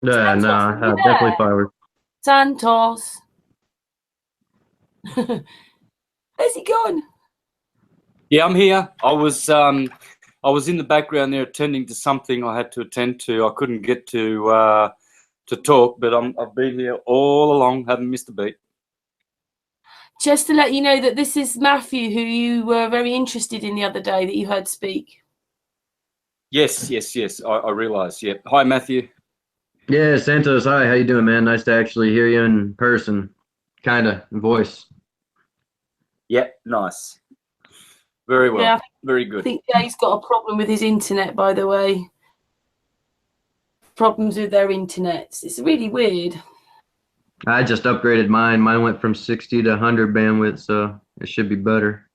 Yeah, no, Santos, are you definitely there? fireworks. Santos. Where's he gone? Yeah, I'm here. I was in the background there attending to something I had to attend to. I couldn't get to talk, but I've been here all along, haven't missed a beat. Just to let you know that this is Matthew, who you were very interested in the other day that you heard speak. Yes, yes, yes. I realise. Yeah. Hi, Matthew. Yeah, Santos, hi, how you doing, man? Nice to actually hear you in person, kind of, voice. Yeah, nice. Very Yeah, well. Very I good. think Jay's got a problem with his internet, by the way. Problems with their internets. It's really weird. I just upgraded mine. Mine went from 60 to 100 bandwidth, so it should be better.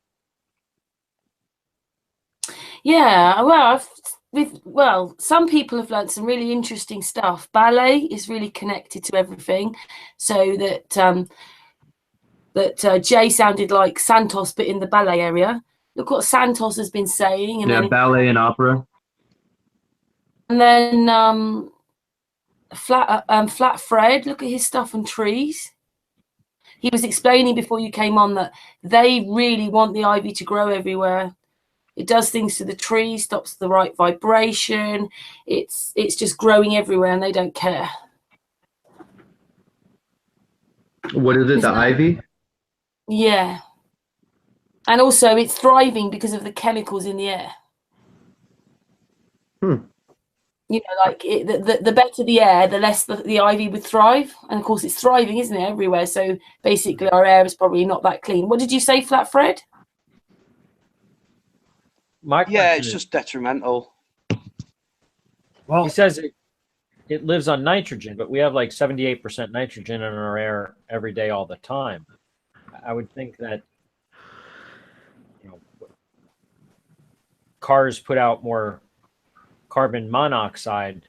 Yeah, well, some people have learned some really interesting stuff. Ballet is really connected to everything, so that Jay sounded like Santos, but in the ballet area. Look what Santos has been saying, Yeah, ballet and opera. and then Flat Fred. Look at his stuff on trees. He was explaining before you came on that they really want the ivy to grow everywhere. It does things to the tree, stops the right vibration. It's just growing everywhere, and they don't care. What is it, the Isn't that? ivy? Yeah. And also, it's thriving because of the chemicals in the air. Hmm. You know, like the better the air, the less the ivy would thrive. And of course, it's thriving, isn't it, everywhere? So basically, our air is probably not that clean. What did you say, Flat Fred? My Yeah, question it's is, just detrimental. he says it lives on nitrogen, but we have like 78% nitrogen in our air every day, all the time. I would think that cars put out more carbon monoxide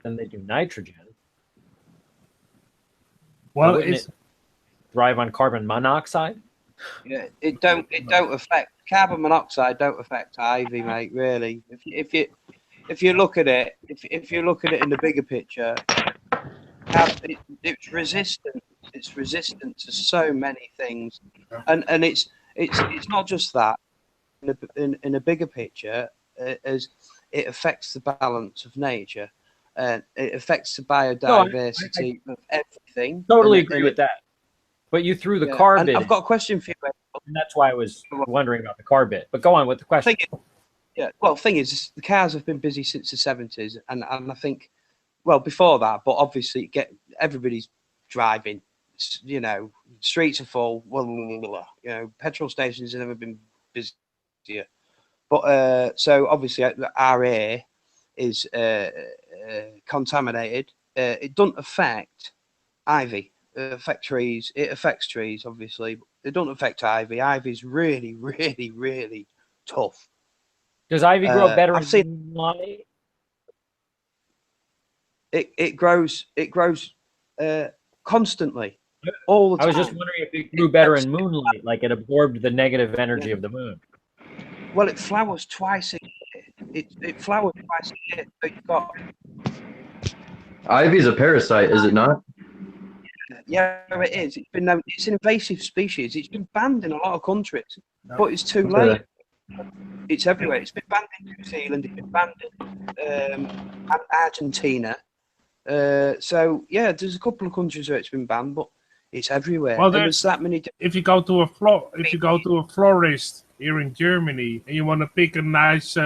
than they do nitrogen. Well, wouldn't it thrive on carbon monoxide? Yeah, it don't affect carbon monoxide. Don't affect ivy, mate. Really, if you look at it, if you look at it in the bigger picture, it's resistant. It's resistant to so many things, and it's not just that. In a bigger picture, as it affects the balance of nature, and it affects the biodiversity of everything. Totally agree with that. But you threw the car and bit I've got a question for you. and that's why I was wondering about the car bit. But go on with the question. Thing is, the cars have been busy since the 70s, and I think, well, before that, but obviously, everybody's driving. You know, streets are full. You know, petrol stations have never been busier. But so obviously, our air is contaminated. It doesn't affect ivy. It affects trees. It affects trees, obviously. It don't affect ivy. Ivy's really, really, really tough. Does ivy grow better I've seen in moonlight? it grows. It grows constantly, all the time. I was just wondering if it grew better in moonlight, like it absorbed the negative energy of the moon. Well, it flowers twice a year. It flowers twice a year. So you've got Ivy's a parasite, is it not? yeah, it is. It's been known. It's an invasive species. It's been banned in a lot of countries, but it's too late. It's everywhere. It's been banned in New Zealand. It's been banned in Argentina. So yeah, there's a couple of countries where it's been banned, but it's everywhere. Well, and there's that many. If you go to a florist here in Germany and you want to pick a nice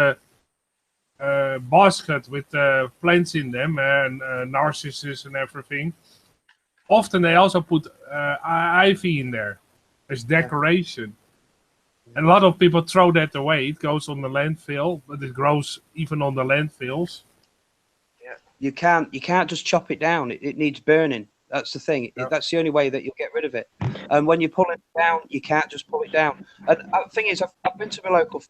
basket with plants in them and narcissus and everything, often they also put ivy in there as decoration. And a lot of people throw that away. It goes on the landfill, but it grows even on the landfills. Yeah, you can't just chop it down. It needs burning. That's the thing. That's the only way that you'll get rid of it. And when you pull it down, you can't just pull it down. And the thing is, I've been to my local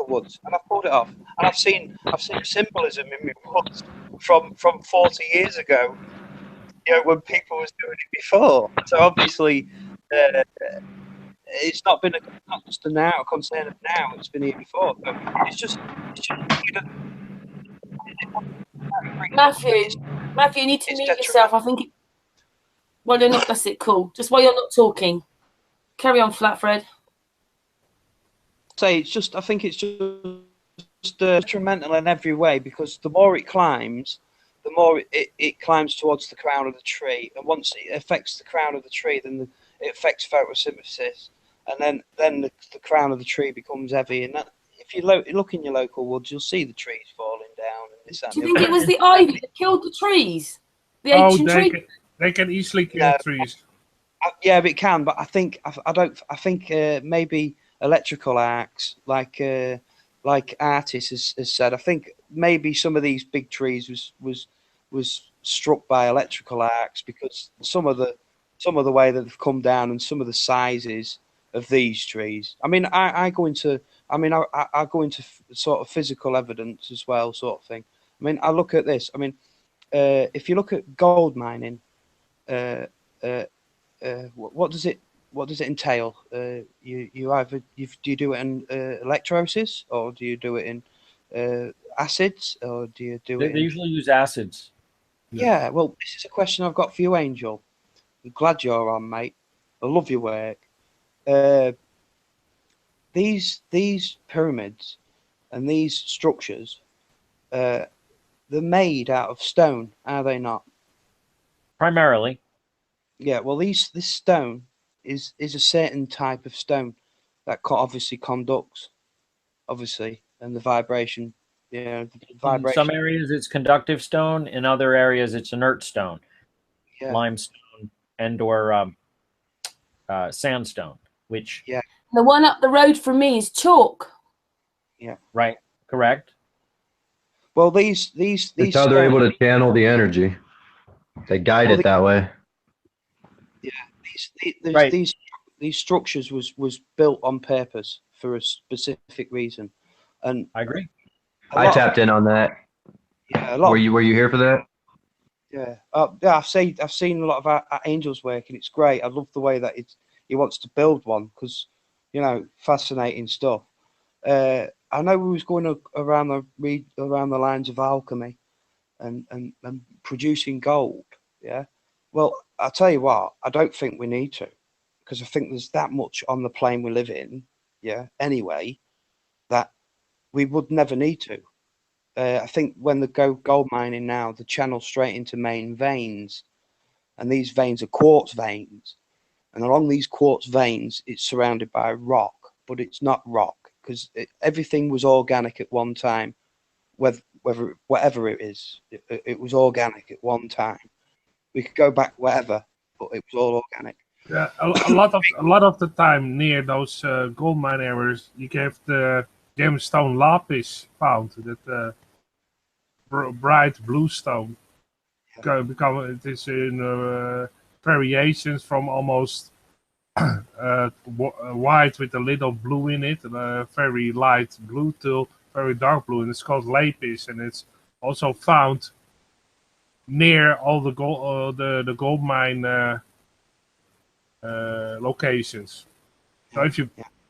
woods and I've pulled it off, and I've seen symbolism in my woods from 40 years ago. You know, when people was doing it before. So obviously, it's not just a concern of now. It's been here before. So it's just you know, Matthew, you need to It's mute yourself. I think. Well, you're not. That's it. Cool. Just while you're not talking, carry on, Flatfred. Say it's just. I think it's just detrimental in every way, because the more it climbs, the more it climbs towards the crown of the tree, and once it affects the crown of the tree, then it affects photosynthesis, and then the crown of the tree becomes heavy, and that. If you look in your local woods, you'll see the trees falling down and this. Do you think it was the ivy that killed the trees? The Oh, ancient trees? they can easily kill trees. Yeah, but it can. But I think I think maybe electrical arcs, like Artis has said. I think maybe some of these big trees was struck by electrical arcs, because some of the way that they've come down and some of the sizes of these trees. I mean, I go into sort of physical evidence as well, sort of thing. I mean, I look at this. I mean, if you look at gold mining, what does it entail? You either do you do it in electrolysis, or do you do it in acids, or do you do it? They usually use acids. Yeah. Well, this is a question I've got for you, Angel. I'm glad you're on, mate. I love your work. These pyramids and these structures, they're made out of stone, are they not? Primarily. Yeah. Well, this stone is a certain type of stone that obviously conducts, and the vibration. The vibration. In some areas it's conductive stone. In other areas it's inert stone, limestone, and/or sandstone. Which the one up the road from me is chalk. Yeah. Right. Correct. Well, these That's how they're able to channel the energy. They guide it that way. Yeah. These structures was built on purpose for a specific reason, and I agree. I tapped in on that. Yeah. Were you here for that? Yeah. Yeah. I've seen a lot of Angel's work, and it's great. I love the way that he wants to build one, because fascinating stuff. I know we was going around the lines of alchemy and producing gold. Yeah. Well, I'll tell you what, I don't think we need to, because I think there's that much on the plane we live in. Yeah. Anyway, that we would never need to. I think when they go gold mining now, they channel straight into main veins, and these veins are quartz veins. And along these quartz veins, it's surrounded by rock, but it's not rock, because everything was organic at one time. Whatever it is, it was organic at one time. We could go back whatever, but it was all organic. Yeah, a lot of the time near those gold mine areas, you have the gemstone lapis found, that bright blue stone. It is in variations from almost white with a little blue in it, and a very light blue to very dark blue, and it's called lapis, and it's also found near all the gold mine locations. So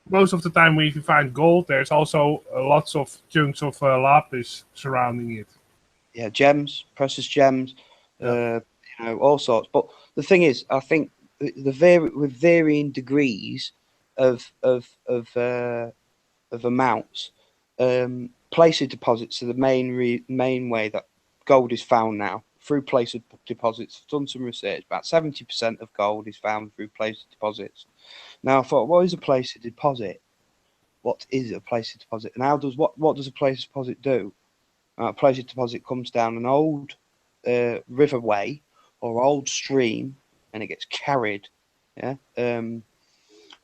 most of the time if you find gold, there's also lots of chunks of lapis surrounding it. Yeah, gems, precious gems, all sorts. But the thing is, I think with varying degrees of amounts, placer deposits are the main way that gold is found now, through placer deposits. I've done some research. About 70% of gold is found through placer deposits. Now, I thought, what is a placer deposit? What is a placer deposit, and what does a placer deposit do? A placer deposit comes down an old riverway or old stream, and it gets carried, and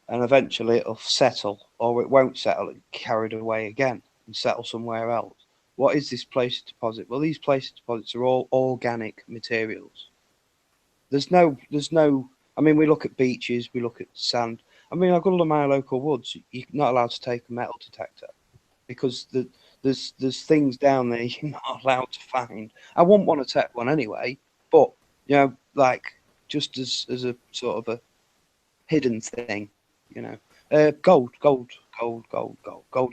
eventually it'll settle, or it won't settle. It's carried away again and settle somewhere else. What is this placer deposit? Well, these placer deposits are all organic materials. There's no. I mean, we look at beaches, we look at sand. I mean, I've got to my local woods. You're not allowed to take a metal detector, because there's things down there you're not allowed to find. I wouldn't want to take one anyway, but like just as a sort of a hidden thing, gold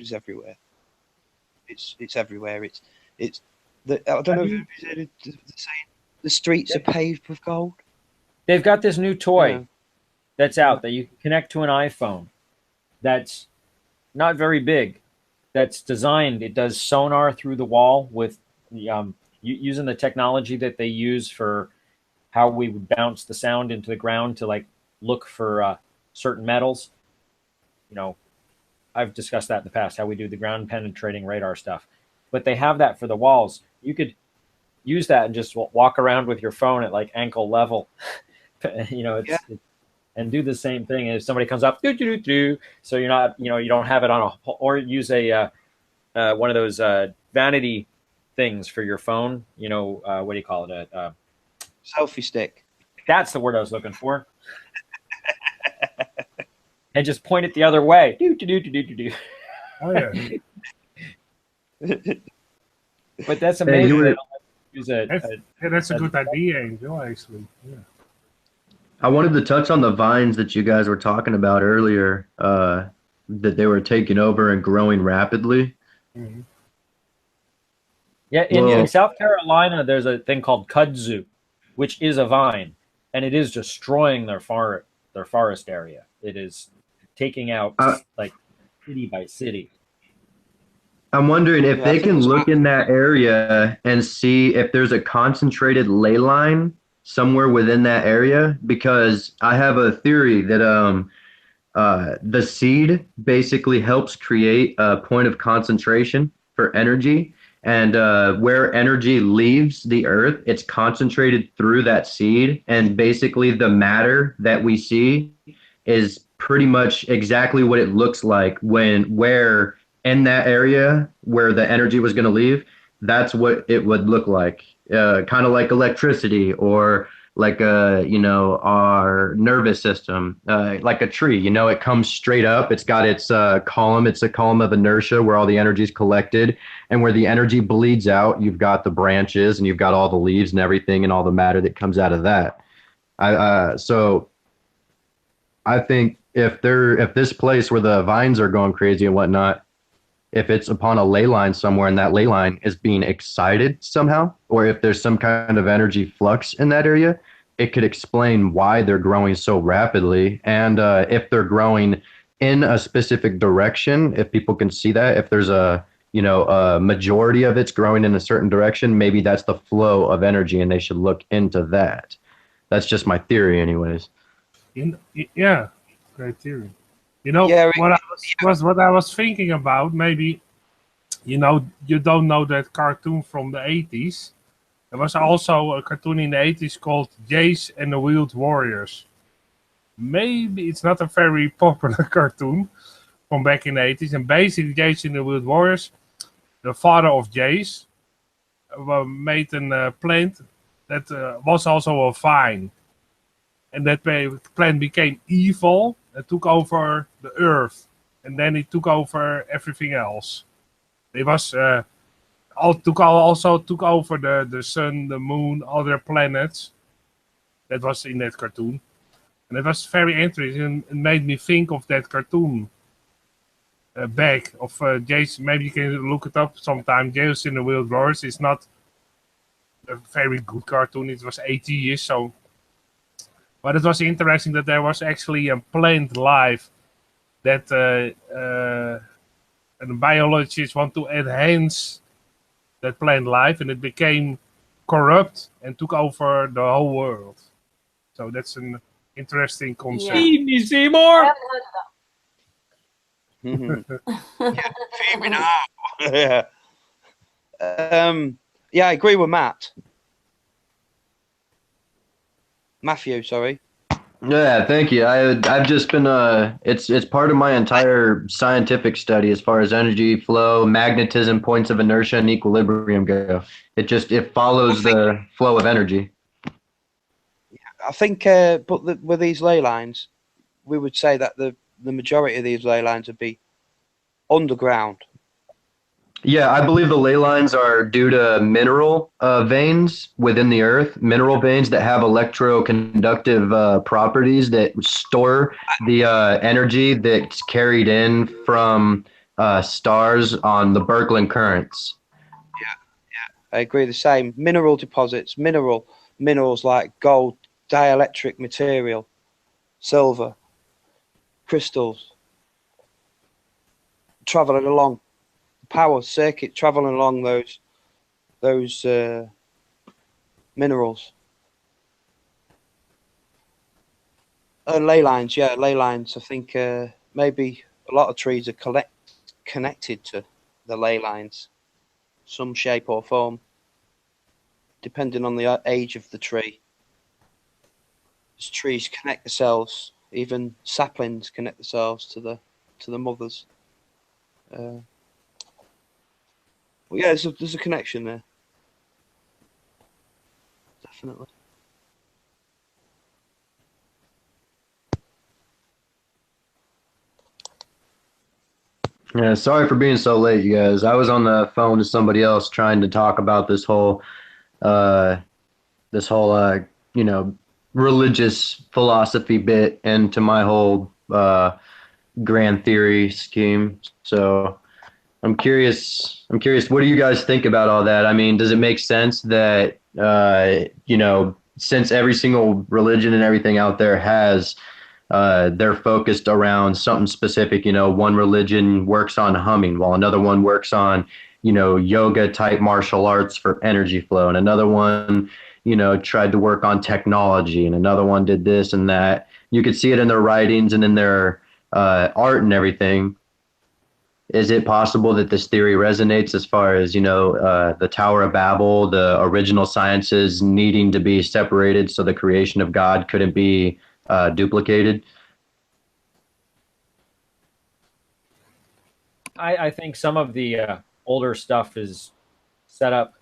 is everywhere. It's everywhere. It's I don't know if you've saying the streets are paved with gold. They've got this new toy Yeah. that's out that you can connect to an iPhone. That's not very big. That's designed. It does sonar through the wall with the using the technology that they use for how we would bounce the sound into the ground to like look for certain metals. You know, I've discussed that in the past, how we do the ground penetrating radar stuff. But they have that for the walls. You could use that and just walk around with your phone at like ankle level. You know, and do the same thing. And if somebody comes up, so you're not, you know, you don't have it on a, or use a one of those vanity things for your phone. You know, what do you call it? Selfie stick. That's the word I was looking for. And just point it the other way. Oh yeah. But that's amazing. Hey, Use That's a good idea, Angel. Actually. Yeah. I wanted to touch on the vines that you guys were talking about earlier, that they were taking over and growing rapidly. Mm-hmm. Yeah, in South Carolina, there's a thing called kudzu, which is a vine, and it is destroying their forest area. It is taking out like city by city. I'm wondering if they can look in that area and see if there's a concentrated ley line somewhere within that area, because I have a theory that the seed basically helps create a point of concentration for energy, and where energy leaves the earth, it's concentrated through that seed, and basically the matter that we see is pretty much exactly what it looks like where in that area where the energy was going to leave, that's what it would look like. Kind of like electricity, or like our nervous system, like a tree. You know, it comes straight up. It's got its column. It's a column of inertia where all the energy is collected, and where the energy bleeds out, you've got the branches, and you've got all the leaves and everything, and all the matter that comes out of that. So I think if this place where the vines are going crazy and whatnot, if it's upon a ley line somewhere and that ley line is being excited somehow, or if there's some kind of energy flux in that area, it could explain why they're growing so rapidly. And if they're growing in a specific direction, if people can see that, if there's a majority of it's growing in a certain direction, maybe that's the flow of energy, and they should look into that. That's just my theory, anyways. Yeah, great theory. You know, what I was thinking about, maybe, you don't know that cartoon from the 80s. There was also a cartoon in the 80s called Jace and the Wheeled Warriors. Maybe it's not a very popular cartoon from back in the 80s. And basically, Jace and the Wheeled Warriors, the father of Jace, made a plant that was also a vine. And that plant became evil and took over the earth, and then it took over everything else. It was also took over the sun, the moon, other planets. That was in that cartoon, and it was very interesting. It made me think of that cartoon back of Jason. Maybe you can look it up sometime. Jason in the Wild Wars is not a very good cartoon. It was 80 years so. But it was interesting that there was actually a plant life that biologists want to enhance that plant life, and it became corrupt and took over the whole world. So that's an interesting concept. Yeah. Feed me, I Seymour. haven't heard of that. Feed me now. Yeah, I agree with Matt. Matthew, sorry. Yeah, thank you. I've just been it's part of my entire scientific study as far as energy flow, magnetism, points of inertia, and equilibrium go. It follows the flow of energy. I think, but with these ley lines, we would say that the majority of these ley lines would be underground. Yeah, I believe the ley lines are due to mineral veins within the earth, mineral veins that have electroconductive properties that store the energy that's carried in from stars on the Birkeland currents. I agree the same. Mineral deposits, minerals like gold, dielectric material, silver, crystals, traveling along power circuit, traveling along those minerals. Ley lines, yeah, ley lines. I think maybe a lot of trees are connected to the ley lines, some shape or form, depending on the age of the tree. As trees connect themselves, even saplings connect themselves to the mothers. Well, yeah, there's a connection there, definitely. Yeah, sorry for being so late, you guys. I was on the phone to somebody else trying to talk about uh, this whole, you know, religious philosophy bit into my whole grand theory scheme. So I'm curious. I'm curious. What do you guys think about all that? I mean, does it make sense that since every single religion and everything out there has they're focused around something specific. One religion works on humming, while another one works on, yoga type martial arts for energy flow, and another one, tried to work on technology, and another one did this and that. You could see it in their writings and in their art and everything. Is it possible that this theory resonates as far as, the Tower of Babel, the original sciences needing to be separated so the creation of God couldn't be duplicated? I think some of the older stuff is set up,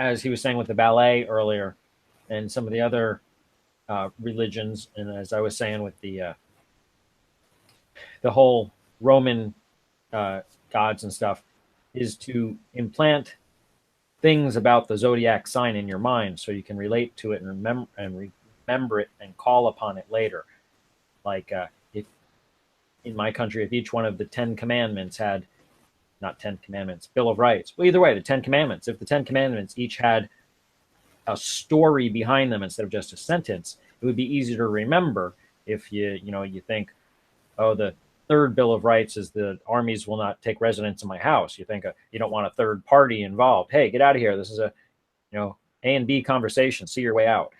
as he was saying with the ballet earlier, and some of the other religions, and as I was saying with the whole Roman gods and stuff, is to implant things about the zodiac sign in your mind so you can relate to it and remember it and call upon it later. Like if in my country, if each one of the 10 commandments had, not 10 commandments, Bill of Rights. Well, either way, the 10 commandments, if the 10 commandments each had a story behind them instead of just a sentence, it would be easier to remember. If you think, oh, the third Bill of Rights is the armies will not take residence in my house. You think you don't want a third party involved. Hey, get out of here. This is a A and B conversation. See your way out.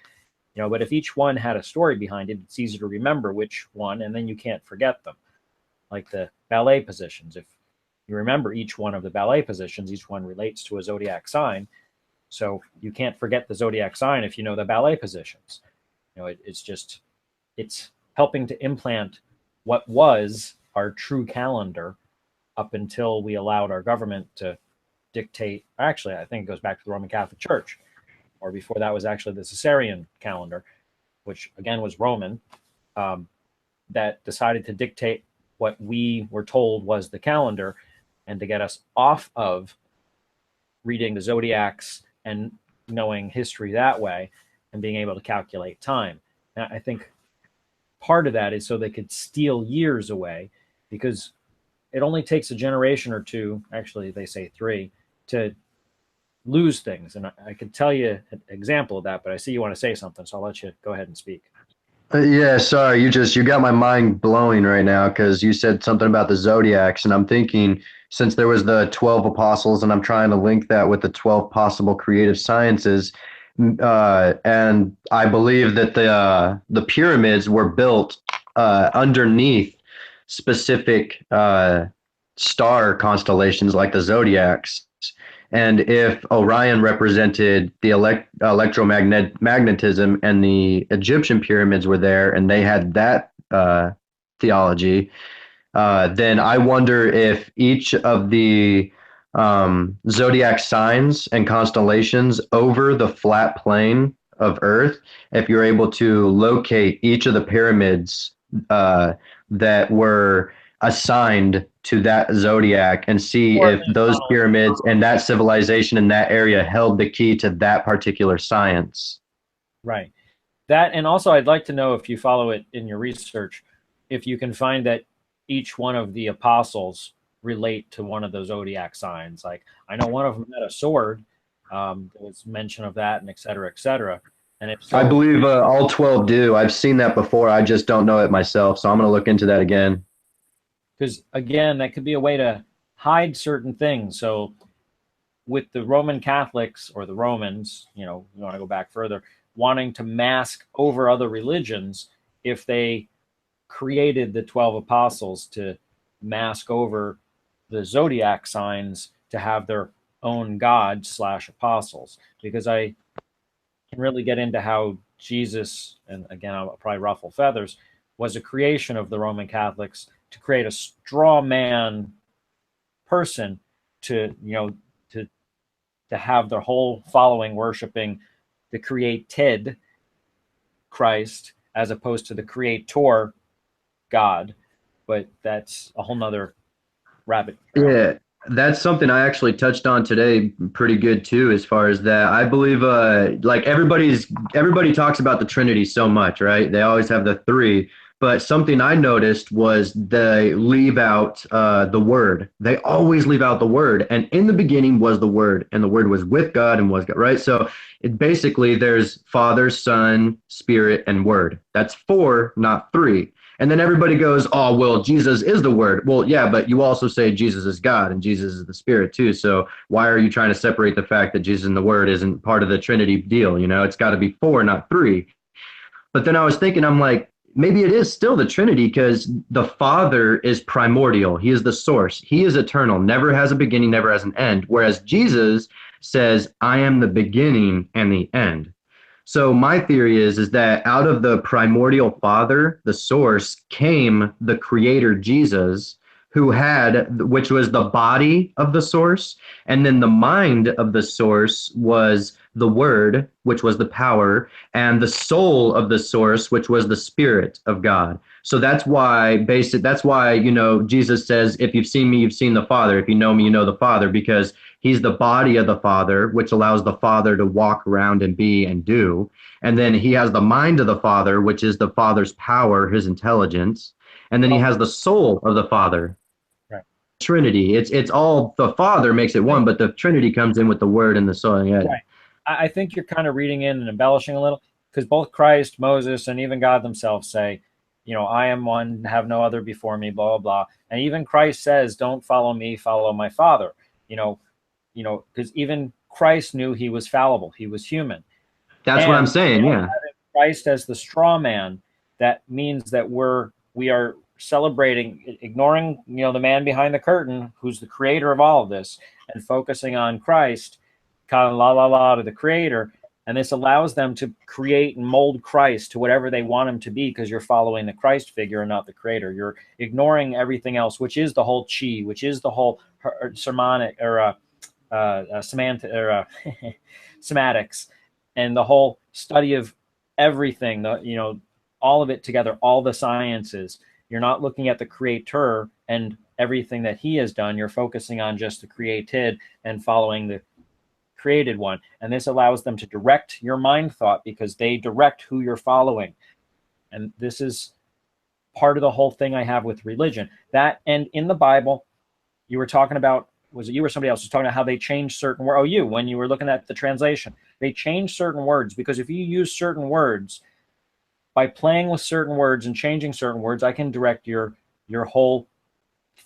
But if each one had a story behind it, it's easy to remember which one, and then you can't forget them. Like the ballet positions. If you remember each one of the ballet positions, each one relates to a zodiac sign. So you can't forget the zodiac sign if you know the ballet positions. It's helping to implant what was our true calendar up until we allowed our government to dictate. Actually, I think it goes back to the Roman Catholic Church, or before that was actually the Caesarean calendar, which again was Roman, that decided to dictate what we were told was the calendar, and to get us off of reading the zodiacs and knowing history that way and being able to calculate time. And I think part of that is so they could steal years away, because it only takes a generation or two, actually they say 3, to lose things. And I could tell you an example of that, but I see you want to say something, so I'll let you go ahead and speak. Yeah, sorry, you got my mind blowing right now because you said something about the zodiacs, and I'm thinking, since there was the 12 apostles, and I'm trying to link that with the 12 possible creative sciences, and I believe that the pyramids were built underneath specific star constellations like the zodiacs. And if Orion represented the electromagnetism, and the Egyptian pyramids were there and they had that theology, then I wonder if each of the zodiac signs and constellations over the flat plane of Earth, if you're able to locate each of the pyramids that were assigned to that zodiac and see if those pyramids and that civilization in that area held the key to that particular science. Right. That, and also I'd like to know, if you follow it in your research, if you can find that each one of the apostles relate to one of those zodiac signs. Like, I know one of them had a sword, There was mention of that, and et cetera, et cetera. And if I so, believe all 12 do. I've seen that before. I just don't know it myself. So I'm going to look into that again. because again, that could be a way to hide certain things. So with the Roman Catholics or the Romans, you want to go back further, wanting to mask over other religions, if they created the 12 apostles to mask over the zodiac signs to have their own god slash apostles, because I can really get into how Jesus, and again, I'll probably ruffle feathers, was a creation of the Roman Catholics to create a straw man person to, to have their whole following worshiping the created Christ as opposed to the creator God. But that's a whole nother rabbit trail. Yeah, that's something I actually touched on today pretty good too, as far as that. I believe like everybody talks about the Trinity so much, right? They always have the three. But something I noticed was they leave out the word. They always leave out the word. And in the beginning was the word, and the word was with God and was God, right? So it basically there's Father, Son, Spirit, and Word. That's four, not three. And then everybody goes, oh, well, Jesus is the word. Well, yeah, but you also say Jesus is God and Jesus is the Spirit too. So why are you trying to separate the fact that Jesus and the word isn't part of the Trinity deal? It's got to be four, not three. But then I was thinking, I'm like, maybe it is still the Trinity because the Father is primordial. He is the source. He is eternal, never has a beginning, never has an end. Whereas Jesus says, I am the beginning and the end. So my theory is that out of the primordial Father, the source, came the creator Jesus, which was the body of the source, and then the mind of the source was the word, which was the power, and the soul of the source, which was the spirit of God. So that's why Jesus says, if you've seen me, you've seen the Father. If you know me, you know the Father, because he's the body of the Father, which allows the Father to walk around and be and do. And then he has the mind of the Father, which is the Father's power, his intelligence. And then he has the soul of the Father. Right. Trinity. It's all the Father makes it one, but the Trinity comes in with the Word and the Soul. Yeah. Right. I think you're kind of reading in and embellishing a little, because both Christ, Moses, and even God themselves say, I am one, have no other before me, blah, blah, blah. And even Christ says, don't follow me, follow my Father. Because even Christ knew he was fallible. He was human. That's what I'm saying. Yeah. Christ as the straw man, that means that we are celebrating, ignoring, the man behind the curtain, who's the creator of all of this, and focusing on Christ, kind of la la la to the creator. And this allows them to create and mold Christ to whatever they want him to be, because you're following the Christ figure and not the creator. You're ignoring everything else, which is the whole chi, which is the whole sermonic or semantic or semantics, and the whole study of everything, all of it together, all the sciences. You're not looking at the creator and everything that he has done. You're focusing on just the created and following the created one. And this allows them to direct your mind thought, because they direct who you're following. And this is part of the whole thing I have with religion. That, and in the Bible, you were talking about, was it you or somebody else was talking about how they changed certain words? Oh, you, when you were looking at the translation, they changed certain words, because if you use certain words, by playing with certain words and changing certain words, I can direct your whole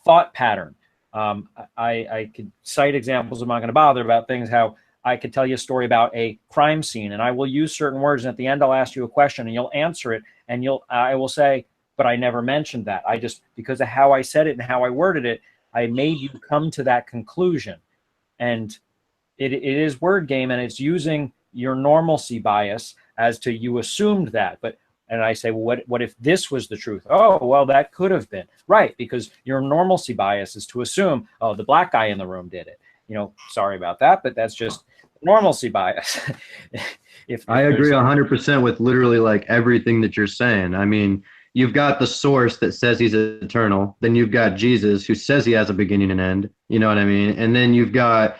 thought pattern. I could cite examples, I'm not going to bother, about things how I could tell you a story about a crime scene, and I will use certain words, and at the end I'll ask you a question and you'll answer it, and I will say, but I never mentioned that. I just, because of how I said it and how I worded it, I made you come to that conclusion. And it is word game, and it's using your normalcy bias as to you assumed that. And I say, well, what if this was the truth? Oh, well, that could have been. Right, because your normalcy bias is to assume, oh, the black guy in the room did it. Sorry about that, but that's just normalcy bias. if I agree 100% with literally like everything that you're saying. I mean, you've got the source that says he's eternal. Then you've got Jesus who says he has a beginning and end. You know what I mean? And then you've got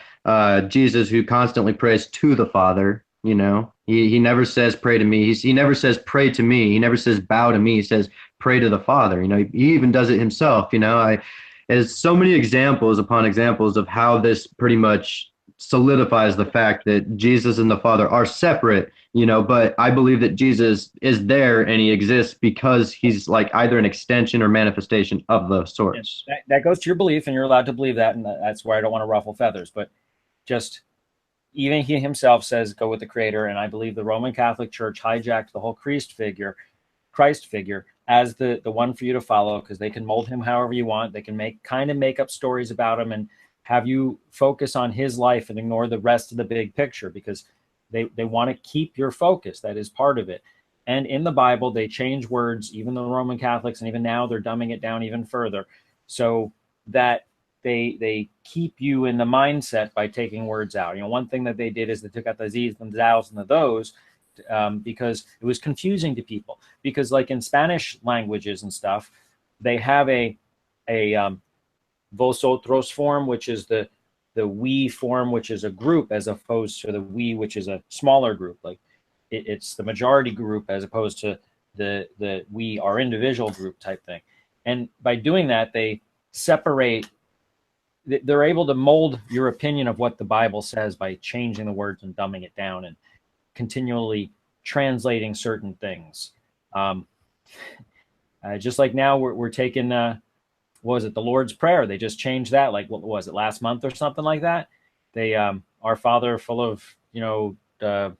Jesus who constantly prays to the Father. He never says pray to me. He never says pray to me. He never says bow to me. He says pray to the Father. He even does it himself. There's so many examples upon examples of how this pretty much solidifies the fact that Jesus and the Father are separate, you know, but I believe that Jesus is there and he exists because he's like either an extension or manifestation of the And source. that goes to your belief, and you're allowed to believe that, and that's why I don't want to ruffle feathers. But just even he himself says, go with the creator. And I believe the Roman Catholic Church hijacked the whole Christ figure as the one for you to follow, because they can mold him however you want. They can make up stories about him and have you focus on his life and ignore the rest of the big picture, because they want to keep your focus. That is part of it. And in the Bible, they change words, even the Roman Catholics, and even now they're dumbing it down even further, so that they keep you in the mindset by taking words out. You know, one thing that they did is they took out the these and the thous and the those, because it was confusing to people. Because like in Spanish languages and stuff, they have a vosotros form, which is the we form, which is a group, as opposed to the we, which is a smaller group. Like it's the majority group as opposed to the we are individual group type thing. And by doing that, they separate. They're able to mold your opinion of what the Bible says by changing the words and dumbing it down and continually translating certain things. Just like now we're taking, what was it, the Lord's Prayer? They just changed that. Like, what was it, last month or something like that? They, Our Father, full of, blah,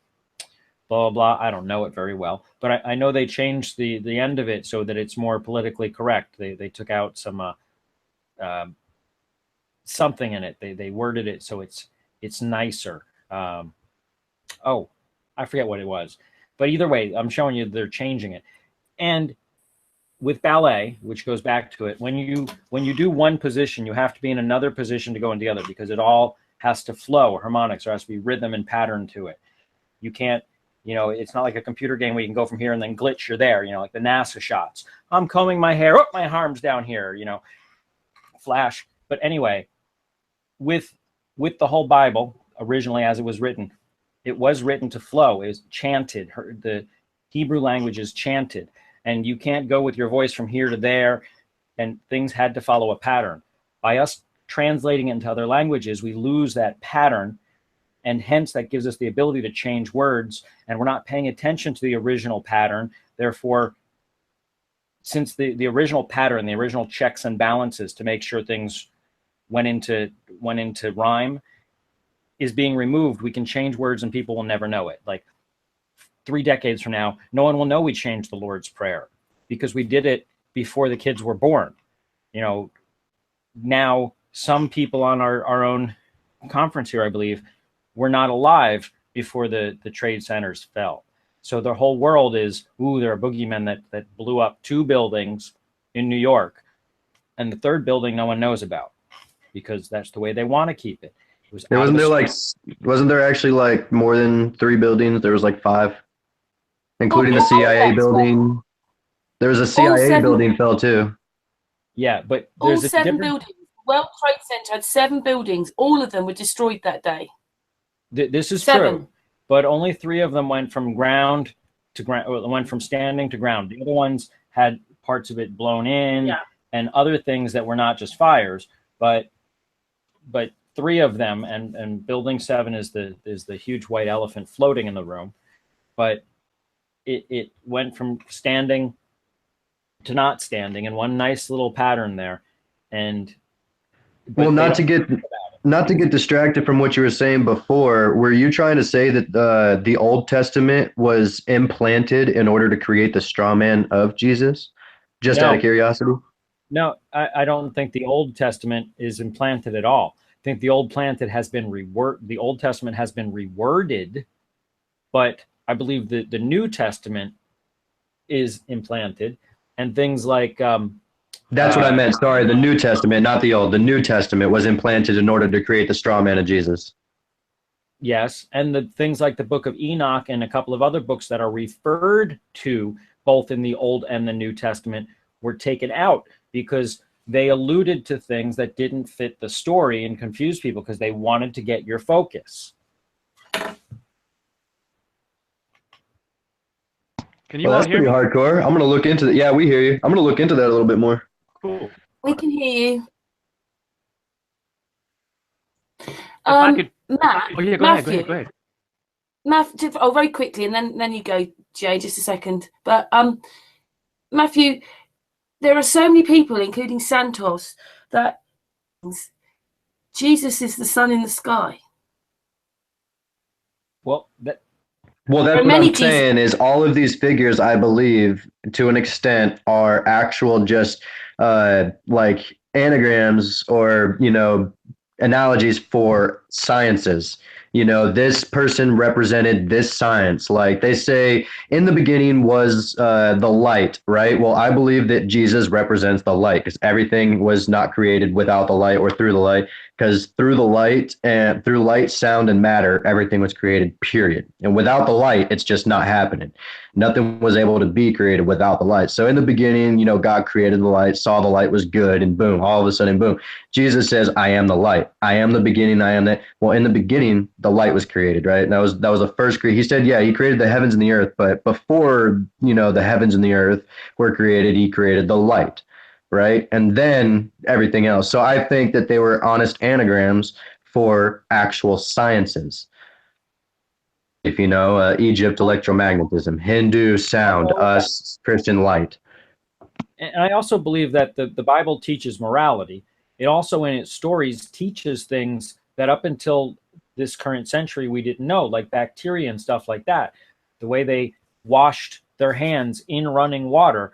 blah, blah. I don't know it very well, but I know they changed the end of it so that it's more politically correct. They took out some something in it. They worded it so it's nicer. Oh, I forget what it was, but either way, I'm showing you they're changing it. And with ballet, which goes back to it, when you do one position, you have to be in another position to go into the other, because it all has to flow, harmonics, there has to be rhythm and pattern to it. You can't, it's not like a computer game where you can go from here and then glitch, you're there, like the NASA shots. I'm combing my hair, my arm's down here, flash. But anyway, with the whole Bible, originally as it was written to flow. It was chanted. The Hebrew language is chanted, and you can't go with your voice from here to there, and things had to follow a pattern. By us translating it into other languages, we lose that pattern, and hence that gives us the ability to change words, and we're not paying attention to the original pattern. Therefore, since the original pattern, the original checks and balances to make sure things went into rhyme is being removed, we can change words and people will never know it. Like 3 decades from now, no one will know we changed the Lord's Prayer because we did it before the kids were born. Now some people on our own conference here, I believe, were not alive before the trade centers fell. So the whole world is, there are boogeymen that blew up 2 buildings in New York, and the 3rd building no one knows about, because that's the way they want to keep it. Wasn't there actually like more than 3 buildings? There was like 5, including the CIA building. There was a CIA building fell too. Yeah, but there's all 7 buildings. World Trade Center had 7 buildings. All of them were destroyed that day. This is 7. true, but only 3 of them went from ground to ground. Went from standing to ground. The other ones had parts of it blown in, and other things that were not just fires, but 3 of them, and building 7 is the huge white elephant floating in the room, but it went from standing to not standing in one nice little pattern there. And well, not to get distracted from what you were saying before, were you trying to say that the Old Testament was implanted in order to create the straw man of Jesus? Just out of curiosity? No, I don't think the Old Testament is implanted at all. I think the Old Testament has been reworded, but I believe that the New Testament is implanted, and things like that's what I meant. Sorry, the New Testament, not the Old. The New Testament was implanted in order to create the straw man of Jesus. Yes, and the things like the Book of Enoch and a couple of other books that are referred to both in the Old and the New Testament were taken out because they alluded to things that didn't fit the story and confused people because they wanted to get your focus. Can you that's pretty hardcore. I'm going to look into that. Yeah, we hear you. I'm going to look into that a little bit more. Cool. We can hear you. If I could Matt, Oh yeah, go ahead, Matthew, go ahead. Matthew, oh, very quickly, and then you go, Jay, just a second. But Matthew, there are so many people, including Santos, that Jesus is the sun in the sky. Well, that Well, There that's are what many I'm Jesus. saying is all of these figures, I believe, to an extent, are actual just like anagrams or, analogies for sciences. This person represented this science. Like they say, in the beginning was the light, right? Well, I believe that Jesus represents the light because everything was not created without the light or through the light because through light, sound, and matter, everything was created, period. And without the light, it's just not happening. Nothing was able to be created without the light. So in the beginning, God created the light, saw the light was good, and boom, all of a sudden, boom. Jesus says, I am the light. I am the beginning. I am that. Well, in the beginning, the light was created, right? And that was the first He said, yeah, he created the heavens and the earth, but before, the heavens and the earth were created, he created the light, right? And then everything else. So I think that they were honest anagrams for actual sciences. If you know, Egypt, electromagnetism, Hindu, sound, us, Christian, light. and I also believe that the Bible teaches morality. It also, in its stories, teaches things that up until this current century we didn't know, like bacteria and stuff like that. The way they washed their hands in running water,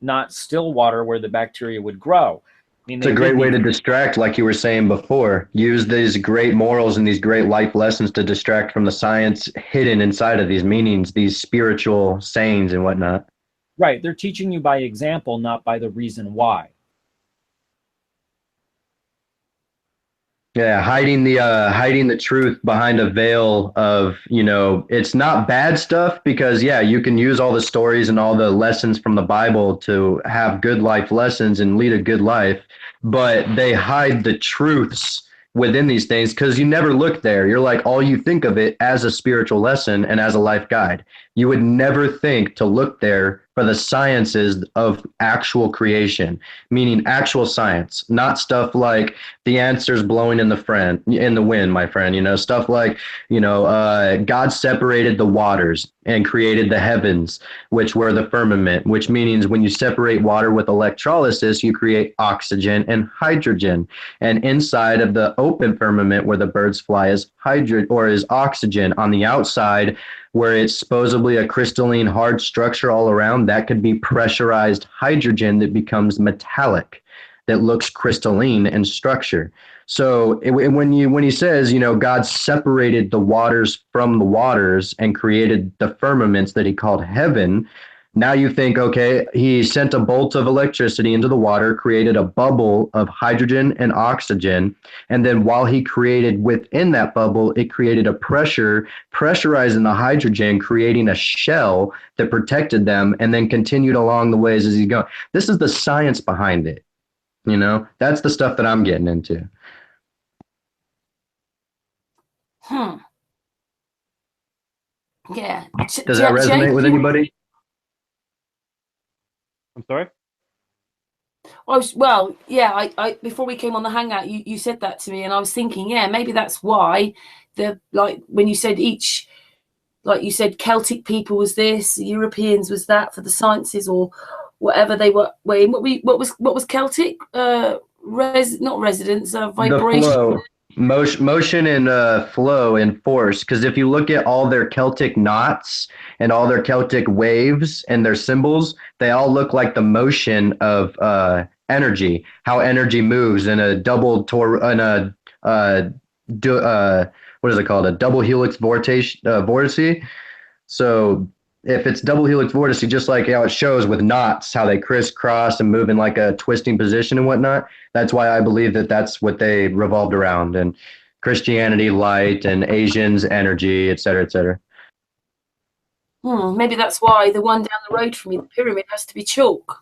not still water where the bacteria would grow. I mean, It's they a did great way these. to distract, like you were saying before. Use these great morals and these great life lessons to distract from the science hidden inside of these meanings, these spiritual sayings and whatnot. Right, they're teaching you by example, not by the reason why. Yeah, hiding the truth behind a veil of, it's not bad stuff because yeah, you can use all the stories and all the lessons from the Bible to have good life lessons and lead a good life, but they hide the truths within these things because you never look there. You're like all you think of it as a spiritual lesson and as a life guide. You would never think to look there for the sciences of actual creation, meaning actual science, not stuff like the answers blowing in the wind, my friend. Stuff like God separated the waters and created the heavens, which were the firmament, which means when you separate water with electrolysis, you create oxygen and hydrogen. And inside of the open firmament where the birds fly is hydrogen or is oxygen. On the outside, where it's supposedly a crystalline hard structure all around, that could be pressurized hydrogen that becomes metallic, that looks crystalline in structure. So when he says, God separated the waters from the waters and created the firmaments that he called heaven, now you think, okay, he sent a bolt of electricity into the water, created a bubble of hydrogen and oxygen. And then while he created within that bubble, it created a pressurizing the hydrogen, creating a shell that protected them and then continued along the ways as he's going. This is the science behind it. That's the stuff that I'm getting into. Yeah. Does that resonate with anybody? I'm sorry? I before we came on the hangout, you said that to me, and I was thinking, yeah, maybe that's why when you said each, like you said, Celtic people was this, Europeans was that for the sciences or whatever they were. Wait, what was Celtic? Not residence, vibration. The flow, motion and flow and force. Because if you look at all their Celtic knots and all their Celtic waves and their symbols, they all look like the motion of energy, how energy moves in a what is it called? A double helix vortice. So if it's double helix vortice, just like how it shows with knots, how they crisscross and move in like a twisting position and whatnot, that's why I believe that that's what they revolved around. And Christianity, light, and Asians, energy, et cetera, et cetera. Maybe that's why the one down the road from me, the pyramid, has to be chalk.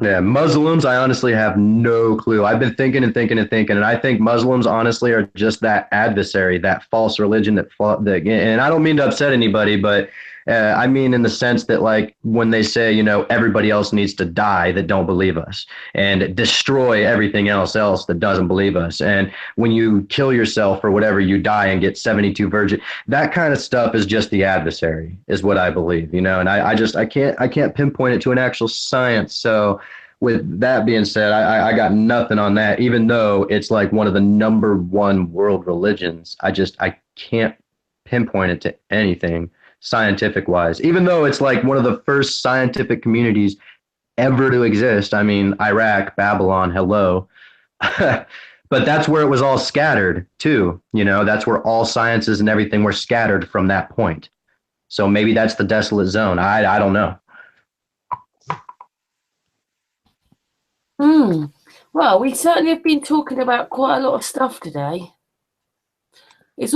Yeah, Muslims, I honestly have no clue. I've been thinking and thinking and thinking, and I think Muslims honestly are just that adversary, that false religion and I don't mean to upset anybody, but I mean, in the sense that, like, when they say, everybody else needs to die that don't believe us and destroy everything else that doesn't believe us. And when you kill yourself or whatever, you die and get 72 virgin. That kind of stuff is just the adversary, is what I believe, and I can't pinpoint it to an actual science. So with that being said, I got nothing on that, even though it's like one of the number one world religions. I can't pinpoint it to anything scientific wise, even though it's like one of the first scientific communities ever to exist. I mean, Iraq, Babylon, hello. But that's where it was all scattered too. That's where all sciences and everything were scattered from that point. So maybe that's the desolate zone. I don't know. Well, we certainly have been talking about quite a lot of stuff today. It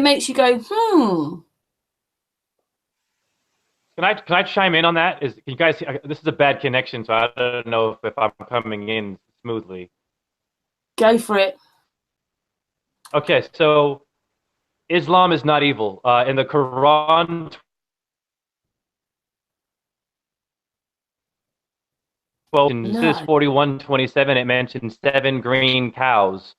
makes you go, Can I chime in on that? Can you guys? This is a bad connection, so I don't know if I'm coming in smoothly. Go for it. Okay, so Islam is not evil. In the Quran, 41:27, it mentions 7 green cows.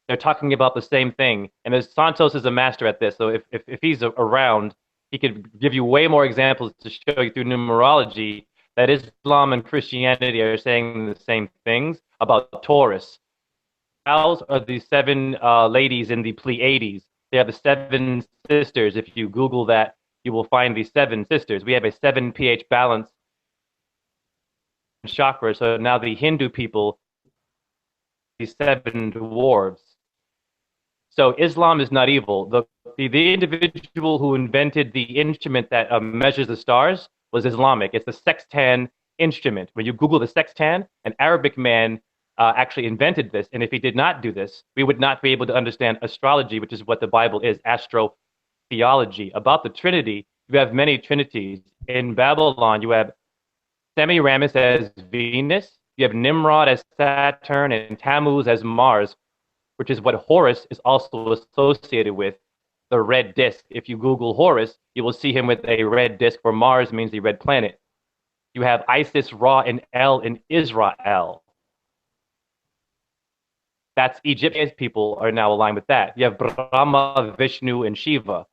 They're talking about the same thing. And Santos is a master at this, so if he's around, he could give you way more examples to show you through numerology that Islam and Christianity are saying the same things about Taurus. Cows are the 7 ladies in the Pleiades. They are the 7 sisters. If you Google that, you will find the 7 sisters. We have a 7 pH balance chakra. So now the Hindu people, the 7 dwarves. So Islam is not evil. The individual who invented the instrument that measures the stars was Islamic. It's the sextant instrument. When you Google the sextant, an Arabic man actually invented this. And if he did not do this, we would not be able to understand astrology, which is what the Bible is, astrotheology. About the Trinity, you have many trinities. In Babylon, you have Semiramis as Venus, you have Nimrod as Saturn, and Tammuz as Mars, which is what Horus is also associated with, the red disk. If you Google Horus, you will see him with a red disk, where Mars means the red planet. You have Isis, Ra, and El in Israel. That's Egyptian people are now aligned with that. You have Brahma, Vishnu, and Shiva.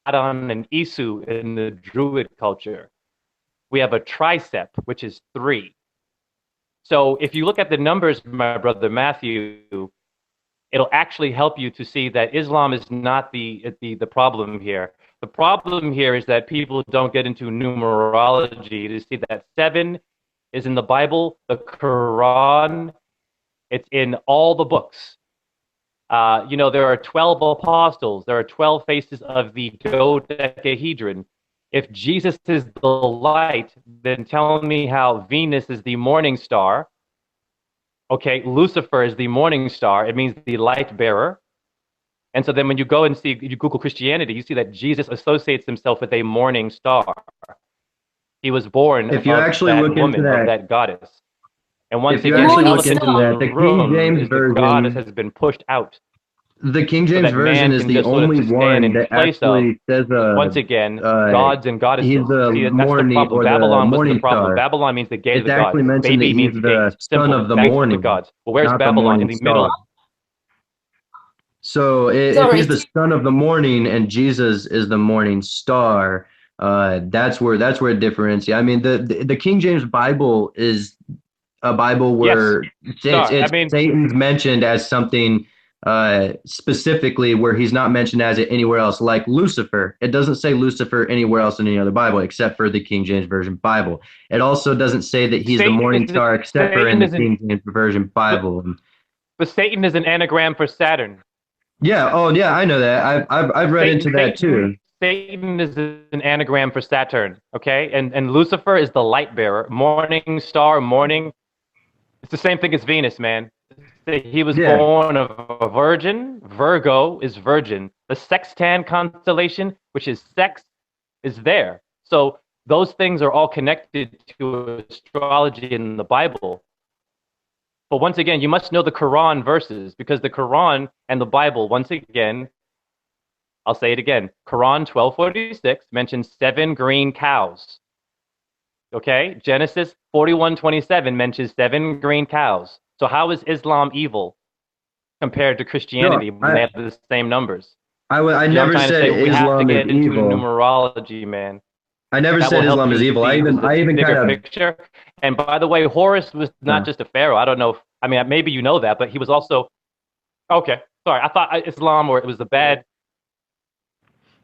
Adon and Isu in the Druid culture. We have a tricep, which is 3. So if you look at the numbers, my brother Matthew, it'll actually help you to see that Islam is not the problem here. The problem here is that people don't get into numerology to see that 7 is in the Bible, the Quran, it's in all the books. There are 12 apostles, there are 12 faces of the dodecahedron. If Jesus is the light, then tell me how Venus is the morning star. Okay, Lucifer is the morning star. It means the light bearer. And so then when you go and you Google Christianity, you see that Jesus associates himself with a morning star. He was born if you actually that look woman, into that, of that goddess. And once if you again, actually the look elephant into that, in the the room King James is the goddess version, has been pushed out. the King So James that man version is can the just sort of only just stand one in that place of, actually says once again, uh gods and goddesses. he's the See, that's the morning problem. or the Babylon was the morning problem. star. Babylon means the gate of It's the gods. actually mentioned that Baby he's means gate. the son Simple. of the That's the morning, gods. Well, where's not the Babylon? In morning the star. middle. So if Sorry. he's the son of the morning and Jesus is the morning star, that's where it differentiates. I mean, the King James Bible is a Bible Yes. where Star. I it's mean, Satan's mentioned as something specifically where he's not mentioned as it anywhere else. Like Lucifer, it doesn't say Lucifer anywhere else in any other Bible except for the King James Version Bible. It also doesn't say that he's the morning star except for in the King James Version Bible. But Satan is an anagram for Saturn. Yeah. Oh, yeah. I know that. I've read into that too. Satan is an anagram for Saturn. Okay, and Lucifer is the light bearer, morning star, morning. It's the same thing as Venus, man. He was Yeah. born of a virgin. Virgo is virgin. The sextant constellation, which is sex, is there. So those things are all connected to astrology in the Bible. But once again, you must know the Quran verses, because the Quran and the Bible, once again, I'll say it again. Quran 12:46 mentions 7 green cows. Okay? Genesis 41:27 mentions 7 green cows. So how is Islam evil compared to Christianity No, when they have the same numbers? I You know what I'm never trying to said say? We have to Islam is get into evil. numerology, man. I never That will said help Islam is you evil. see the I even bigger kind of picture. And by the way, Horus was not just a pharaoh. I don't know. I mean, maybe you know that, but he was also okay. Sorry, I thought Islam or it was the bad.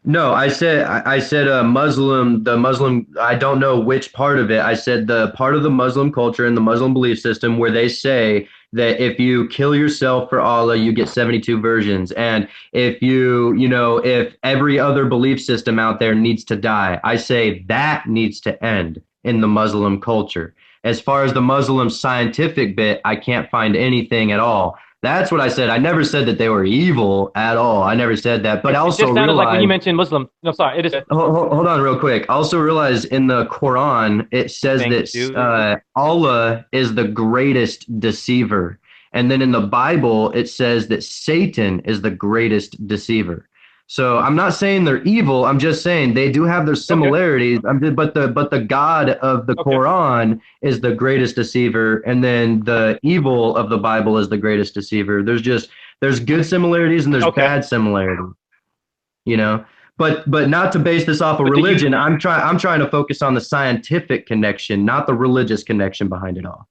No, I said Muslim, the Muslim, I don't know which part of it. I said the part of the Muslim culture and the Muslim belief system where they say that if you kill yourself for Allah, you get 72 versions. And if if every other belief system out there needs to die, I say that needs to end in the Muslim culture. As far as the Muslim scientific bit, I can't find anything at all. That's what I said. I never said that they were evil at all. I never said that. But I It also just sounded like when you realized, mentioned Muslim. No, sorry, it is. hold on real quick. I also realized in the Quran, it says Thank that you. Allah is the greatest deceiver. And then in the Bible, it says that Satan is the greatest deceiver. So I'm not saying they're evil. I'm just saying they do have their Okay. similarities. But the God of the Okay. Quran is the greatest deceiver, and then the evil of the Bible is the greatest deceiver. There's good similarities and there's Okay. bad similarities, you know. But not to base this off of But do you? religion. I'm trying to focus on the scientific connection, not the religious connection behind it all.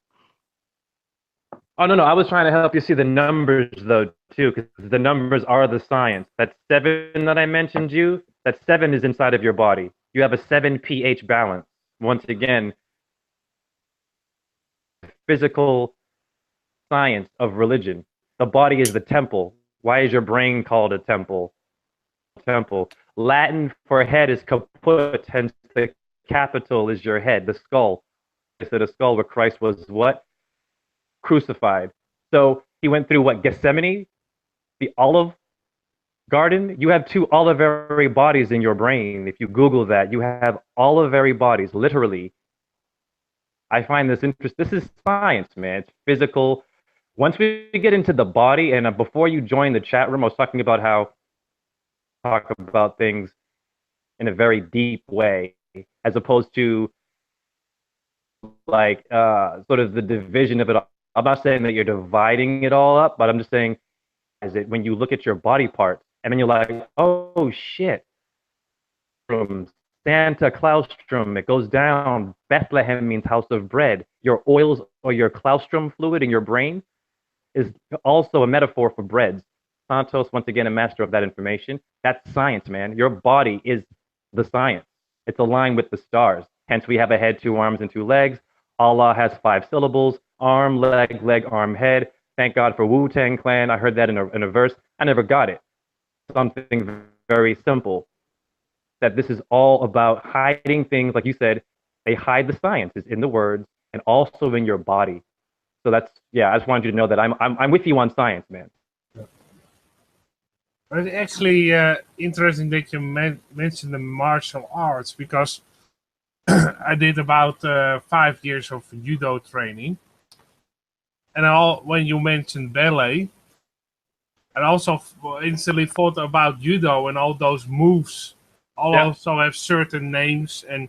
Oh no, no. I was trying to help you see the numbers though too, because the numbers are the science. That 7 that I mentioned you, that 7 is inside of your body. You have a 7 pH balance. Once again, physical science of religion. The body is the temple. Why is your brain called a temple? Temple. Latin for head is caput, hence the capital is your head, the skull. It's the skull where Christ was what? Crucified. So he went through what? Gethsemane, the olive garden. You have 2 olivary bodies in your brain. If you Google that, you have olivary bodies, literally. I find this interesting. This is science, man. It's physical. Once we get into the body, and before you join the chat room, I was talking about how talk about things in a very deep way, as opposed to like sort of the division of it all. I'm not saying that you're dividing it all up, but I'm just saying is it when you look at your body parts and then you're like, oh shit, from Santa Claustrum, it goes down. Bethlehem means house of bread. Your oils or your claustrum fluid in your brain is also a metaphor for breads. Santos, once again, a master of that information. That's science, man. Your body is the science. It's aligned with the stars. Hence, we have a head, 2 arms, and 2 legs. Allah has 5 syllables: arm, leg, arm, head. Thank God for Wu-Tang Clan. I heard that in a verse. I never got it. Something very simple. That this is all about hiding things, like you said. They hide the science. It's in the words and also in your body. So that's, yeah, I just wanted you to know that I'm with you on science, man. But it's actually interesting that you mentioned the martial arts, because I did about 5 years of judo training. And when you mentioned ballet, I also instantly thought about judo, and all those moves also have certain names. And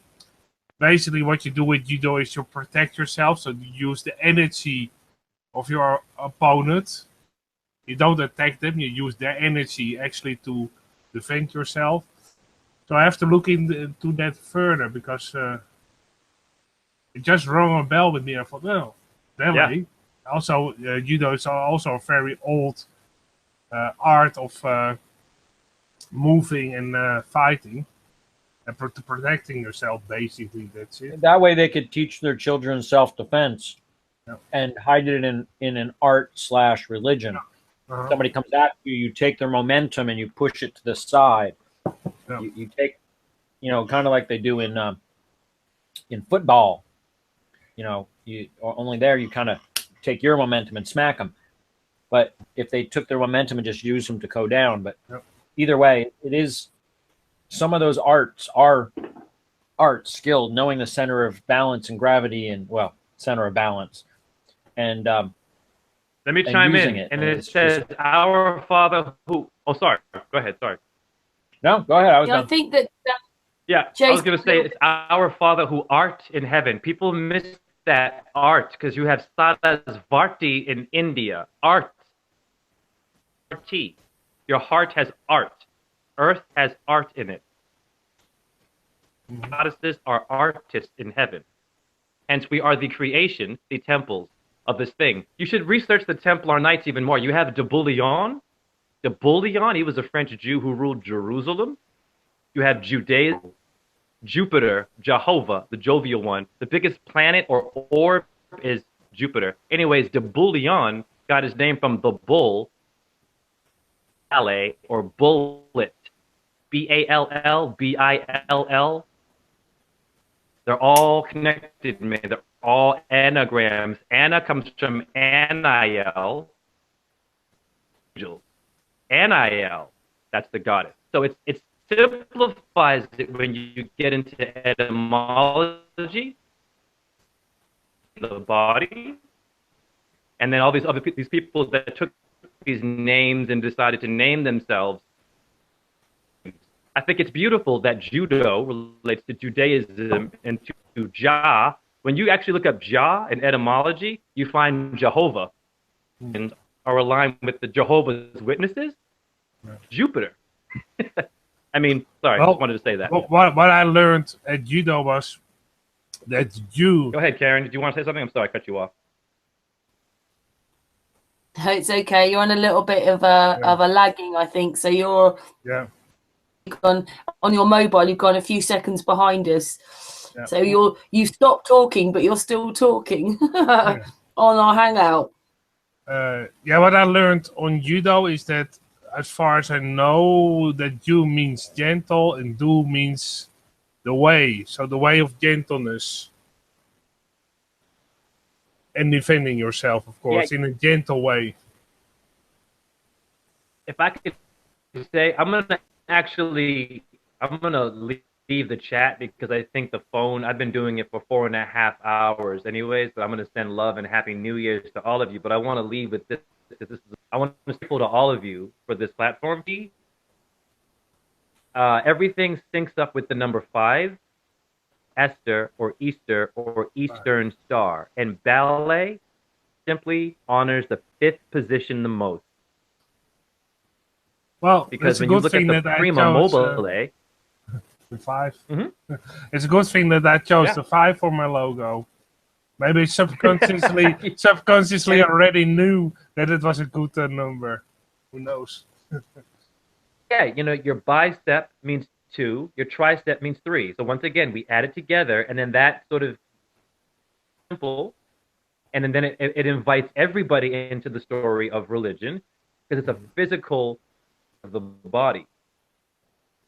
basically what you do with judo is you protect yourself. So you use the energy of your opponent. You don't attack them. You use their energy actually to defend yourself. So I have to look into that further, because it just rang a bell with me. I thought, well, ballet. Yeah. Also, judo is also a very old art of moving and fighting and protecting yourself. Basically, that's it. That way, they could teach their children self-defense and hide it in an art/religion. Somebody comes at you, you take their momentum and you push it to the side. You take, kind of like they do in football. Only there you kind of take your momentum and smack them. But if they took their momentum and just used them to go down, but either way, it is, some of those arts are skill, knowing the center of balance and gravity, and center of balance. And let me chime in. And it says, our Father who... Oh, sorry. Go ahead. Sorry. No, go ahead. I was Yeah, I done. think that Yeah, I was Jason, going to say it's our Father who art in heaven. People miss that art because you have Sarasvati in India. Art. Your heart has art. Earth has art in it. Goddesses are artists in heaven. Hence, we are the creation, the temples of this thing. You should research the Templar Knights even more. You have de Bouillon. De Bouillon, he was a French Jew who ruled Jerusalem. You have Judaism, Jupiter, Jehovah, the jovial one. The biggest planet or orb is Jupiter. Anyways, de Bouillon got his name from the bull, ballet, or bullet. Ballbill. They're all connected, man. They're all anagrams. Anna comes from Anael. Angel. Anael. That's the goddess. So it simplifies it when you get into etymology, the body, and then all these people that took these names and decided to name themselves. I think it's beautiful that judo relates to Judaism and to Jah. When you actually look up Jah in etymology, you find Jehovah and are aligned with the Jehovah's Witnesses. Yeah. Jupiter. I mean, sorry, Well, just wanted to say that. What I learned at judo was that Go ahead, Karen. Did you want to say something? I'm sorry, I cut you off. no, it's okay. You're on a little bit of a lagging, I think. So you're on your mobile. You've gone a few seconds behind us. Yeah. So you stopped talking, but you're still talking on our hangout. What I learned on judo is that, as far as I know, that ju means gentle and do means the way. So the way of gentleness. And defending yourself, of course, in a gentle way. If I could say, I'm gonna leave the chat because I think the phone, I've been doing it for 4.5 hours anyways, but I'm gonna send love and happy New Year's to all of you. But I want to leave with this because I want to say to all of you for this platform. Everything syncs up with the number 5, Esther or Easter or Eastern Star, and ballet simply honors the 5th position the most. Well, because when you look at the prima mobile, the 5. It's a good thing that I chose the 5 for my logo. Maybe subconsciously already knew that it was a good number. Who knows? Your bicep means 2, your tricep means 3. So once again, we add it together, and then that sort of simple, and then it invites everybody into the story of religion because it's a physical of the body.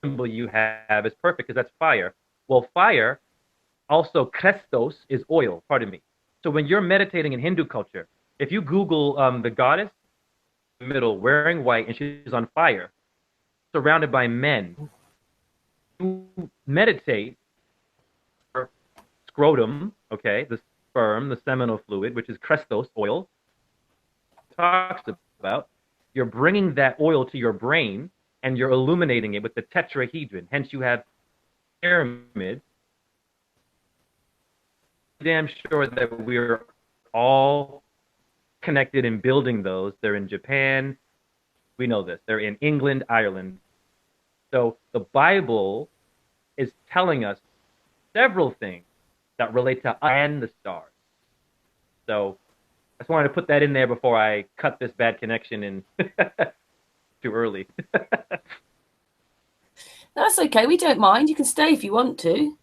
The symbol you have is perfect because that's fire. Well, fire, also Christos, is oil. Pardon me. So when you're meditating in Hindu culture, if you Google the goddess in the middle wearing white and she's on fire, surrounded by men, you meditate for scrotum, okay, the sperm, the seminal fluid, which is Christos oil, talks about, you're bringing that oil to your brain and you're illuminating it with the tetrahedron. Hence, you have pyramids. Damn sure that we're all connected in building those. They're in Japan. We know this. They're in England, Ireland. So the Bible is telling us several things that relate to and the stars. So I just wanted to put that in there before I cut this bad connection in too early. That's okay. We don't mind. You can stay if you want to.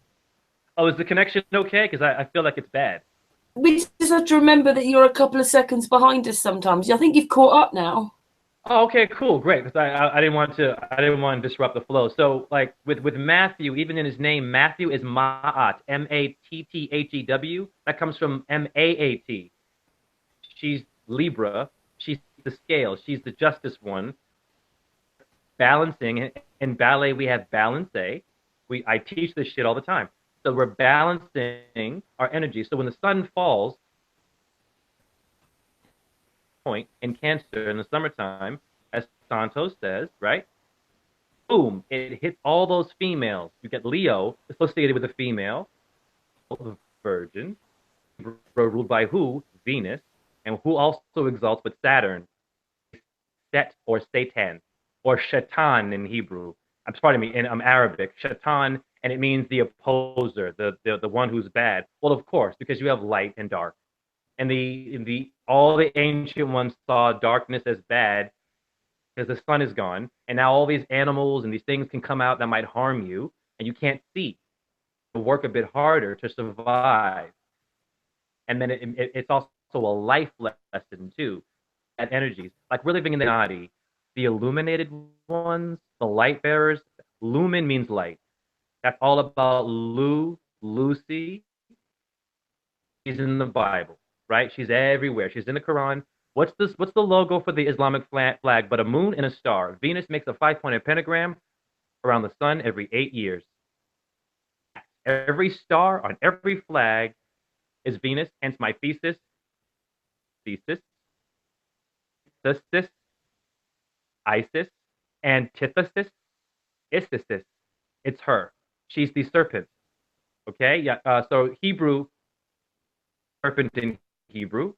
Oh, is the connection okay? Because I feel like it's bad. We just have to remember that you're a couple of seconds behind us sometimes. I think you've caught up now. Oh, okay, cool, great. Because I didn't want to disrupt the flow. So like with Matthew, even in his name, Matthew is Ma'at, Mattthew. That comes from Maat. She's Libra. She's the scale. She's the justice one. Balancing. In ballet, we have balance. I teach this shit all the time. So we're balancing our energy. So when the sun falls, point in Cancer in the summertime, as Santos says, right? boom, it hits all those females. You get Leo associated with a female, the Virgin, ruled by who? Venus, and who also exalts with Saturn, Set or Satan, or Shaitan in Hebrew. Pardon me, in Arabic, Shaitan, and it means the opposer, the one who's bad. Well, of course, because you have light and dark, and all the ancient ones saw darkness as bad because the sun is gone, and now all these animals and these things can come out that might harm you, and you can't see. You work a bit harder to survive, and then it's also a life lesson too. That energies, like we're living in the Illuminati, the illuminated ones, the light bearers. Lumen means light. That's all about Lucy. She's in the Bible, right? She's everywhere. She's in the Quran. What's this? What's the logo for the Islamic flag? But a moon and a star. Venus makes a 5-pointed pentagram around the sun every 8 years. Every star on every flag is Venus. Hence my thesis, Isis, antithesis, Isis. It's her. She's the serpent. Okay. Yeah. So Hebrew, serpent in Hebrew.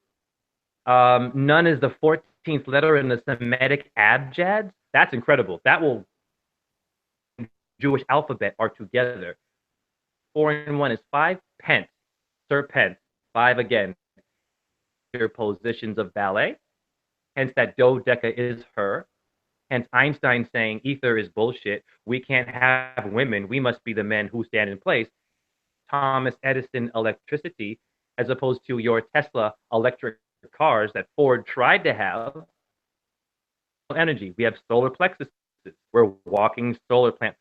Nun is the 14th letter in the Semitic abjad. That's incredible. That will Jewish alphabet are together. 4 and 1 is 5. Pent, serpent. 5 again. Your positions of ballet. Hence that dodeca is her. Hence Einstein saying ether is bullshit. We can't have women. We must be the men who stand in place. Thomas Edison electricity, as opposed to your Tesla electric cars that Ford tried to have. Energy. We have solar plexuses. We're walking solar plants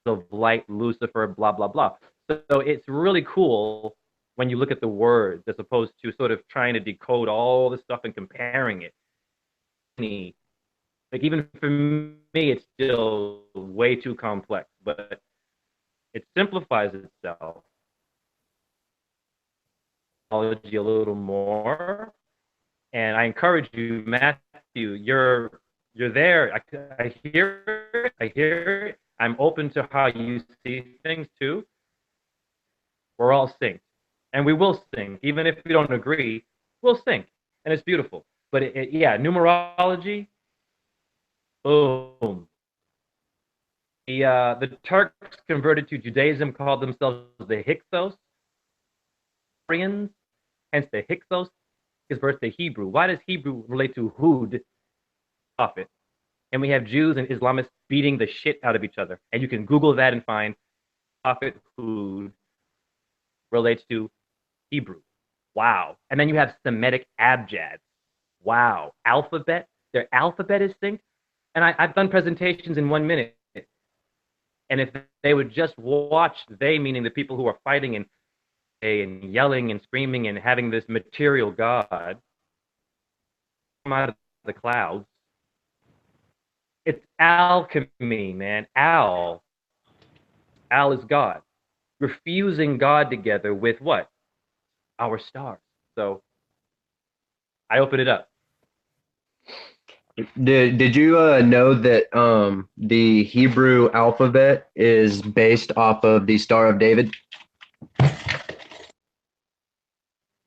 of light, Lucifer, blah, blah, blah. So it's really cool when you look at the words as opposed to sort of trying to decode all this stuff and comparing it. Like even for me, it's still way too complex, but it simplifies itself a little more. And I encourage you, Matthew, you're there. I hear it. I'm open to how you see things too. We're all synced, and we will sing, even if we don't agree. We'll sing, and it's beautiful. But yeah, numerology. Boom. The Turks converted to Judaism called themselves the Hyksos. Hence the Hyksos is verse to Hebrew. Why does Hebrew relate to Hud, prophet? And we have Jews and Islamists beating the shit out of each other. And you can Google that and find prophet Hud relates to Hebrew. Wow. And then you have Semitic abjad. Wow. Alphabet. Their alphabet is synced. And I've done presentations in 1 minute. And if they would just watch, they meaning the people who are fighting and yelling and screaming and having this material God come out of the clouds. It's alchemy, man. Al is God. We're fusing God together with what? Our stars. So I open it up. Did you know that the Hebrew alphabet is based off of the Star of David?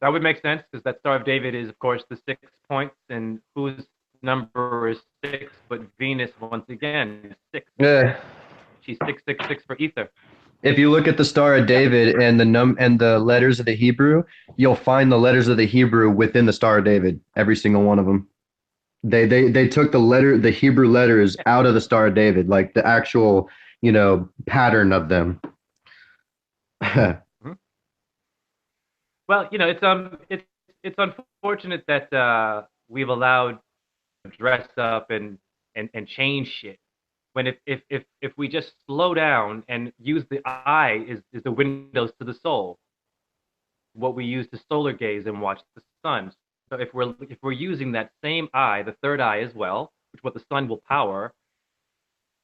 That would make sense because that Star of David is, of course, the 6 points, and whose number is 6? But Venus, once again, is 6. Yeah. She's 666 for ether. If you look at the Star of David and the letters of the Hebrew, you'll find the letters of the Hebrew within the Star of David. Every single one of them. They took the Hebrew letters out of the Star of David, like the actual, pattern of them. Well, it's unfortunate that we've allowed dress up and change shit. When if we just slow down and use the eye is the windows to the soul, what we use to solar gaze and watch the sun. So if we're using that same eye, the third eye as well, which what the sun will power,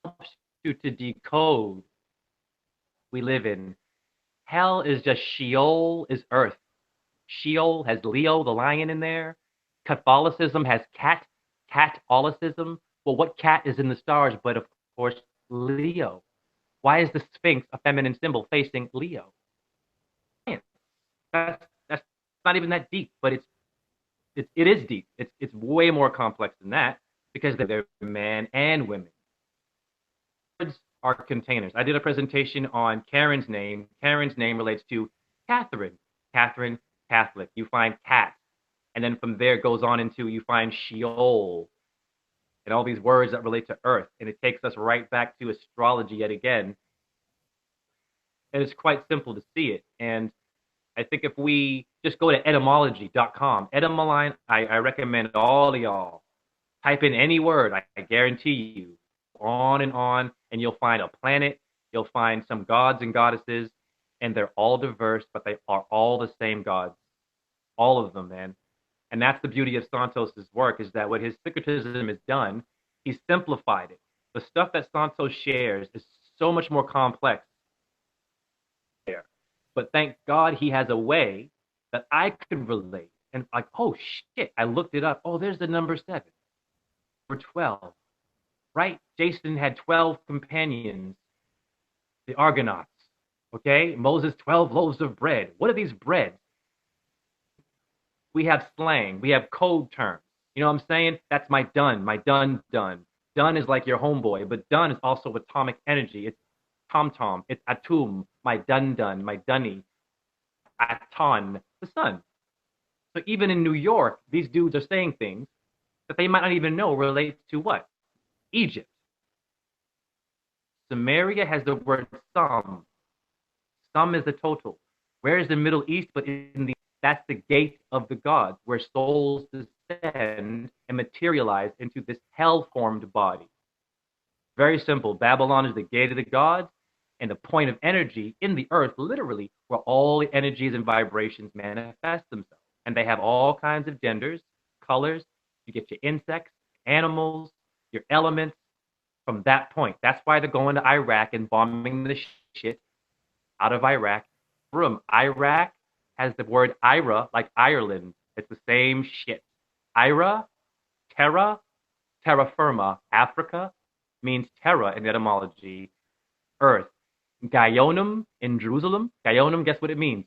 helps you to decode we live in. Hell is just Sheol is earth. Sheol has Leo, the lion, in there. Catholicism has Catolicism. Well, what cat is in the stars? But of course, Leo. Why is the Sphinx a feminine symbol facing Leo? That's not even that deep, but it is deep. It's way more complex than that because they're man and women. Words are containers. I did a presentation on Karen's name. Karen's name relates to Catherine. Catherine, Catholic. You find cat. And then from there it goes on into you find Sheol and all these words that relate to earth. And it takes us right back to astrology yet again. And it's quite simple to see it. And I think if we just go to etymology.com, Etymoline, I recommend all of y'all type in any word. I guarantee you, on, and you'll find a planet. You'll find some gods and goddesses, and they're all diverse, but they are all the same gods. All of them, man. And that's the beauty of Santos's work, is that what his syncretism has done, he's simplified it. The stuff that Santos shares is so much more complex there. But thank God he has a way that I could relate. And like, oh shit, I looked it up. Oh, there's the number 7. Number 12. Right? Jason had 12 companions, the Argonauts. Okay? Moses, 12 loaves of bread. What are these breads? We have slang. We have code terms. You know what I'm saying? That's my done. My done. Done is like your homeboy, but done is also atomic energy. It's tom-tom. It's atum. My done. My dunny. Aton. The sun. So even in New York, these dudes are saying things that they might not even know relates to what? Egypt. Samaria has the word sum. Sum is the total. Where is the Middle East? But in the that's the gate of the gods, where souls descend and materialize into this hell-formed body. Very simple. Babylon is the gate of the gods and the point of energy in the earth, literally, where all the energies and vibrations manifest themselves. And they have all kinds of genders, colors. You get your insects, animals, your elements from that point. That's why they're going to Iraq and bombing the shit out of Iraq. Iraq has the word Ira, like Ireland. It's the same shit. Ira, terra, terra firma. Africa means terra in etymology, earth. Guyonum in Jerusalem. Guyonum, guess what it means?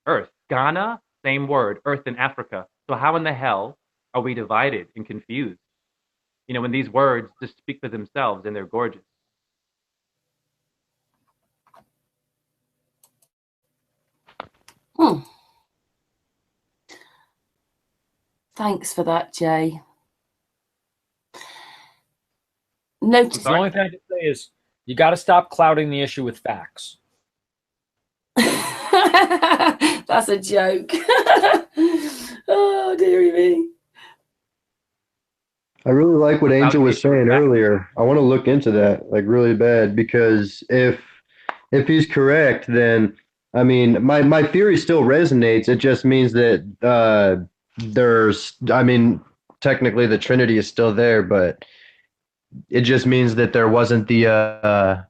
Earth. Ghana, same word, earth in Africa. So how in the hell are we divided and confused? You know, when these words just speak for themselves and they're gorgeous. Thanks for that, Jay. Notice the only thing I can say is you got to stop clouding the issue with facts. That's a joke. Oh, dearie me. I really like what Angel was saying earlier. I want to look into that like really bad, because if he's correct, then I mean my theory still resonates. It just means that technically the Trinity is still there, but it just means that there wasn't the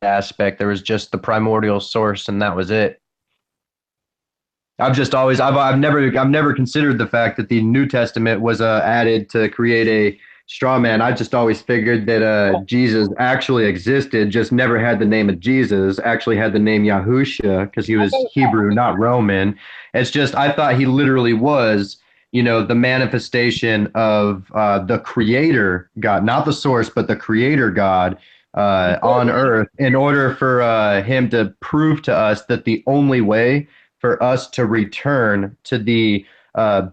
aspect. There was just the primordial source, and that was it. I've never considered the fact that the New Testament was added to create a straw man. I just always figured that Jesus actually existed, just never had the name of Jesus, actually had the name Yahusha because he was Hebrew, not Roman. It's just, I thought he literally was, the manifestation of the creator God, not the source, but the creator God on earth, in order for him to prove to us that the only way for us to return to the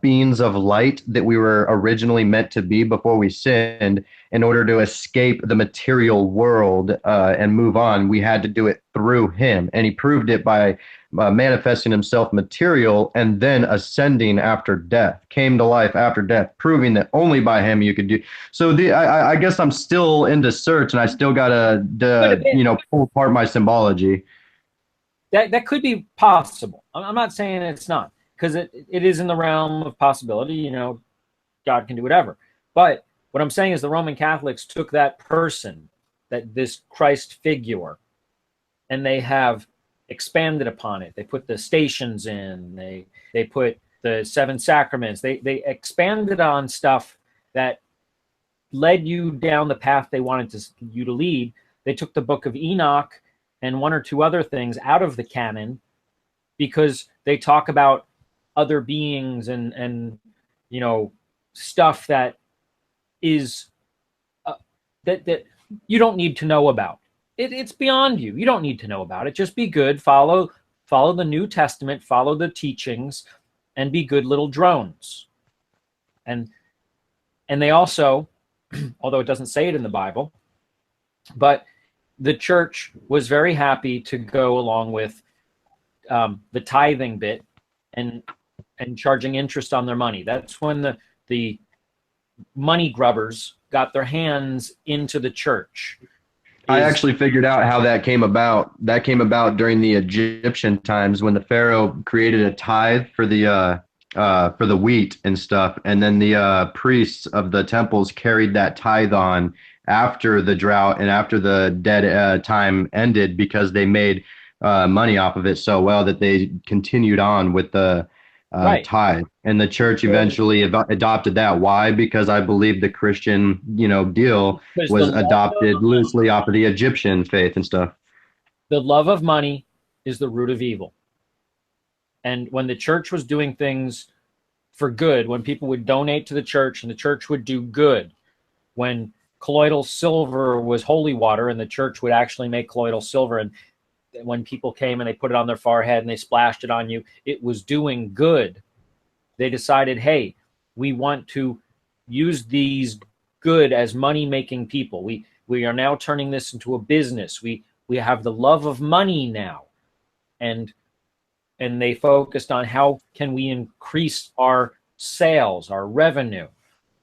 beings of light that we were originally meant to be before we sinned, in order to escape the material world and move on, we had to do it through him. And he proved it by manifesting himself material and then ascending after death, came to life after death, proving that only by him you could do. So I guess I'm still into search, and I still got to pull apart my symbology. That could be possible. I'm not saying it's not, because it is in the realm of possibility. God can do whatever. But what I'm saying is the Roman Catholics took that person, this Christ figure, and they have expanded upon it. They put the stations in. They put the 7 sacraments. They expanded on stuff that led you down the path they wanted you to lead. They took the book of Enoch and one or two other things out of the canon because they talk about other beings and stuff that is that you don't need to know about. It's beyond you. You don't need to know about it. Just be good. Follow the New Testament. Follow the teachings, and be good little drones. And they also, although it doesn't say it in the Bible, but the church was very happy to go along with the tithing bit and charging interest on their money. That's when the money grubbers got their hands into the church. I actually figured out how that came about. That came about during the Egyptian times when the Pharaoh created a tithe for the wheat and stuff, and then the priests of the temples carried that tithe on after the drought and after the dead time ended because they made money off of it so well that they continued on with the Right. tithe, and the church eventually adopted that. Why? Because I believe the Christian, deal Because was adopted loosely off of the Egyptian faith and stuff. the love of money is the root of evil. And when the church was doing things for good, when people would donate to the church and the church would do good, when colloidal silver was holy water and the church would actually make colloidal silver, and when people came and they put it on their forehead and they splashed it on you, it was doing good. They decided, hey, we want to use these good as money-making people. We are now turning this into a business. We have the love of money now. And they focused on how can we increase our sales, our revenue.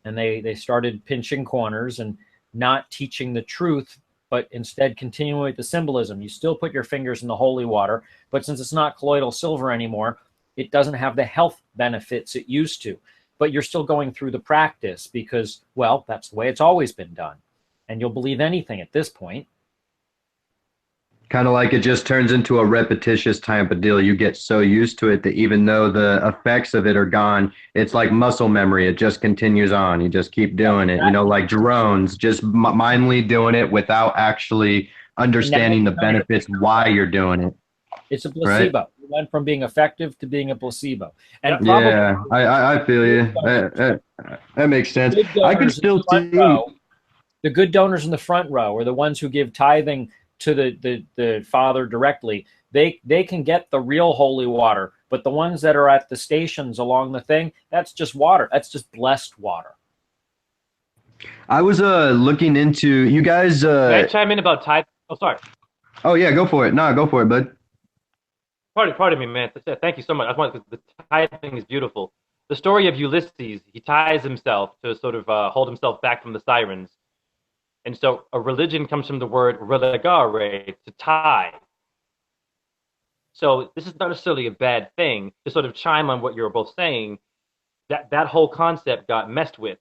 And they started pinching corners and not teaching the truth, but instead continuing with the symbolism. You still put your fingers in the holy water, but since it's not colloidal silver anymore, it doesn't have the health benefits it used to. But you're still going through the practice because, well, that's the way it's always been done. And you'll believe anything at this point. Kind of like it just turns into a repetitious type of deal. You get so used to it that even though the effects of it are gone, it's like muscle memory. It just continues on. You just keep doing it. Like drones, just mindlessly doing it without actually understanding the benefits why you're doing it. It's a placebo. Right? It went from being effective to being a placebo. And yeah, I feel you. That makes sense. I can still see the good donors in the front row are the ones who give tithing to the Father directly. They can get the real holy water, but the ones that are at the stations along the thing, that's just water. That's just blessed water. I was looking into you guys. Can I chime in about tithe? Oh, sorry. Oh yeah, go for it. No, go for it, bud. Pardon me, man. Thank you so much. The tithe thing is beautiful. The story of Ulysses, he ties himself to sort of hold himself back from the sirens. And so a religion comes from the word religare, to tie. So this is not necessarily a bad thing. To sort of chime on what you're both saying, that whole concept got messed with.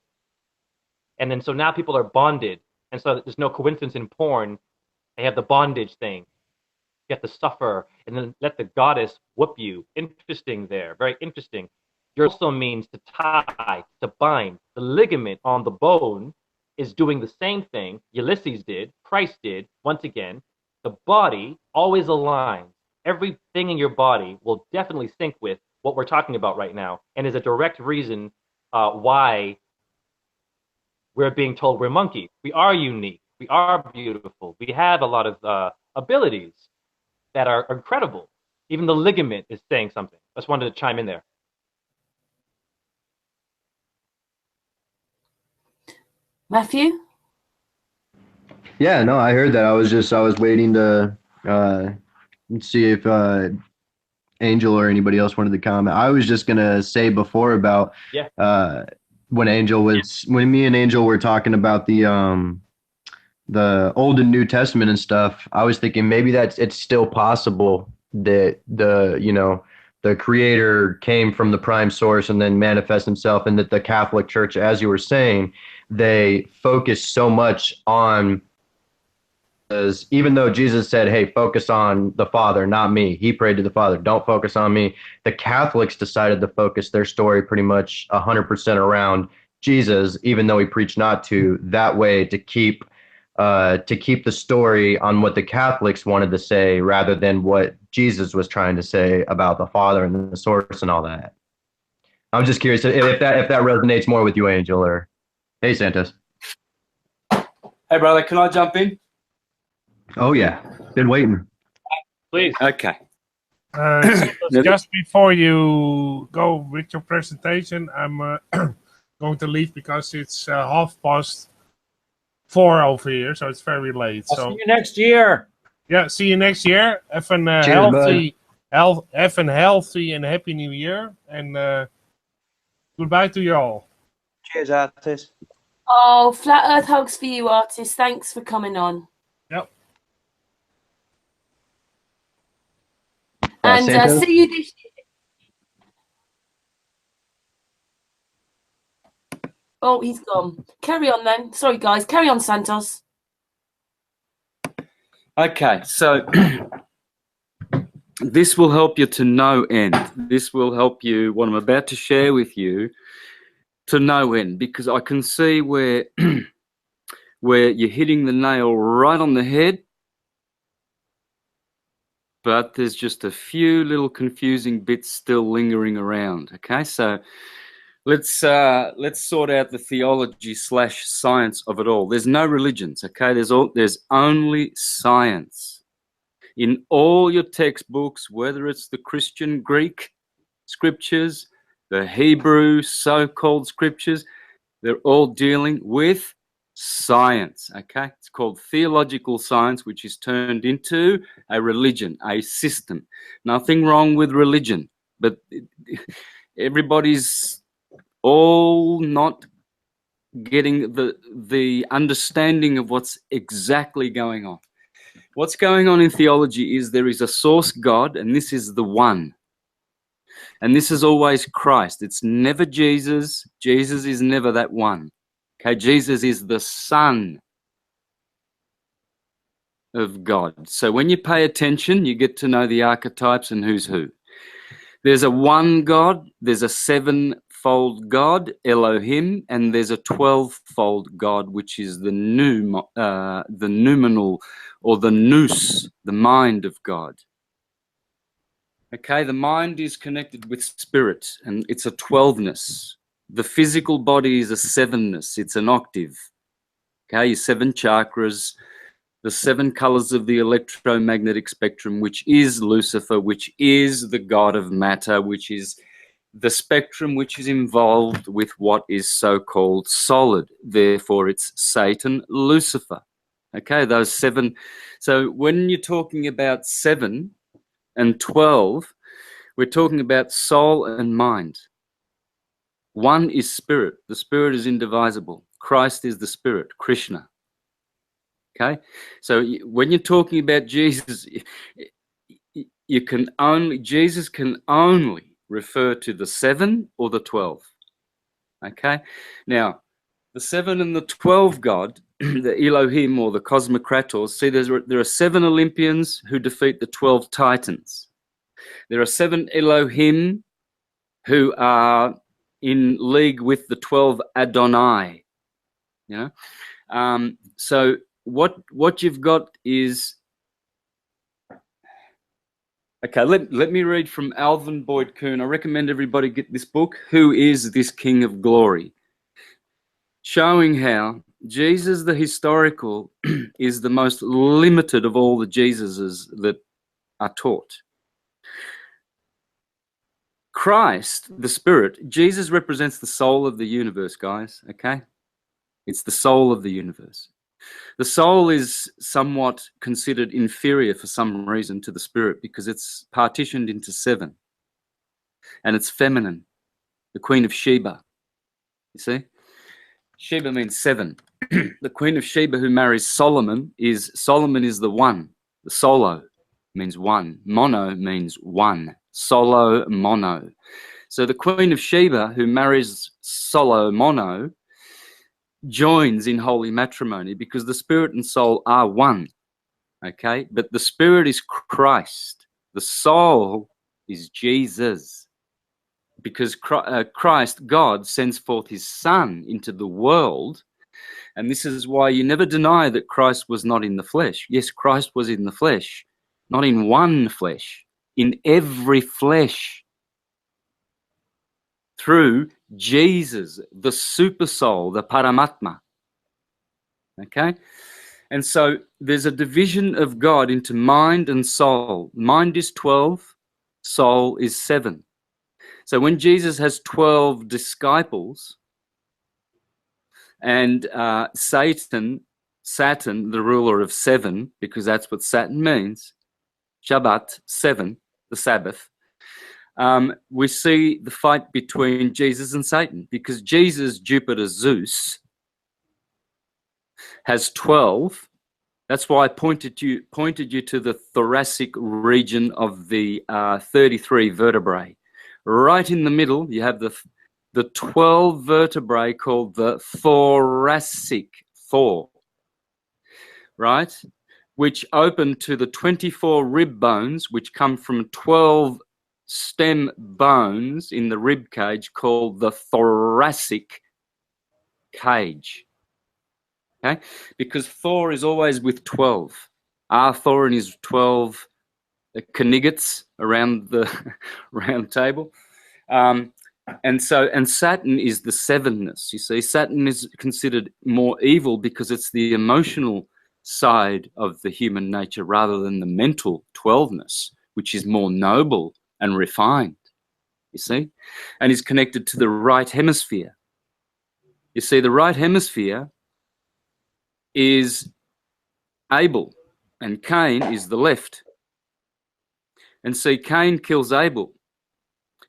And then so now people are bonded. And so there's no coincidence in porn. They have the bondage thing. You have to suffer and then let the goddess whoop you. Interesting there. Very interesting. It also means to tie, to bind. The ligament on the bone is doing the same thing Ulysses did, Christ did. Once again, the body always aligns. Everything in your body will definitely sync with what we're talking about right now, and is a direct reason why we're being told we're monkeys. We are unique. We are beautiful. We have a lot of abilities that are incredible. Even the ligament is saying something. I just wanted to chime in there. Matthew? Yeah, no, I heard that. I was waiting to see if Angel or anybody else wanted to comment. I was just gonna say before about when me and Angel were talking about the Old and New Testament and stuff. I was thinking maybe it's still possible that the Creator came from the prime source and then manifest himself, and that the Catholic Church, as you were saying, they focus so much on, because even though Jesus said, hey, focus on the Father, not me. He prayed to the Father. Don't focus on me. The Catholics decided to focus their story pretty much 100% around Jesus, even though he preached not to, that way to keep the story on what the Catholics wanted to say rather than what Jesus was trying to say about the Father and the source and all that. I'm just curious if that resonates more with you, Angel, or hey, Santos. Hey, brother, can I jump in? Oh yeah, been waiting. Please. Okay. Just before you go with your presentation, I'm going to leave because it's 4:30 over here, so it's very late. I'll So see you next year. yeah, see you next year. Have a healthy and happy New Year, and goodbye to you all. Cheers, artist. Oh, flat earth hugs for you, artist. Thanks for coming on. Yep. And Santos? see you this year. Oh, he's gone. Carry on then. Sorry, guys. Carry on, Santos. Okay, so this will help you to no end. This will help you, what I'm about to share with you, to no end, because I can see where where you're hitting the nail right on the head, but there's just a few little confusing bits still lingering around. Okay, so let's sort out the theology / science of it all. There's no religions. Okay, there's only science in all your textbooks, whether it's the Christian Greek scriptures, the Hebrew so-called scriptures. They're all dealing with science, okay? It's called theological science, which is turned into a religion, a system. Nothing wrong with religion, but everybody's all not getting the understanding of what's exactly going on. What's going on in theology is there is a source God, and this is the one. And this is always Christ. It's never Jesus. Jesus is never that one. Okay, Jesus is the Son of God. So when you pay attention, you get to know the archetypes and who's who. There's a one God, there's a sevenfold God, Elohim, and there's a 12-fold God, which is the noumenal, or the nous, the mind of God. Okay, the mind is connected with spirit, and it's a 12ness. The physical body is a 7ness. It's an octave. Okay, your 7 chakras, the 7 colors of the electromagnetic spectrum, which is Lucifer, which is the god of matter, which is the spectrum which is involved with what is so-called solid. Therefore, it's Satan, Lucifer. Okay, those 7. So when you're talking about 7 and 12, we're talking about soul and mind. One is spirit. The spirit is indivisible. Christ is the spirit, Krishna. Okay? So when you're talking about Jesus, Jesus can only refer to the 7 or the 12. Okay? Now, the 7 and the 12 God, the Elohim or the Cosmocrator, see, there are 7 Olympians who defeat the 12 Titans. There are 7 Elohim who are in league with the 12 Adonai. You know, so what you've got is, okay. Let me read from Alvin Boyd Kuhn. I recommend everybody get this book. Who is this King of Glory? Showing how Jesus, the historical, is the most limited of all the Jesuses that are taught. Christ, the Spirit, Jesus represents the soul of the universe, guys, okay? It's the soul of the universe. The soul is somewhat considered inferior for some reason to the Spirit because it's partitioned into 7. And it's feminine, the Queen of Sheba, you see? Sheba means 7. The Queen of Sheba who marries Solomon is the one. The solo means one. Mono means one. Solo, mono. So the Queen of Sheba who marries Solo, mono, joins in holy matrimony because the spirit and soul are one. Okay? But the spirit is Christ. The soul is Jesus. because Christ, God, sends forth his Son into the world. And this is why you never deny that Christ was not in the flesh. Yes, Christ was in the flesh, not in one flesh, in every flesh. Through Jesus, the super soul, the Paramatma. Okay? And so there's a division of God into mind and soul. Mind is 12, soul is 7. So when Jesus has 12 disciples, and Satan, the ruler of 7, because that's what Satan means, Shabbat, 7, the Sabbath, we see the fight between Jesus and Satan, because Jesus, Jupiter, Zeus, has 12. That's why I pointed you to the thoracic region of the 33 vertebrae. Right in the middle, you have the 12 vertebrae called the thoracic, right? Which open to the 24 rib bones, which come from 12 stem bones in the rib cage called the thoracic cage. Okay? Because Thor is always with 12. Thor and his 12 Knigets around the round table. And Saturn is the sevenness. You see, Saturn is considered more evil because it's the emotional side of the human nature rather than the mental 12ness, which is more noble and refined, you see, and is connected to the right hemisphere. You see, the right hemisphere is Abel and Cain is the left. And see, Cain kills Abel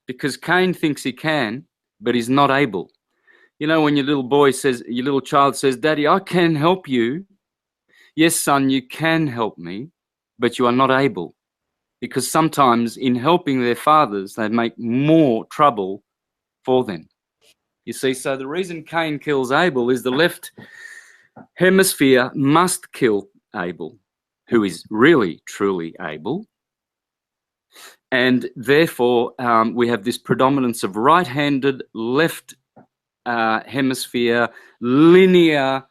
because Cain thinks he can, but he's not able. You know, when your little child says, Daddy, I can help you. Yes, son, you can help me, but you are not able. Because sometimes in helping their fathers, they make more trouble for them. You see, so the reason Cain kills Abel is the left hemisphere must kill Abel, who is really, truly able. And therefore, we have this predominance of right-handed, left hemisphere, linear,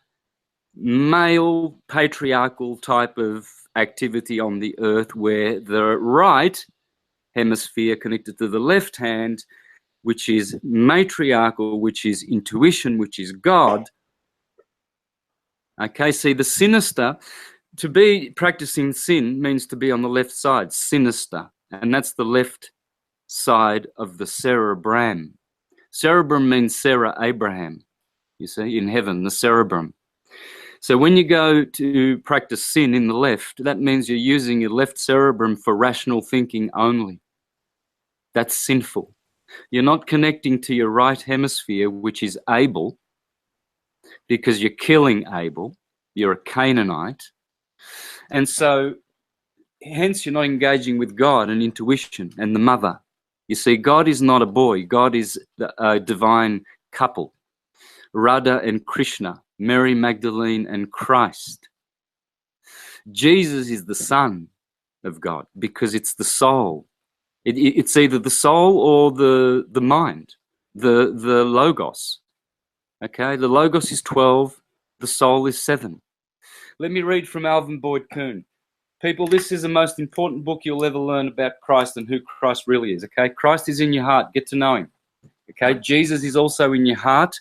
male, patriarchal type of activity on the earth, where the right hemisphere connected to the left hand, which is matriarchal, which is intuition, which is God. Okay, see, the sinister, to be practicing sin means to be on the left side, sinister, and that's the left side of the cerebrum. Cerebrum means Sarah Abraham, you see, in heaven, the cerebrum. So when you go to practice sin in the left, that means you're using your left cerebrum for rational thinking only. That's sinful. You're not connecting to your right hemisphere, which is Abel, because you're killing Abel. You're a Canaanite. And so, hence, you're not engaging with God and intuition and the mother. You see, God is not a boy. God is a divine couple. Radha and Krishna, Mary Magdalene and Christ. Jesus is the Son of God because it's the soul. It's either the soul or the mind, the logos. Okay, the logos is 12, the soul is 7. Let me read from Alvin Boyd Kuhn. People, this is the most important book you'll ever learn about Christ and who Christ really is. Okay, Christ is in your heart. Get to know him. Okay, Jesus is also in your heart.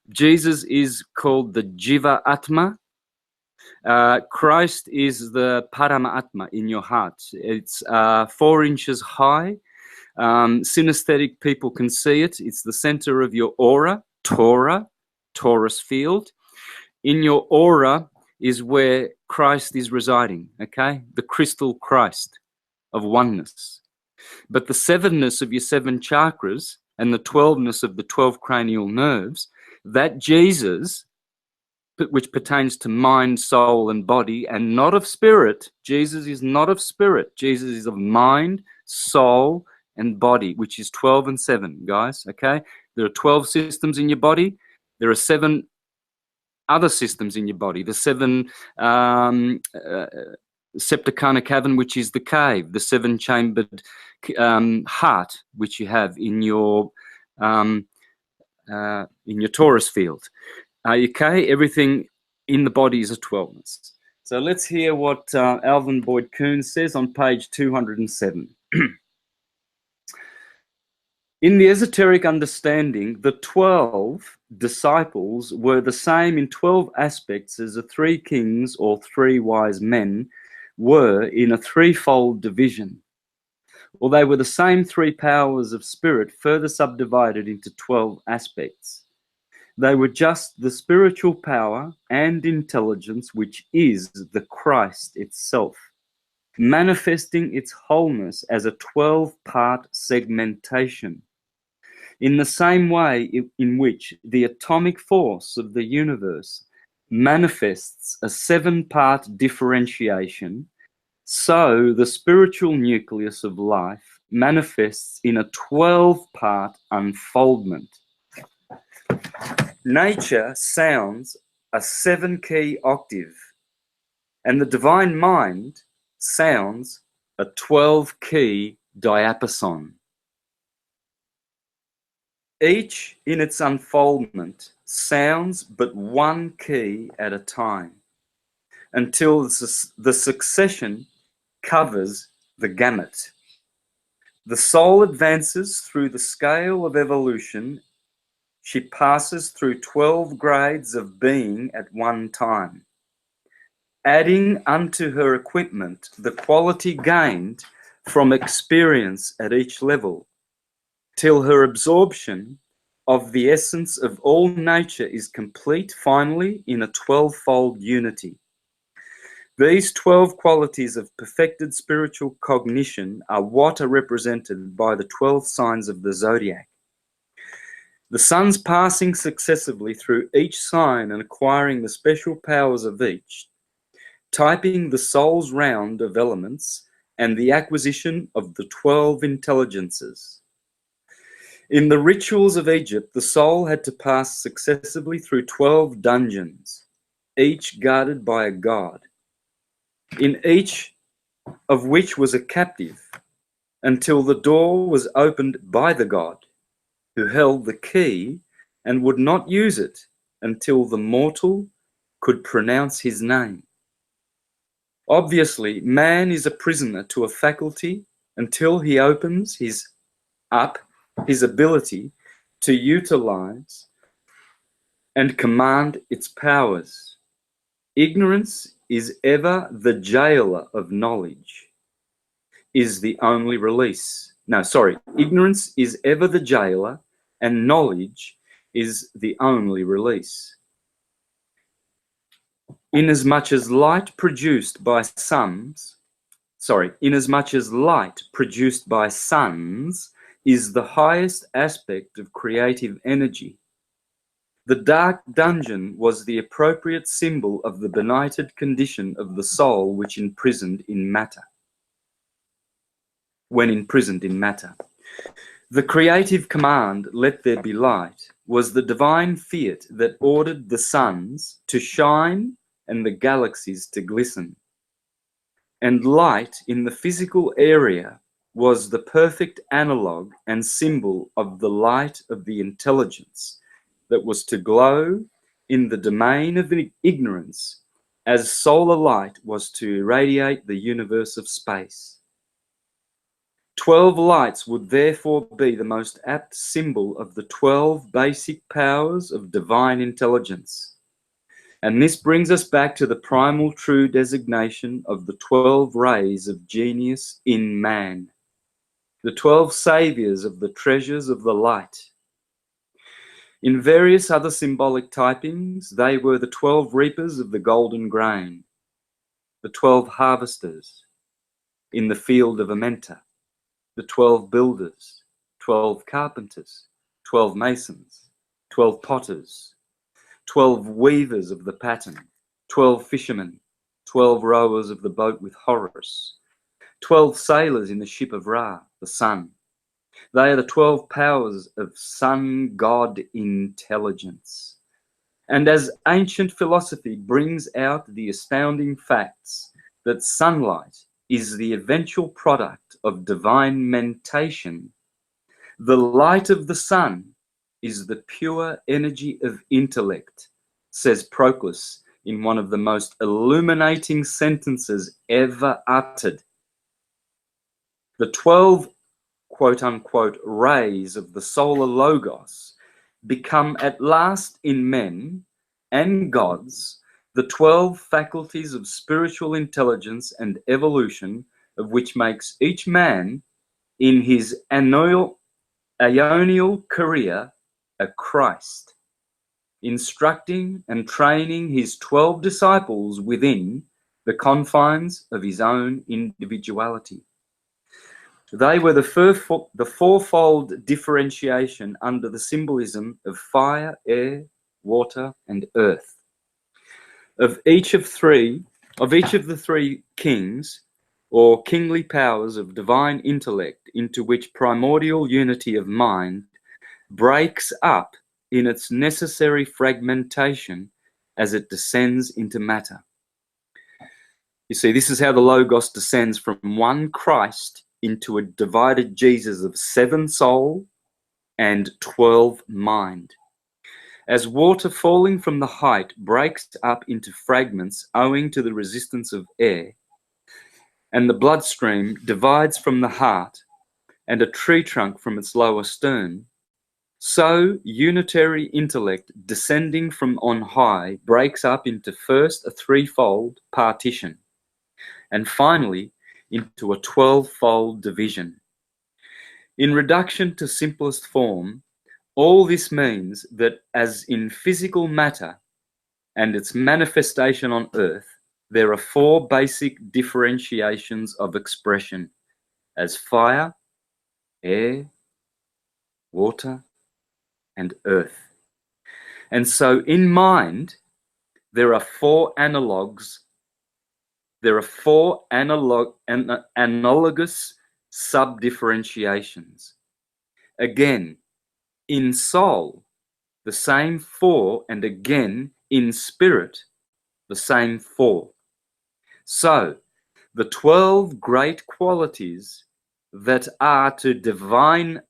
Jesus is called the Jiva Atma. Christ is the Paramatma in your heart. It's 4 inches high. Synesthetic people can see it. It's the center of your aura, Taurus field. In your aura is where Christ is residing, okay? The crystal Christ of oneness. But the 7ness of your 7 chakras and the 12ness of the 12 cranial nerves, that Jesus, which pertains to mind, soul, and body, and not of spirit. Jesus is not of spirit. Jesus is of mind, soul, and body, which is 12 and 7, guys, okay? There are 12 systems in your body. There are 7 other systems in your body. The 7 septicana cavern, which is the cave, the seven-chambered heart, which you have in your torus field. Okay, everything in the body is a 12ness. So let's hear what Alvin Boyd Kuhn says on page 207. In the esoteric understanding, the 12 disciples were the same in 12 aspects as the 3 kings or 3 wise men were in a threefold division. Or they were the same 3 powers of spirit further subdivided into 12 aspects. They were just the spiritual power and intelligence which is the Christ itself, manifesting its wholeness as a 12-part segmentation. In the same way in which the atomic force of the universe manifests a 7-part differentiation, so the spiritual nucleus of life manifests in a 12-part unfoldment. Nature sounds a 7-key octave, and the divine mind sounds a 12-key diapason. Each in its unfoldment sounds but 1 key at a time, until the succession covers the gamut. The soul advances through the scale of evolution. She passes through 12 grades of being at one time, adding unto her equipment the quality gained from experience at each level, till her absorption of the essence of all nature is complete finally in a 12-fold unity. These 12 qualities of perfected spiritual cognition are what are represented by the 12 signs of the zodiac. The suns passing successively through each sign and acquiring the special powers of each, typing the soul's round of elements and the acquisition of the 12 intelligences. In the rituals of Egypt, the soul had to pass successively through 12 dungeons, each guarded by a god, in each of which was a captive, until the door was opened by the god, who held the key and would not use it until the mortal could pronounce his name. Obviously, man is a prisoner to a faculty until he opens his ability to utilize and command its powers. Ignorance is ever the jailer of knowledge, is the only release. Ignorance is ever the jailer, and knowledge is the only release. Inasmuch as light produced by suns is the highest aspect of creative energy, the dark dungeon was the appropriate symbol of the benighted condition of the soul when imprisoned in matter. The creative command, "Let there be light," was the divine fiat that ordered the suns to shine and the galaxies to glisten. And light in the physical area was the perfect analog and symbol of the light of the intelligence that was to glow in the domain of ignorance, as solar light was to irradiate the universe of space. 12 lights would therefore be the most apt symbol of the 12 basic powers of divine intelligence. And this brings us back to the primal true designation of the 12 rays of genius in man, the 12 saviors of the treasures of the light. In various other symbolic typings, they were the 12 reapers of the golden grain, the 12 harvesters in the field of Amenta, the 12 builders, 12 carpenters, 12 masons, 12 potters, 12 weavers of the pattern, 12 fishermen, 12 rowers of the boat with Horus, 12 sailors in the ship of Ra, the sun. They are the 12 powers of sun god intelligence. And as ancient philosophy brings out the astounding facts that sunlight is the eventual product of divine mentation, the light of the sun is the pure energy of intellect, says Proclus in one of the most illuminating sentences ever uttered. The 12 quote-unquote rays of the solar logos become at last in men and gods the 12 faculties of spiritual intelligence and evolution, of which makes each man in his aeonial career a Christ, instructing and training his 12 disciples within the confines of his own individuality. They were the fourfold differentiation under the symbolism of fire, air, water, and earth. Of each of the three kings, or kingly powers of divine intellect, into which primordial unity of mind breaks up in its necessary fragmentation as it descends into matter. You see, this is how the Logos descends from one Christ into a divided Jesus of 7 soul and 12 mind. As water falling from the height breaks up into fragments owing to the resistance of air, and the bloodstream divides from the heart, and a tree trunk from its lower stern, so unitary intellect descending from on high breaks up into first a 3-fold partition, and finally into a 12-fold division. In reduction to simplest form, all this means that as in physical matter and its manifestation on earth, there are 4 basic differentiations of expression as fire, air, water, and earth. And so in mind, there are 4 analogues. There are 4 analogous sub-differentiations. Again, in soul, the same 4, and again in spirit, the same 4. So, the 12 great qualities that are to divine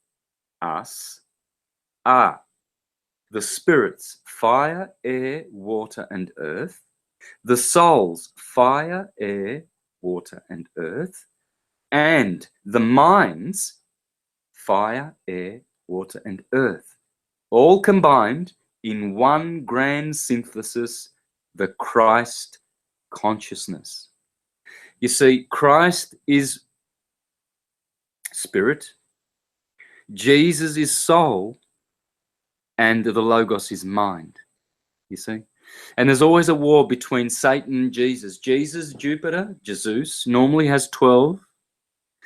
us are the spirit's fire, air, water, and earth, the soul's fire, air, water, and earth, and the mind's fire, air, water, and earth, all combined in one grand synthesis, the Christ consciousness. You see, Christ is spirit, Jesus is soul, and the Logos is mind, you see. And there's always a war between Satan and Jesus. Jesus, Jupiter, Jesus, normally has 12,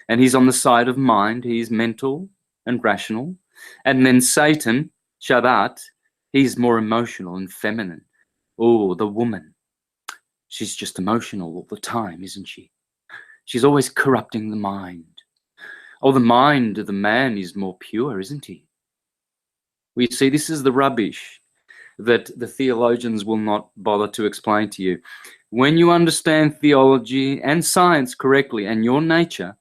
and he's on the side of mind. He's mental and rational. And then Satan, Shadat, he's more emotional and feminine. Oh, the woman. She's just emotional all the time, isn't she? She's always corrupting the mind. Oh, the mind of the man is more pure, isn't he? We see this is the rubbish that the theologians will not bother to explain to you. When you understand theology and science correctly and your nature,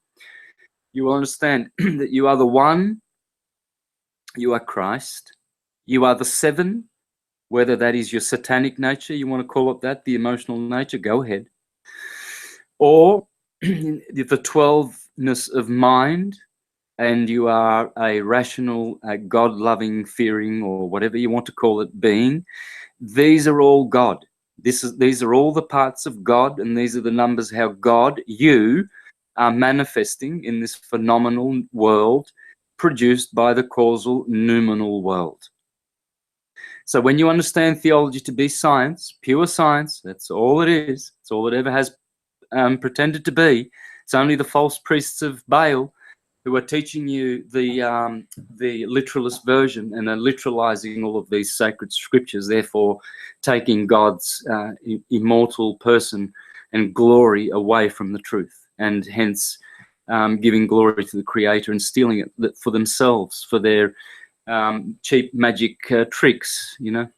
you will understand that you are the one, you are Christ, you are the 7, whether that is your satanic nature, you want to call it that, the emotional nature, go ahead. Or the 12ness of mind, and you are a rational, God-loving, fearing, or whatever you want to call it, being. These are all God. These are all the parts of God, and these are the numbers how God, you, are manifesting in this phenomenal world produced by the causal noumenal world. So when you understand theology to be science, pure science, that's all it is. It's all it ever has pretended to be. It's only the false priests of Baal who are teaching you the literalist version and are literalizing all of these sacred scriptures, therefore taking God's immortal person and glory away from the truth, and hence giving glory to the Creator and stealing it for themselves, for their cheap magic tricks, you know.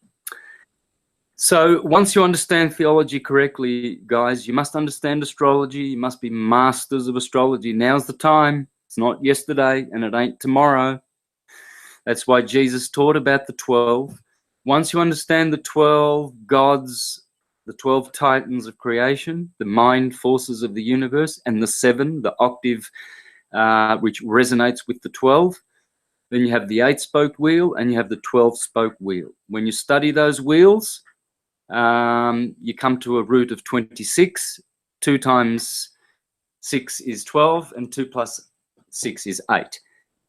So once you understand theology correctly, guys, you must understand astrology. You must be masters of astrology. Now's the time. It's not yesterday and it ain't tomorrow. That's why Jesus taught about the 12. Once you understand the 12 gods, the 12 titans of creation, the mind forces of the universe, and the 7, the octave, which resonates with the 12, then you have the 8-spoked wheel and you have the 12-spoke wheel. When you study those wheels, you come to a root of 26. 2 times 6 is 12, and 2 plus 6 is 8.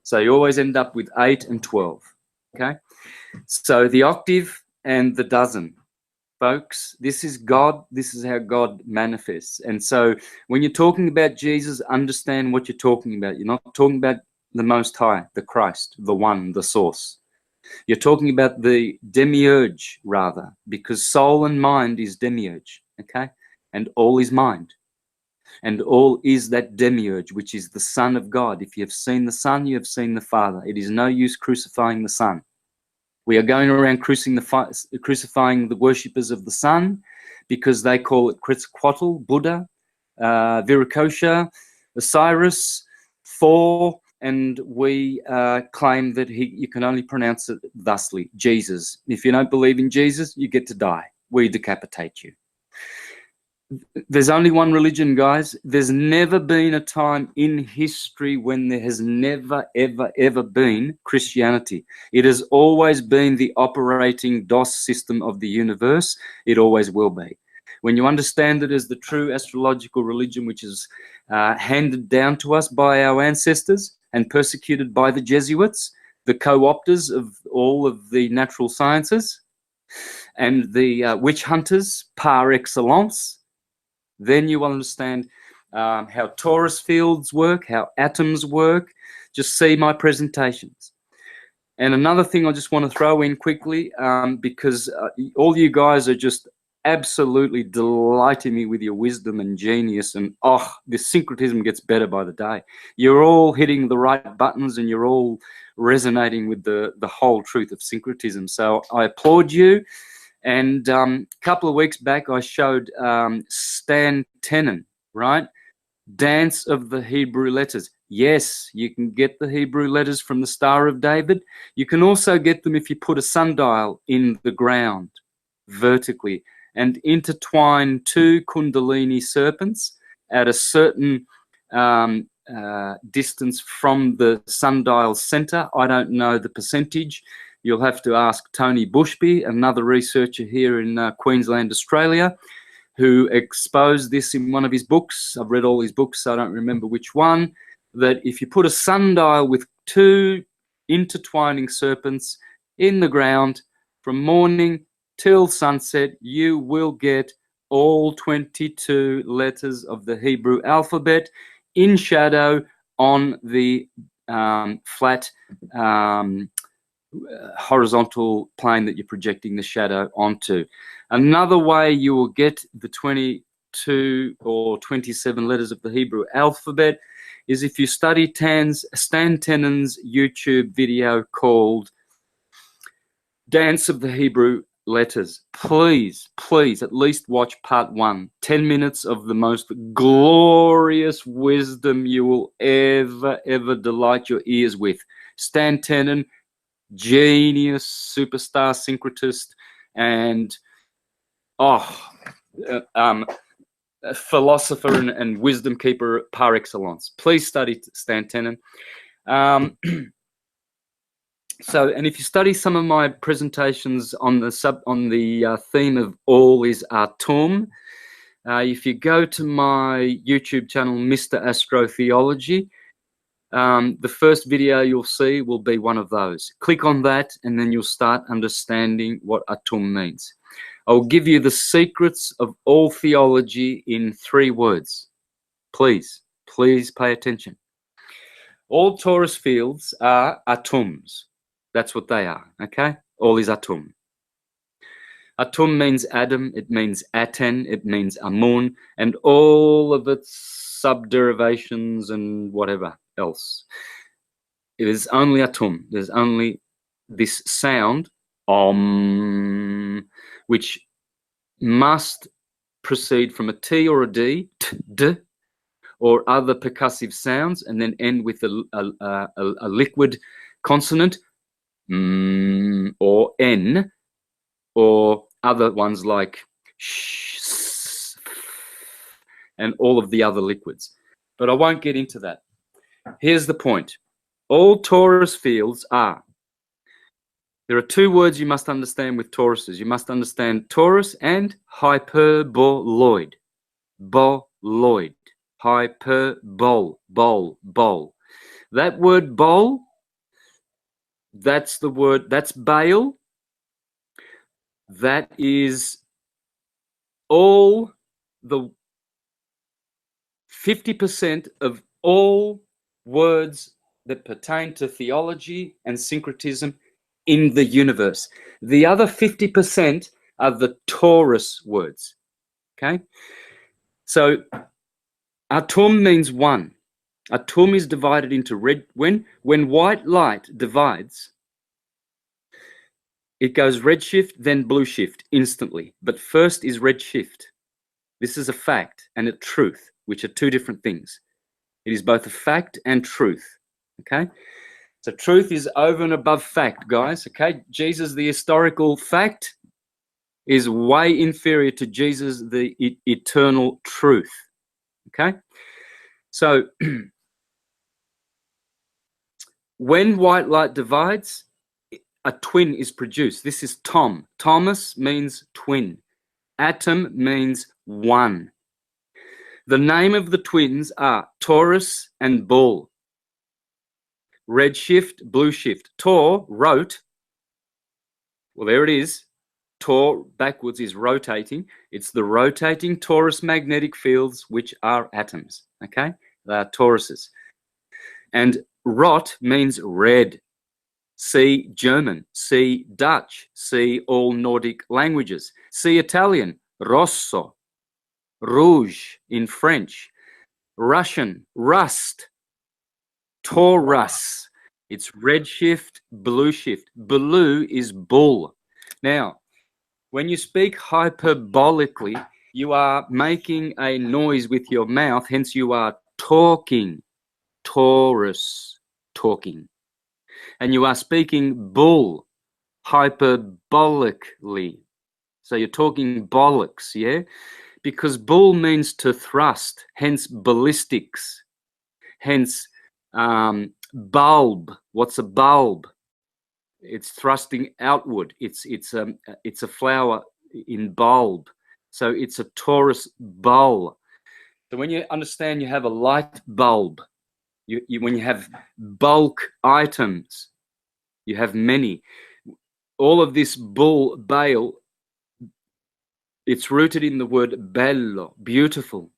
So you always end up with 8 and 12. Okay? So the octave and the dozen, folks, this is God. This is how God manifests. And so when you're talking about Jesus, understand what you're talking about. You're not talking about the Most High, the Christ, the One, the Source. You're talking about the demiurge, rather, because soul and mind is demiurge, okay? And all is mind. And all is that demiurge, which is the Son of God. If you have seen the Son, you have seen the Father. It is no use crucifying the Son. We are going around crucifying the worshippers of the Son because they call it Quetzalcoatl, Buddha, Viracocha, Osiris, Thor, and we claim that you can only pronounce it thusly, Jesus. If you don't believe in Jesus, you get to die. We decapitate you. There's only one religion, guys. There's never been a time in history when there has never, ever, ever been Christianity. It has always been the operating DOS system of the universe. It always will be. When you understand it as the true astrological religion, which is handed down to us by our ancestors and persecuted by the Jesuits, the co-opters of all of the natural sciences, and the witch hunters par excellence, then you will understand how torus fields work, how atoms work. Just see my presentations. And another thing I just want to throw in quickly, because all you guys are just absolutely delighting me with your wisdom and genius, and this syncretism gets better by the day. You're all hitting the right buttons and you're all resonating with the whole truth of syncretism. So I applaud you. And a couple of weeks back, I showed Stan Tenen, right? Dance of the Hebrew letters. Yes, you can get the Hebrew letters from the Star of David. You can also get them if you put a sundial in the ground vertically and intertwine 2 Kundalini serpents at a certain distance from the sundial center. I don't know the percentage. You'll have to ask Tony Bushby, another researcher here in Queensland, Australia, who exposed this in one of his books. I've read all his books, so I don't remember which one, that if you put a sundial with 2 intertwining serpents in the ground from morning till sunset, you will get all 22 letters of the Hebrew alphabet in shadow on the flat horizontal plane that you're projecting the shadow onto. Another way you will get the 22 or 27 letters of the Hebrew alphabet is if you study Stan Tenen's YouTube video called Dance of the Hebrew Letters. Please, please, at least watch part 1. 10 minutes of the most glorious wisdom you will ever, ever delight your ears with. Stan Tenen, genius, superstar syncretist, and a philosopher and wisdom keeper par excellence. Please study Stan Tenen. So, and if you study some of my presentations on the theme of all is Atum, if you go to my YouTube channel, Mr. Astrotheology, the first video you'll see will be one of those. Click on that and then you'll start understanding what Atum means. I'll give you the secrets of all theology in 3 words. Please, please pay attention. All torus fields are Atums. That's what they are, okay? All is Atum. Atum means Adam, it means Aten, it means Amun, and all of its subderivations and whatever else. It is only Atum. There's only this sound, Om, which must proceed from a T or a D, t, d, or other percussive sounds, and then end with a liquid consonant, or N, or other ones like sh, s, and all of the other liquids. But I won't get into that. Here's the point. All torus fields are. There are two words you must understand with toruses. You must understand torus and hyperboloid. Boloid. Hyperbol. Bol. That word bol, that's the word, that's Baal. That is all the 50% of all words that pertain to theology and syncretism in the universe. The other 50% are the torus words. Okay? So atum means one. Atum is divided into red. When white light divides, it goes red shift, then blue shift instantly. But first is red shift. This is a fact and a truth, which are two different things. It is both a fact and truth. Okay? So truth is over and above fact, guys. Okay? Jesus, the historical fact, is way inferior to Jesus, the eternal truth. Okay? So when white light divides, a twin is produced. This is Tom. Thomas means twin. Atom means one. The name of the twins are Taurus and Bull. Red shift, blue shift. Tor, wrote. Well, there it is. Tor backwards is rotating. It's the rotating torus magnetic fields, which are atoms. Okay? They are toruses. And rot means red. See German. See Dutch. See all Nordic languages. See Italian. Rosso. Rouge in French. Russian. Rust. Taurus. It's red shift, blue shift. Blue is bull. Now, when you speak hyperbolically, you are making a noise with your mouth, hence you are talking. Taurus, talking. And you are speaking bull, hyperbolically. So you're talking bollocks, yeah? Because bull means to thrust, hence ballistics, hence bulb. What's a bulb? It's thrusting outward. It's a flower in bulb. So it's a torus bowl. So when you understand you have a light bulb, when you have bulk items, you have many. All of this bull, Baal, it's rooted in the word bello, beautiful.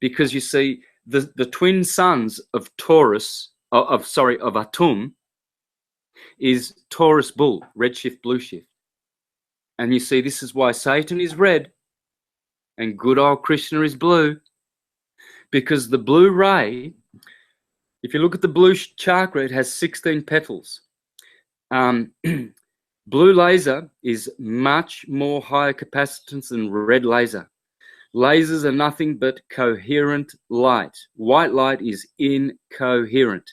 Because you see, the twin sons of Taurus, of Atum, is Taurus bull, red shift, blue shift. And you see, this is why Satan is red and good old Krishna is blue. Because the blue ray, if you look at the blue chakra, it has 16 petals. Blue laser is much more higher capacitance than red laser. Lasers are nothing but coherent light. White light is incoherent.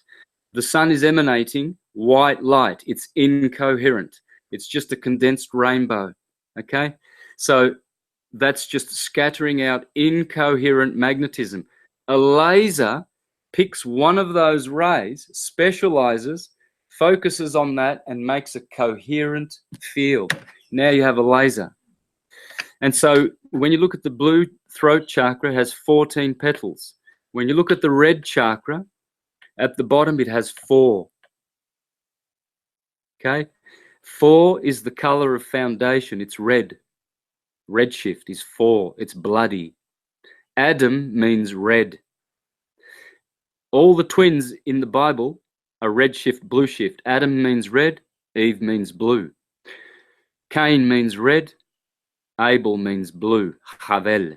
The sun is emanating white light. It's incoherent. It's just a condensed rainbow. Okay? So that's just scattering out incoherent magnetism. A laser picks one of those rays, specializes, focuses on that, and makes a coherent field. Now you have a laser. And so when you look at the blue throat chakra, it has 14 petals. When you look at the red chakra, at the bottom, it has 4. Okay? 4 is the color of foundation. It's red. Redshift is 4. It's bloody. Adam means red. All the twins in the Bible are red shift, blue shift. Adam means red. Eve means blue. Cain means red. Abel means blue. Havel.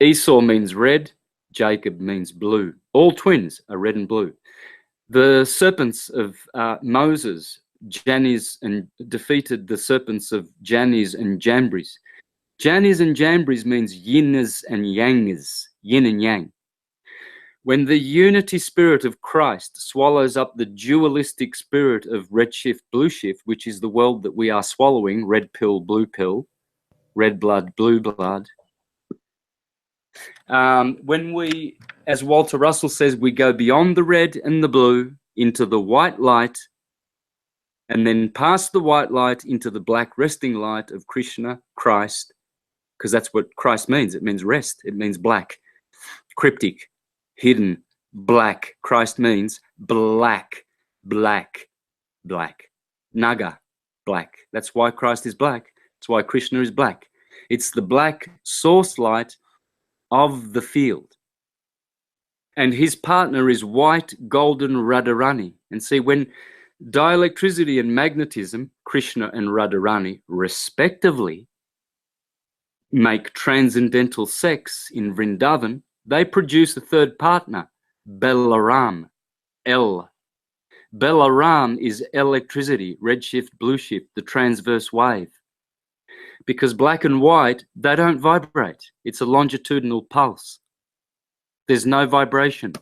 Esau means red. Jacob means blue. All twins are red and blue. The serpents of Moses, Jannes, and defeated the serpents of Jannes and Jambres. Janis and Jambries means yinners and yangers, yin and yang. When the unity spirit of Christ swallows up the dualistic spirit of red shift, blue shift, which is the world that we are swallowing, red pill, red blood, blue blood. When we, as Walter Russell says, we go beyond the red and the blue into the white light, and then past the white light into the black resting light of Krishna, Christ, because that's what Christ means. It means rest. It means black, cryptic, hidden, black. Christ means black, black, black. Naga, black. That's why Christ is black. That's why Krishna is black. It's the black source light of the field. And his partner is white, golden Radharani. And see, when dielectricity and magnetism, Krishna and Radharani, respectively, make transcendental sex in Vrindavan, they produce a third partner, Balaram, L. Balaram is electricity, red shift, blue shift, the transverse wave. Because black and white, they don't vibrate. It's a longitudinal pulse. There's no vibration.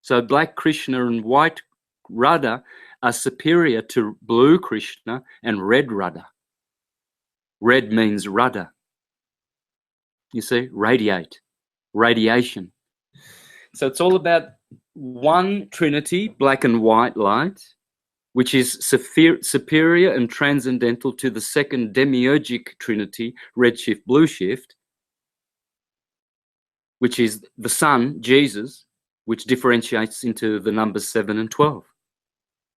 So black Krishna and white Radha are superior to blue Krishna and red Radha. Red means Radha. You see, radiate, radiation. So it's all about one Trinity, black and white light, which is superior and transcendental to the second demiurgic Trinity, red shift, blue shift, which is the Son, Jesus, which differentiates into the numbers 7 and 12.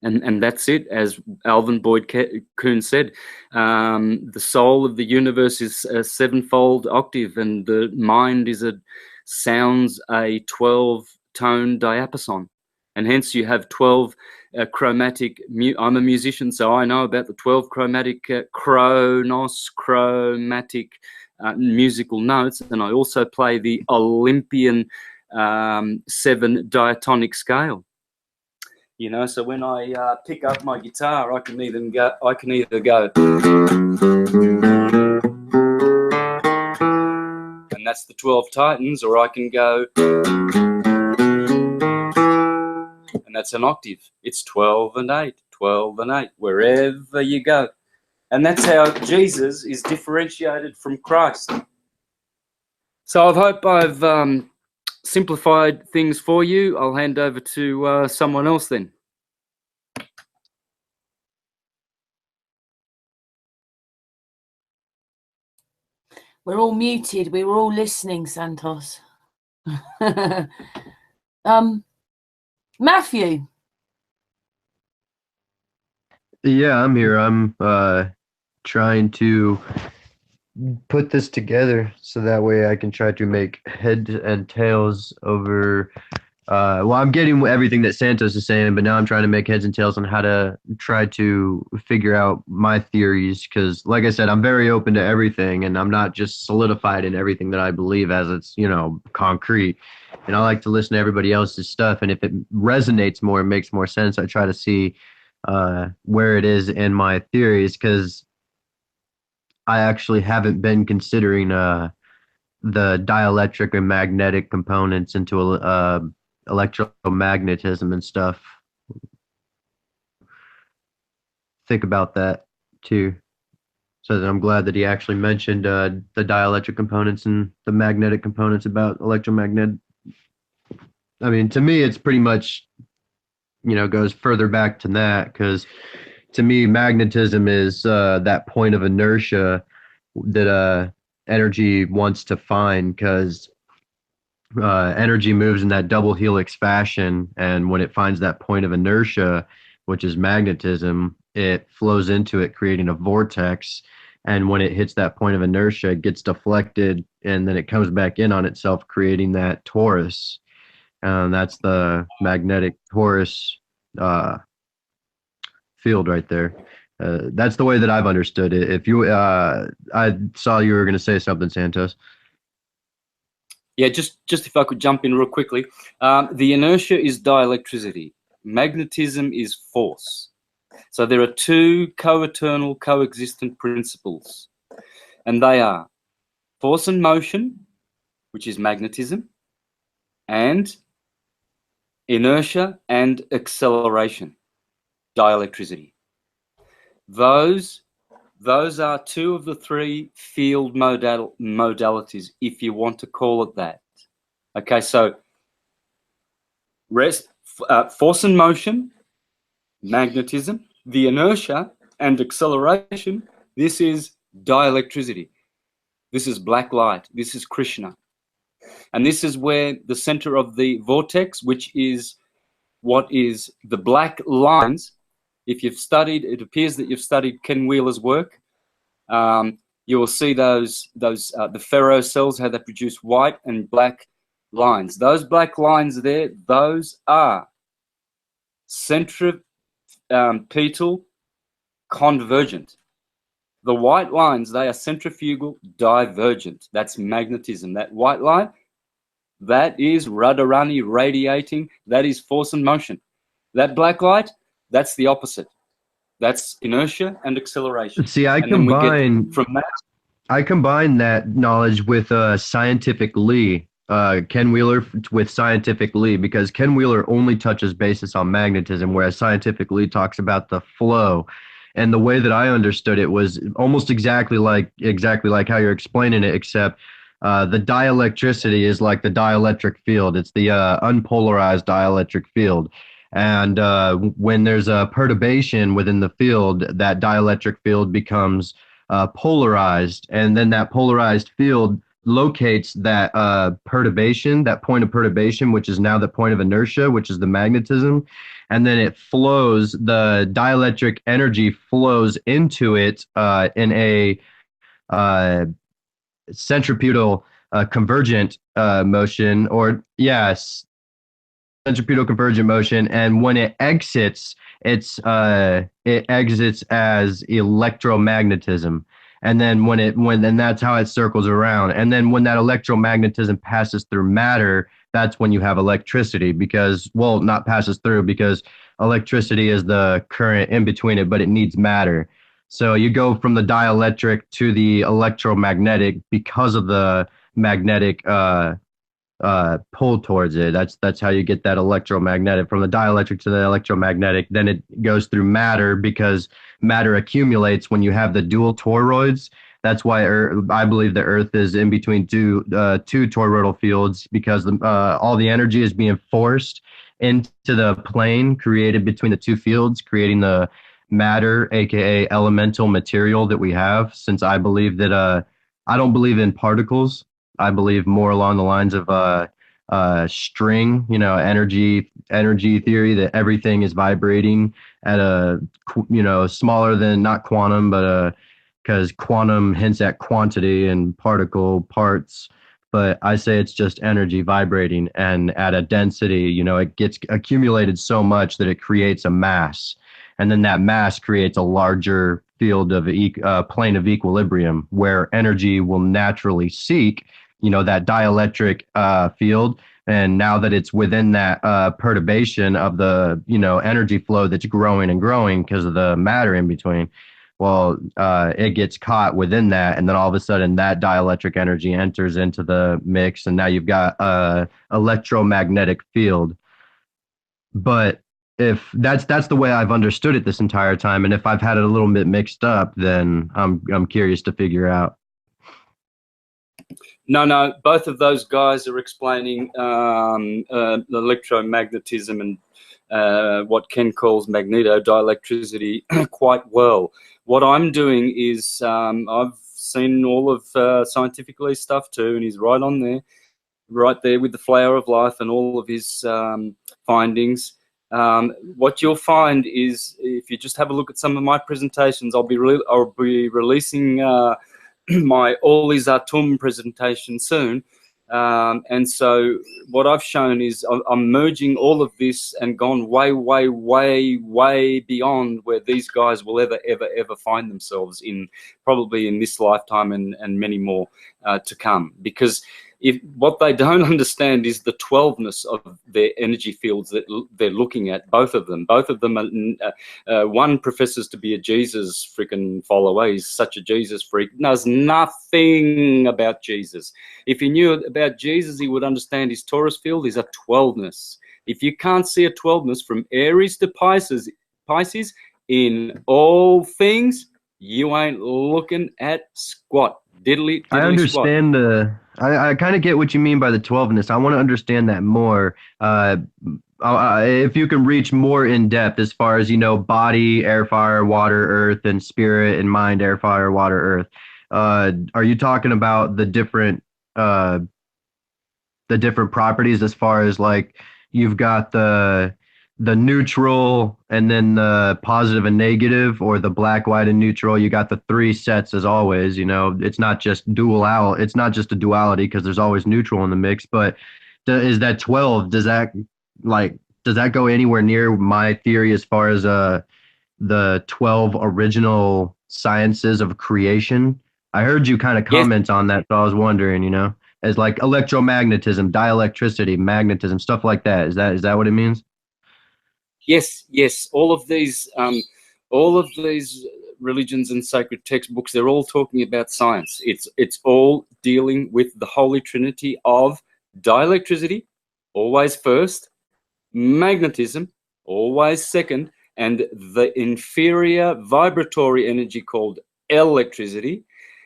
And that's it, as Alvin Boyd Kuhn said, the soul of the universe is a 7-fold octave, and the mind sounds a 12-tone diapason, and hence you have 12 chromatic. I'm a musician, so I know about the 12 chromatic chromatic musical notes, and I also play the Olympian 7 diatonic scale. You know, so when I pick up my guitar, I can either go, and that's the 12 Titans, or I can go, and that's an octave. It's 12 and 8, 12 and 8, wherever you go. And that's how Jesus is differentiated from Christ. So I hope I've simplified things for you. I'll hand over to someone else then. We're all muted. We were all listening, Santos. Matthew. Yeah, I'm here. I'm trying to put this together so that way I can try to make heads and tails over. Well, I'm getting everything that Santos is saying, but now I'm trying to make heads and tails on how to try to figure out my theories. Because, like I said, I'm very open to everything, and I'm not just solidified in everything that I believe as it's, concrete. And I like to listen to everybody else's stuff, and if it resonates more, it makes more sense. I try to see where it is in my theories, because I actually haven't been considering the dielectric and magnetic components into electromagnetism and stuff. Think about that too. So that I'm glad that he actually mentioned the dielectric components and the magnetic components about electromagnetic. I mean, to me, it's pretty much, goes further back to that, because to me, magnetism is that point of inertia that energy wants to find, because energy moves in that double helix fashion, and when it finds that point of inertia, which is magnetism, it flows into it, creating a vortex, and when it hits that point of inertia, it gets deflected, and then it comes back in on itself, creating that torus. That's the magnetic torus field right there. That's the way that I've understood it. If you, I saw you were going to say something, Santos. Yeah, just if I could jump in real quickly. The inertia is dielectricity. Magnetism is force. So there are two co-eternal, coexistent principles. And they are force and motion, which is magnetism, and inertia and acceleration, dielectricity. Those are two of the three field modalities, if you want to call it that. Okay, so force and motion, magnetism, the inertia and acceleration, this is dielectricity. This is black light. This is Krishna. And this is where the center of the vortex, which is what is the black lines. If you've studied, it appears that you've studied Ken Wheeler's work. You will see those the ferro cells, how they produce white and black lines. Those black lines there, those are centripetal convergent. The white lines, they are centrifugal divergent. That's magnetism. That white line, that is Radharani radiating. That is force and motion. That black light, that's the opposite. That's inertia and acceleration. See, I combine that knowledge with scientific Lee, Ken Wheeler with scientific Lee, because Ken Wheeler only touches basis on magnetism, whereas scientific Lee talks about the flow. And the way that I understood it was almost exactly like how you're explaining it, except the dielectricity is like the dielectric field. It's the unpolarized dielectric field. And when there's a perturbation within the field, that dielectric field becomes polarized. And then that polarized field locates that perturbation, that point of perturbation, which is now the point of inertia, which is the magnetism. And then it flows, the dielectric energy flows into it in a centripetal convergent motion, or yes, centripetal convergent motion. And when it exits, it exits as electromagnetism. And then when that's how it circles around. And then when that electromagnetism passes through matter, that's when you have electricity, because, well, not passes through, because electricity is the current in between it, but it needs matter. So you go from the dielectric to the electromagnetic because of the magnetic pull towards it. That's how you get that electromagnetic, from the dielectric to the electromagnetic. Then it goes through matter, because matter accumulates when you have the dual toroids. That's why I believe the Earth is in between two toroidal fields, because all the energy is being forced into the plane created between the two fields, creating the matter, aka elemental material that we have. Since I believe that I don't believe in particles. I believe more along the lines of string, energy theory, that everything is vibrating at a, smaller than, not quantum, but because quantum hints at quantity and particle parts. But I say it's just energy vibrating, and at a density, it gets accumulated so much that it creates a mass. And then that mass creates a larger field of plane of equilibrium, where energy will naturally seek, that dielectric field. And now that it's within that perturbation of the, energy flow that's growing and growing because of the matter in between, well, it gets caught within that. And then all of a sudden that dielectric energy enters into the mix. And now you've got a electromagnetic field. But if that's the way I've understood it this entire time, and if I've had it a little bit mixed up, then I'm curious to figure out. No, both of those guys are explaining electromagnetism and what Ken calls magnetodielectricity quite well. What I'm doing is I've seen all of scientifically stuff too, and he's right on there, right there with the flower of life and all of his findings. What you'll find is, if you just have a look at some of my presentations, I'll be releasing my All Is Atum presentation soon. And so what I've shown is I'm merging all of this and gone way, way, way, way beyond where these guys will ever find themselves in, probably in this lifetime and many more to come. Because if what they don't understand is the 12ness of their energy fields that they're looking at, both of them. Both of them are, one professes to be a Jesus freaking follower. He's such a Jesus freak, knows nothing about Jesus. If he knew about Jesus, he would understand his Taurus field is a 12ness. If you can't see a 12ness from Aries to Pisces in all things, you ain't looking at squat. Diddly I squat. understand I kind of get what you mean by the 12ness. I want to understand that more. If you can reach more in depth as far as, body, air, fire, water, earth, and spirit and mind, air, fire, water, earth. Are you talking about the different properties as far as like you've got the neutral and then the positive and negative, or the black, white, and neutral? You got the three sets as always. It's not just it's not just a duality because there's always neutral in the mix. But is that 12? Does that go anywhere near my theory as far as the 12 original sciences of creation? I heard you kind of Yes. comment on that, so I was wondering, as like electromagnetism, dielectricity, magnetism, stuff like that. Is that what it means? Yes. All of these religions and sacred textbooks, they're all talking about science. It's all dealing with the Holy Trinity of dielectricity, always first, magnetism, always second, and the inferior vibratory energy called electricity.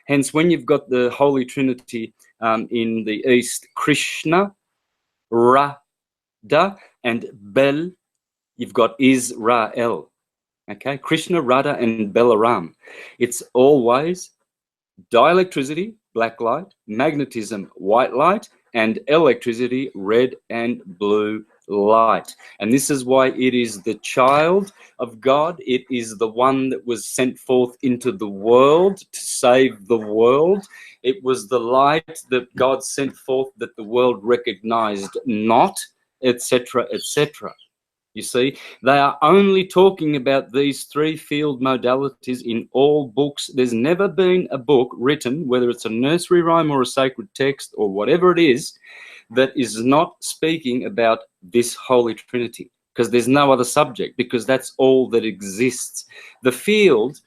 Hence, when you've got the Holy Trinity in the East, Krishna, Radha, and Bel, you've got Israel. Okay, Krishna, Radha, and Balaram. It's always dielectricity, black light, magnetism, white light, and electricity, red and blue light. And this is why it is the child of God. It is the one that was sent forth into the world to save the world. It was the light that God sent forth that the world recognized not, etc., etc. You see, they are only talking about these three field modalities in all books. There's never been a book written, whether it's a nursery rhyme or a sacred text or whatever it is, that is not speaking about this Holy Trinity, because there's no other subject, because that's all that exists. The field,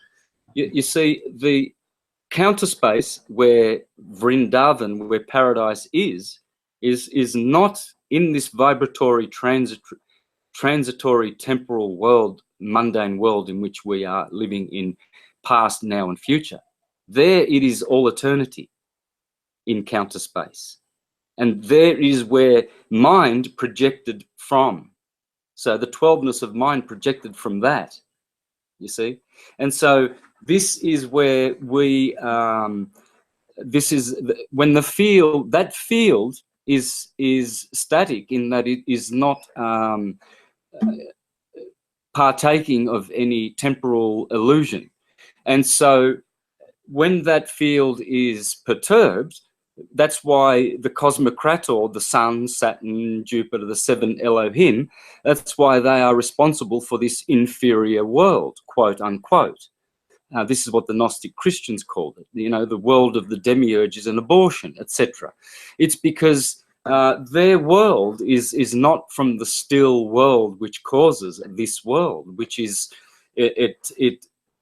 you see, the counter space where Vrindavan, where paradise is not in this vibratory transitory temporal world, mundane world in which we are living in past, now, and future. There it is all eternity in counter space. And there is where mind projected from. So the 12ness of mind projected from that, you see. And so this is where we, this is when the field, that field is static in that it is not partaking of any temporal illusion. And so when that field is perturbed, that's why the Cosmocrator, the Sun, Saturn, Jupiter, the seven Elohim, that's why they are responsible for this inferior world, quote unquote. This is what the Gnostic Christians called it, the world of the demiurges and abortion, etc. It's because their world is not from the still world which causes this world, which is it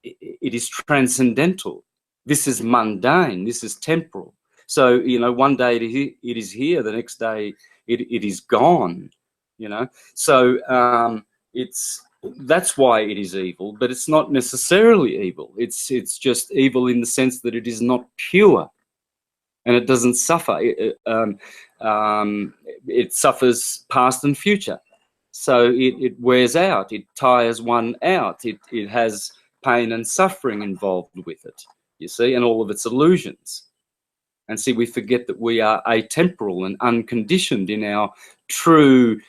is transcendental. This is mundane. This is temporal. So one day it is here, the next day it is gone. So that's why it is evil, but it's not necessarily evil. It's just evil in the sense that it is not pure. And it doesn't suffer. It suffers past and future. So it wears out. It tires one out. It has pain and suffering involved with it, you see, and all of its illusions. And see, we forget that we are atemporal and unconditioned in our true,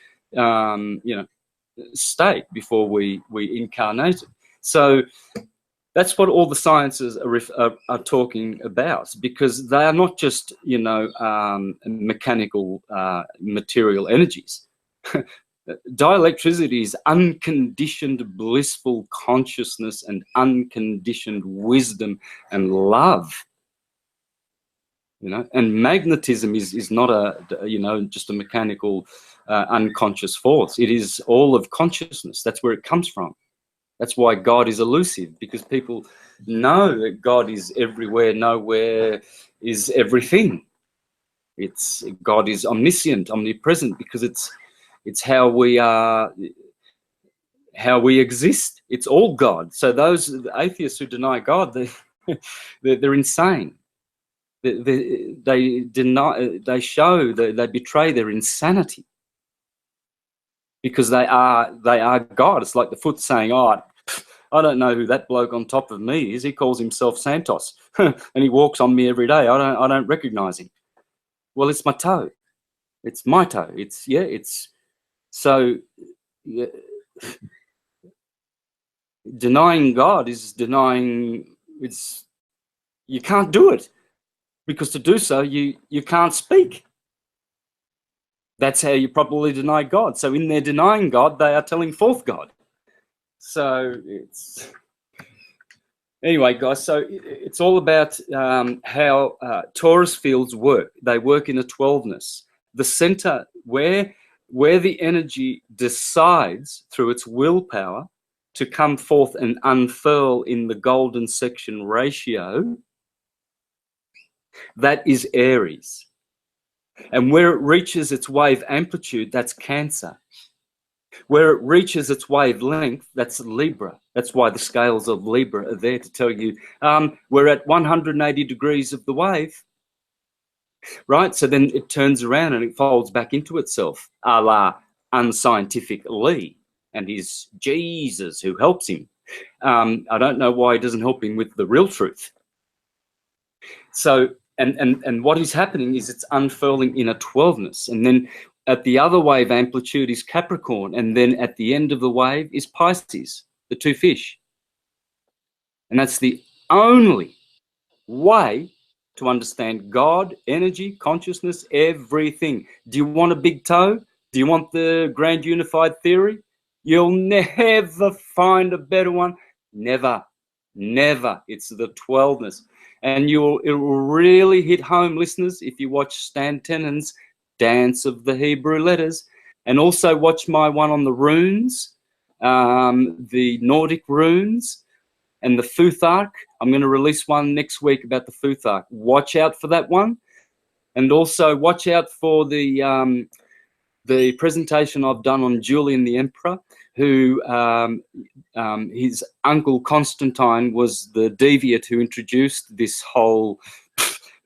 state before we incarnated. So that's what all the sciences are talking about, because they are not just, mechanical material energies. Dielectricity is unconditioned blissful consciousness and unconditioned wisdom and love. You know, and magnetism is not just a mechanical unconscious force. It is all of consciousness. That's where it comes from. That's why God is elusive, because people know that God is everywhere, nowhere is everything. It's God is omniscient, omnipresent, because it's how we are, how we exist. It's all God. So those atheists who deny God, they're insane. They deny, they show, they betray their insanity, because they are God. It's like the foot saying, "Oh, I don't know who that bloke on top of me is. He calls himself Santos, and he walks on me every day. I don't recognize him." Well, it's my toe. It's my toe. It's so. Yeah, denying God is denying. You can't do it, because to do so you can't speak. That's how you properly deny God. So in their denying God, they are telling forth God. So it's anyway, guys. So it's all about how torus fields work. They work in a 12ness. The center where the energy decides through its willpower to come forth and unfurl in the golden section ratio, that is Aries. And where it reaches its wave amplitude, that's Cancer. Where it reaches its wavelength, that's Libra. That's why the scales of Libra are there to tell you we're at 180 degrees of the wave, right? So then it turns around and it folds back into itself, a la unscientific Lee and his Jesus who helps him. I don't know why he doesn't help him with the real truth. So, and what is happening is it's unfurling in a 12ness, and then at the other wave amplitude is Capricorn, and then at the end of the wave is Pisces, the two fish. And that's the only way to understand God, energy, consciousness, everything. Do you want a big toe? Do you want the grand unified theory? You'll never find a better one. Never, never. It's the 12ness. And it will really hit home, listeners, if you watch Stan Tenon's Dance of the Hebrew Letters, and also watch my one on the runes, the Nordic runes, and the Futhark. I'm going to release one next week about the Futhark. Watch out for that one, and also watch out for the presentation I've done on Julian the Emperor, who his uncle Constantine was the deviant who introduced this whole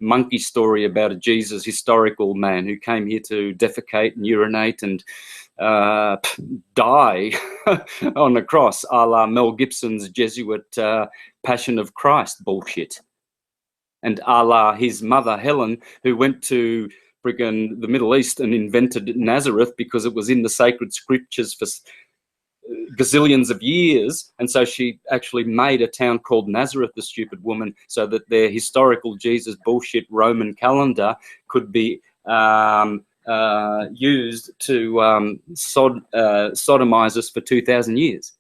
monkey story about a Jesus historical man who came here to defecate and urinate and die on the cross, a la Mel Gibson's Jesuit Passion of Christ bullshit, and a la his mother Helen, who went to friggin' the Middle East and invented Nazareth because it was in the sacred scriptures for gazillions of years, and so she actually made a town called Nazareth, the stupid woman, so that their historical Jesus bullshit Roman calendar could be used to sodomize us for 2,000 years.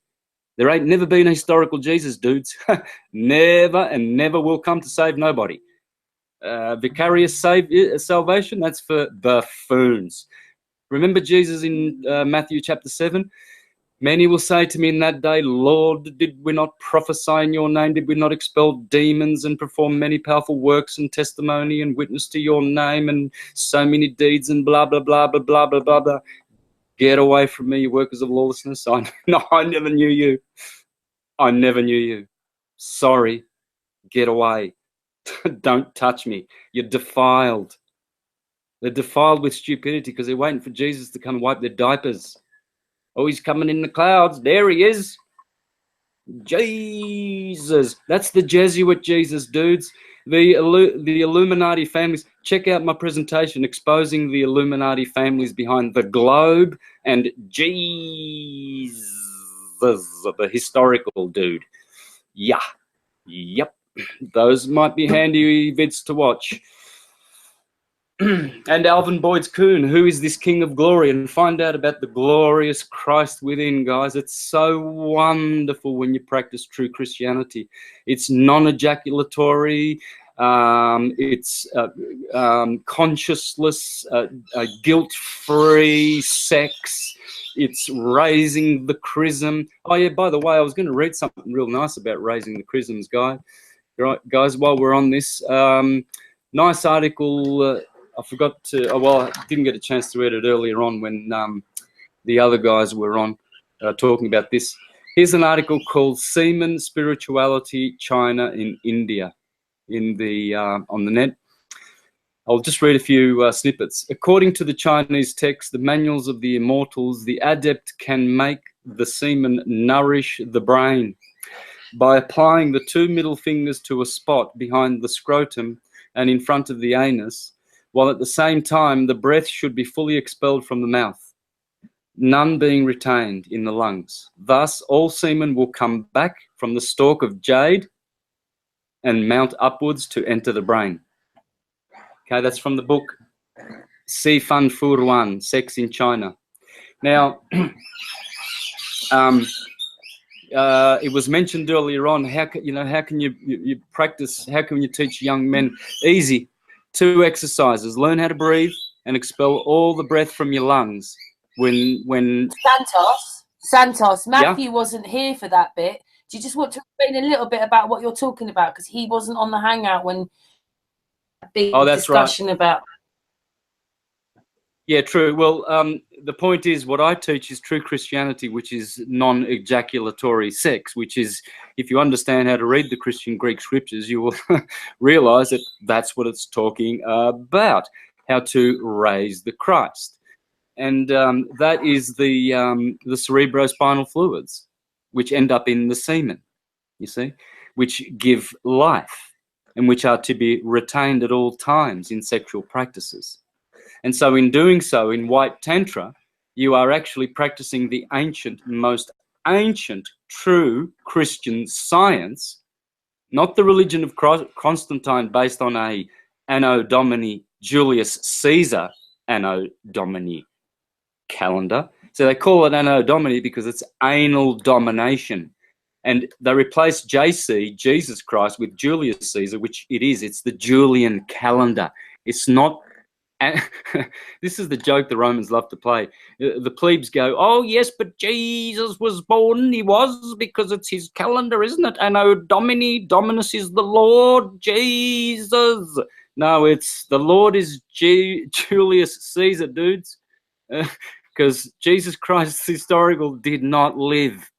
There ain't never been a historical Jesus, dudes. Never, and never will come to save nobody. Vicarious salvation, that's for buffoons. Remember Jesus in Matthew chapter 7? Many will say to me in that day, Lord, did we not prophesy in your name? Did we not expel demons and perform many powerful works and testimony and witness to your name and so many deeds and blah, blah, blah, blah, blah, blah, blah, blah. Get away from me, you workers of lawlessness. I never knew you. I never knew you. Sorry. Get away. Don't touch me. You're defiled. They're defiled with stupidity because they're waiting for Jesus to come and wipe their diapers. Oh, he's coming in the clouds. There he is. Jesus. That's the Jesuit Jesus, dudes. The Illuminati families. Check out my presentation exposing the Illuminati families behind the globe and Jesus, the historical dude. Yeah. Yep. Those might be handy vids to watch. And Alvin Boyd's Coon, who is this King of Glory? And find out about the glorious Christ within, guys. It's so wonderful when you practice true Christianity. It's non-ejaculatory. It's consciousless, guilt-free sex. It's raising the chrism. Oh yeah, by the way, I was going to read something real nice about raising the chrisms, guys. While we're on this, nice article. I forgot to. Oh, well, I didn't get a chance to read it earlier on when the other guys were on talking about this. Here's an article called "Semen Spirituality, China in India" in the on the net. I'll just read a few snippets. According to the Chinese text, the manuals of the immortals, the adept can make the semen nourish the brain by applying the 2 middle fingers to a spot behind the scrotum and in front of the anus, while at the same time the breath should be fully expelled from the mouth, none being retained in the lungs. Thus, all semen will come back from the stalk of jade and mount upwards to enter the brain. Okay, that's from the book Si Fan Fu Ruan, Sex in China. Now, it was mentioned earlier on, how can you practice, how can you teach young men? Easy. 2 exercises. Learn how to breathe and expel all the breath from your lungs. When Santos, Matthew wasn't here for that bit. Do you just want to explain a little bit about what you're talking about? Because he wasn't on the hangout when big discussion right. About. Yeah, true. Well, the point is, what I teach is true Christianity, which is non-ejaculatory sex, which is, if you understand how to read the Christian Greek scriptures, you will realize that that's what it's talking about, how to raise the Christ. And that is the cerebrospinal fluids, which end up in the semen, you see, which give life and which are to be retained at all times in sexual practices. And so in doing so, in White Tantra, you are actually practicing the most ancient, true Christian science, not the religion of Constantine based on a Anno Domini Julius Caesar Anno Domini calendar. So they call it Anno Domini because it's anal domination. And they replaced JC, Jesus Christ, with Julius Caesar, which it is. It's the Julian calendar. It's not. This is the joke the Romans love to play. The plebes go, oh, yes, but Jesus was born. He was, because it's his calendar, isn't it? Anno Domini, Dominus is the Lord, Jesus. No, it's the Lord is Julius Caesar, dudes. Because Jesus Christ historical did not live.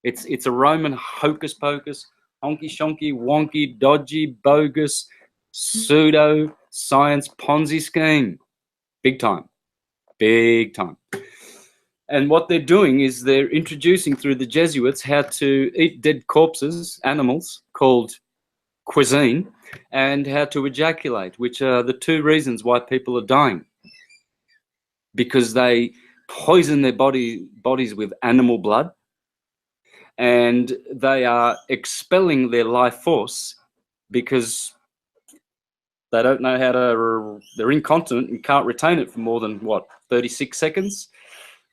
It's a Roman hocus pocus, honky shonky, wonky, dodgy, bogus, pseudo science Ponzi scheme. Big time. Big time. And what they're doing is they're introducing through the Jesuits how to eat dead corpses, animals, called cuisine, and how to ejaculate, which are the 2 reasons why people are dying. Because they poison their bodies with animal blood, and they are expelling their life force because they don't know how to, they're incontinent and can't retain it for more than, 36 seconds?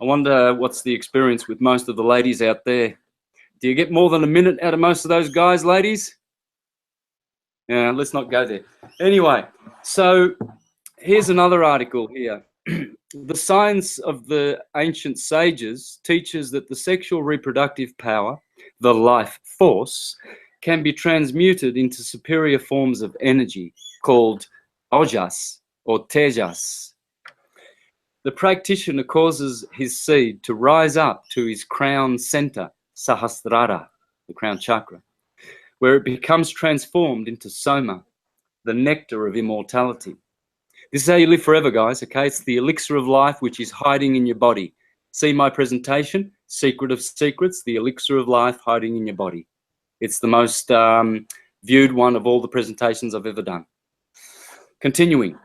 I wonder what's the experience with most of the ladies out there. Do you get more than a minute out of most of those guys, ladies? Yeah, let's not go there. Anyway, so here's another article here. The science of the ancient sages teaches that the sexual reproductive power, the life force, can be transmuted into superior forms of energy called ojas or tejas. The practitioner causes his seed to rise up to his crown center, Sahasrara, the crown chakra, where it becomes transformed into soma, the nectar of immortality. This is how you live forever, guys, okay? It's the elixir of life which is hiding in your body. See my presentation, Secret of Secrets, the elixir of life hiding in your body. It's the most viewed one of all the presentations I've ever done. Continuing,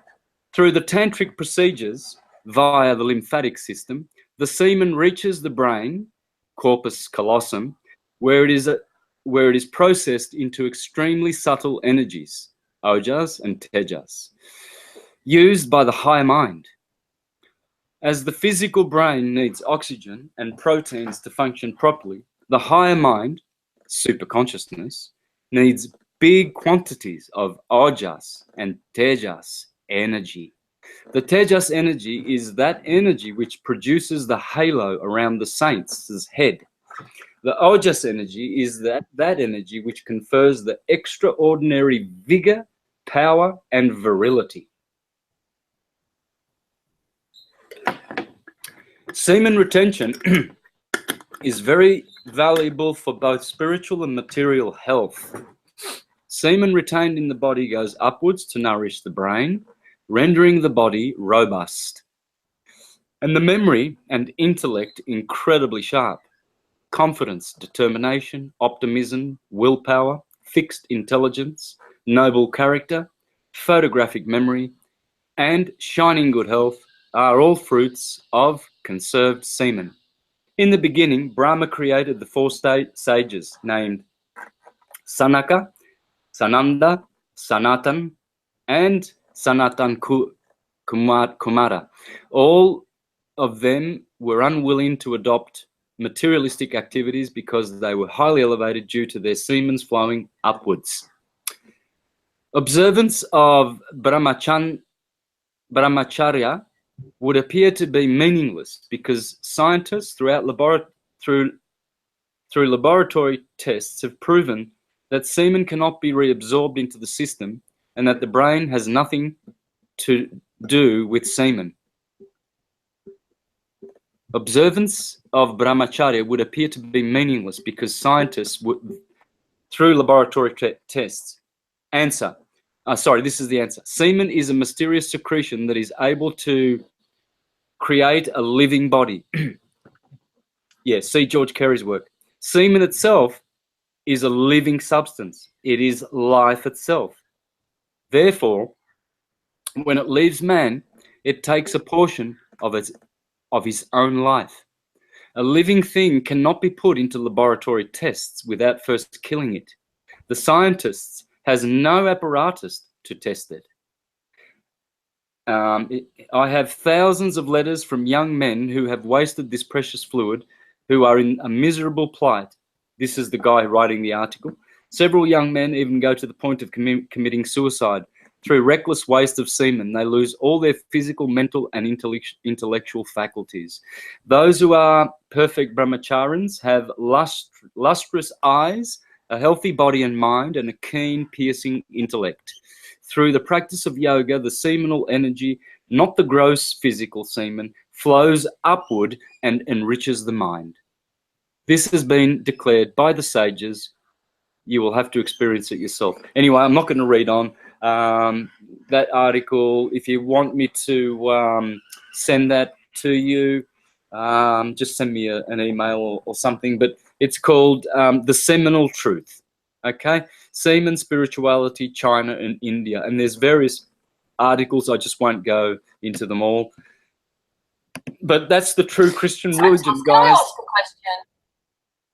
through the tantric procedures via the lymphatic system, the semen reaches the brain, corpus callosum, where it is processed into extremely subtle energies, ojas and tejas, used by the higher mind. As the physical brain needs oxygen and proteins to function properly, the higher mind, superconsciousness, needs big quantities of ojas and tejas energy. The tejas energy is that energy which produces the halo around the saint's head. The ojas energy is that energy which confers the extraordinary vigor, power, and virility. Semen retention is very valuable for both spiritual and material health. Semen retained in the body goes upwards to nourish the brain, rendering the body robust. And the memory and intellect incredibly sharp. Confidence, determination, optimism, willpower, fixed intelligence, noble character, photographic memory, and shining good health are all fruits of conserved semen. In the beginning, Brahma created the four sages named Sanaka, Sananda, Sanatan, and Sanatan Kumara. All of them were unwilling to adopt materialistic activities because they were highly elevated due to their semen's flowing upwards. Observance of brahmacharya would appear to be meaningless because scientists through laboratory tests have proven that semen cannot be reabsorbed into the system and that the brain has nothing to do with semen. Observance of brahmacharya would appear to be meaningless because scientists would, through laboratory tests, answer. This is the answer. Semen is a mysterious secretion that is able to create a living body. Yeah, see George Carey's work. Semen itself is a living substance. It is life itself. Therefore, when it leaves man, it takes a portion of his own life. A living thing cannot be put into laboratory tests without first killing it. The scientist has no apparatus to test it. I have thousands of letters from young men who have wasted this precious fluid, who are in a miserable plight. This is the guy writing the article. Several young men even go to the point of committing suicide. Through reckless waste of semen, they lose all their physical, mental, and intellectual faculties. Those who are perfect brahmacharins have lustrous eyes, a healthy body and mind, and a keen, piercing intellect. Through the practice of yoga, the seminal energy, not the gross physical semen, flows upward and enriches the mind. This has been declared by the sages. You will have to experience it yourself. Anyway, I'm not going to read on that article. If you want me to send that to you, just send me an email or something. But it's called The Seminal Truth. Okay? Semen, Spirituality, China and India. And there's various articles. I just won't go into them all. But that's the true Christian religion, guys. Can I ask a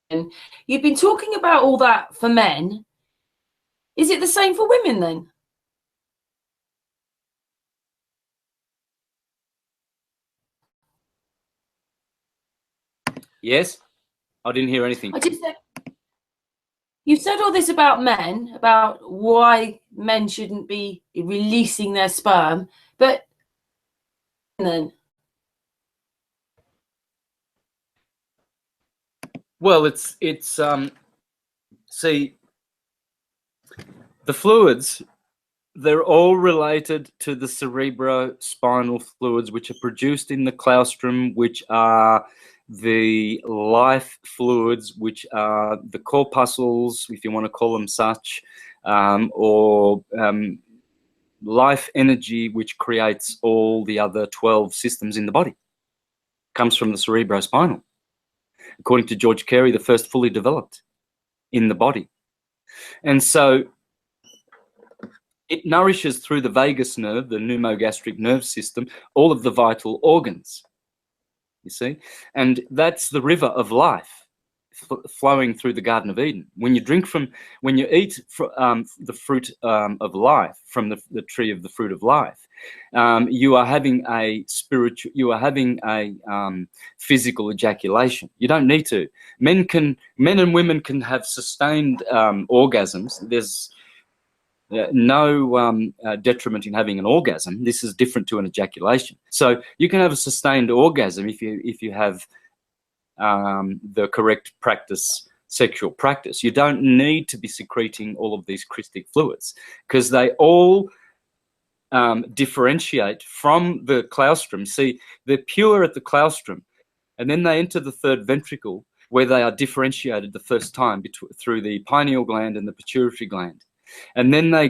question? You've been talking about all that for men. Is it the same for women then? Yes? I didn't hear anything. I just said, you said all this about men, about why men shouldn't be releasing their sperm, but then... Well, see, the fluids, they're all related to the cerebrospinal fluids, which are produced in the claustrum, which are the life fluids, which are the corpuscles, if you want to call them such, or life energy, which creates all the other 12 systems in the body. Comes from the cerebrospinal. According to George Carey, the first fully developed in the body. And so it nourishes through the vagus nerve, the pneumogastric nerve system, all of the vital organs, you see? And that's the river of life flowing through the Garden of Eden. When you eat the fruit of life from the tree of the fruit of life, you are having a physical ejaculation. You don't need to. Men and women can have sustained orgasms. There's no detriment in having an orgasm. This is different to an ejaculation. So you can have a sustained orgasm if you have the correct sexual practice. You don't need to be secreting all of these crystic fluids, because they all differentiate from the claustrum. See, they're pure at the claustrum, and then they enter the third ventricle, where they are differentiated the first time through the pineal gland and the pituitary gland. And then they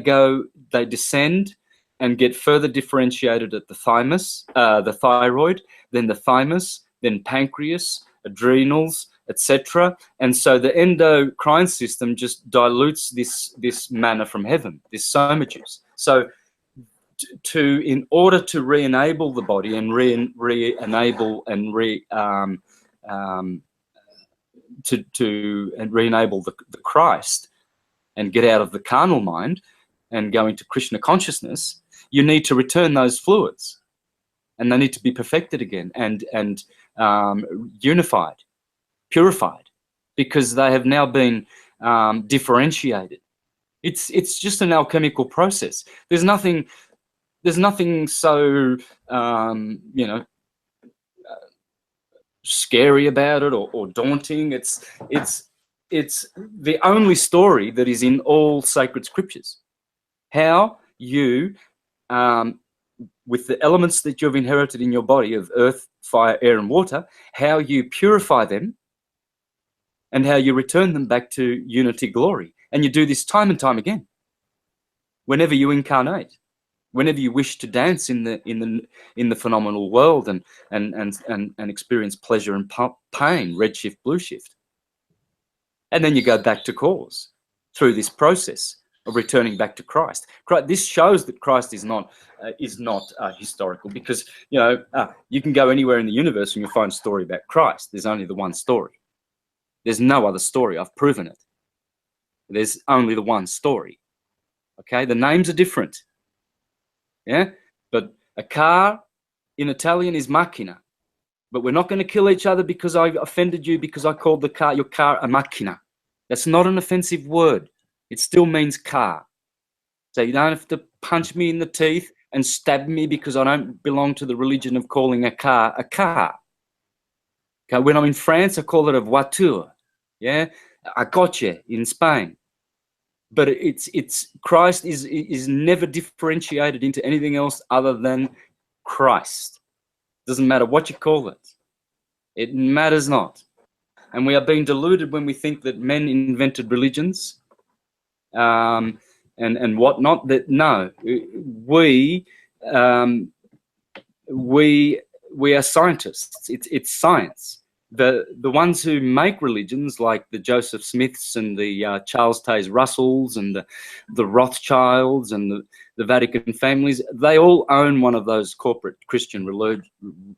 descend and get further differentiated at the thymus, the thyroid, then the thymus, then pancreas, adrenals, etc. And so the endocrine system just dilutes this manna from heaven, this soma juice. So in order to re-enable the body and re-enable and re-enable the Christ, and get out of the carnal mind and go into Krishna consciousness, you need to return those fluids, and they need to be perfected again and unified, purified, because they have now been differentiated. It's just an alchemical process. There's nothing so scary about it or daunting. It's the only story that is in all sacred scriptures. How you, with the elements that you've inherited in your body of earth, fire, air, and water, how you purify them and how you return them back to unity glory. And you do this time and time again. Whenever you incarnate, whenever you wish to dance in the phenomenal world and experience pleasure and pain, red shift, blue shift. And then you go back to cause through this process of returning back to Christ. This shows that Christ is not historical, because you can go anywhere in the universe and you'll find a story about Christ. There's only the one story. There's no other story. I've proven it. There's only the one story. Okay, the names are different. Yeah, but a car in Italian is macchina. But we're not going to kill each other because I offended you because I called your car a macchina. That's not an offensive word. It still means car. So you don't have to punch me in the teeth and stab me because I don't belong to the religion of calling a car a car. Okay, when I'm in France, I call it a voiture. Yeah, a coche in Spain. But it's Christ is never differentiated into anything else other than Christ. Doesn't matter what you call it. It matters not. And we are being deluded when we think that men invented religions and whatnot. That no, we are scientists. It's science. The ones who make religions, like the Joseph Smiths and the Charles Taze Russells and the Rothschilds and the Vatican families, they all own one of those corporate Christian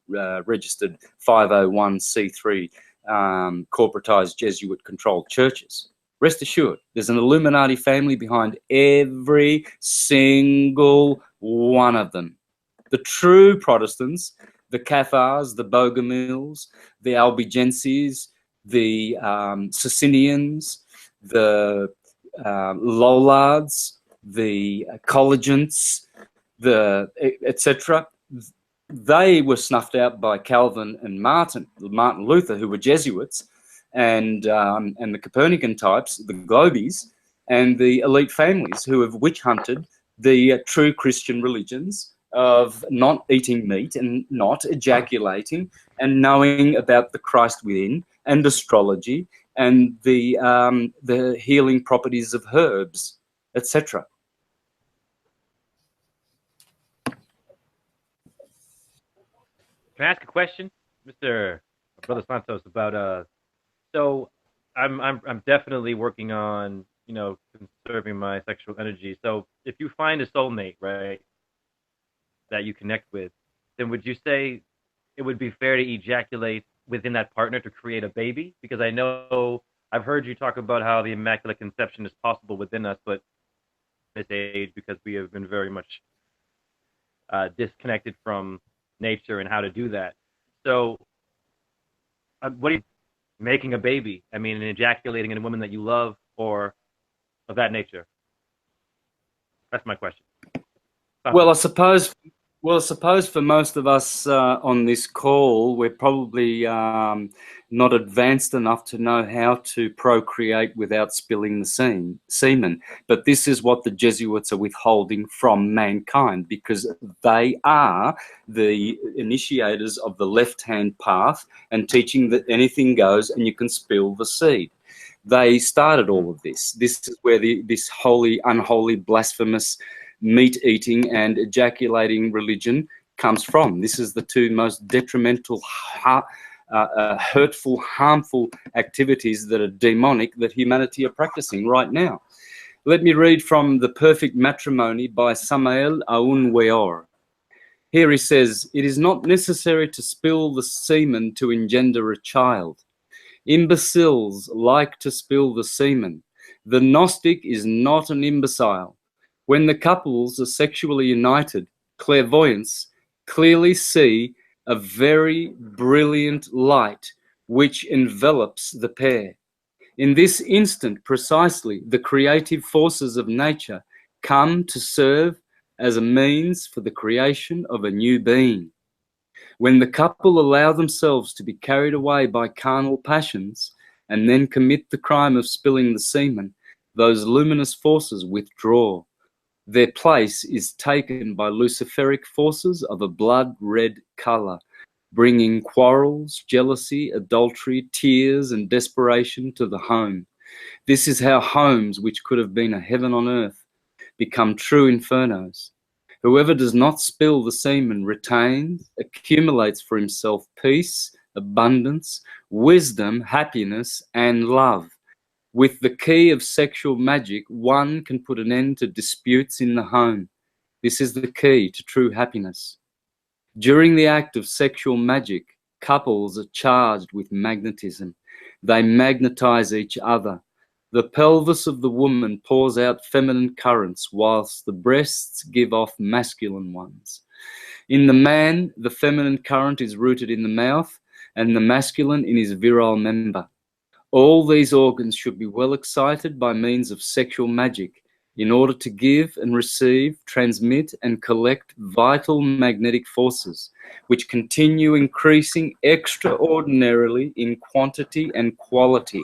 registered 501c3 corporatized Jesuit-controlled churches. Rest assured, there's an Illuminati family behind every single one of them. The true Protestants, the Cathars, the Bogomils, the Albigenses, the Socinians, the Lollards, the Collegiants, the etc. They were snuffed out by Calvin and Martin Luther, who were Jesuits, and the Copernican types, the Globies, and the elite families who have witch hunted the true Christian religions of not eating meat and not ejaculating and knowing about the Christ within and astrology and the healing properties of herbs, etc. Can I ask a question, Mr. Brother Santos, about so I'm definitely working on, conserving my sexual energy. So if you find a soulmate, right, that you connect with, then would you say it would be fair to ejaculate within that partner to create a baby? Because I know I've heard you talk about how the immaculate conception is possible within us, but at this age, because we have been very much disconnected from nature and how to do that. So what are you making a baby? I mean, and ejaculating in a woman that you love or of that nature? That's my question. Well, I suppose for most of us on this call, we're probably not advanced enough to know how to procreate without spilling the semen. But this is what the Jesuits are withholding from mankind, because they are the initiators of the left-hand path and teaching that anything goes and you can spill the seed. They started all of this. This is where this holy, unholy, blasphemous, meat-eating and ejaculating religion comes from. This is the two most detrimental, hurtful, harmful activities that are demonic that humanity are practicing right now. Let me read from The Perfect Matrimony by Samael Aoun Weor. Here he says, "It is not necessary to spill the semen to engender a child. Imbeciles like to spill the semen. The Gnostic is not an imbecile. When the couples are sexually united, clairvoyants clearly see a very brilliant light which envelops the pair. In this instant, precisely, the creative forces of nature come to serve as a means for the creation of a new being. When the couple allow themselves to be carried away by carnal passions and then commit the crime of spilling the semen, those luminous forces withdraw. Their place is taken by luciferic forces of a blood-red colour, bringing quarrels, jealousy, adultery, tears, and desperation to the home. This is how homes, which could have been a heaven on earth, become true infernos. Whoever does not spill the semen retains, accumulates for himself peace, abundance, wisdom, happiness, and love. With the key of sexual magic, one can put an end to disputes in the home. This is the key to true happiness. During the act of sexual magic, couples are charged with magnetism. They magnetize each other. The pelvis of the woman pours out feminine currents, whilst the breasts give off masculine ones. In the man, the feminine current is rooted in the mouth, and the masculine in his virile member. All these organs should be well excited by means of sexual magic in order to give and receive, transmit and collect vital magnetic forces, which continue increasing extraordinarily in quantity and quality.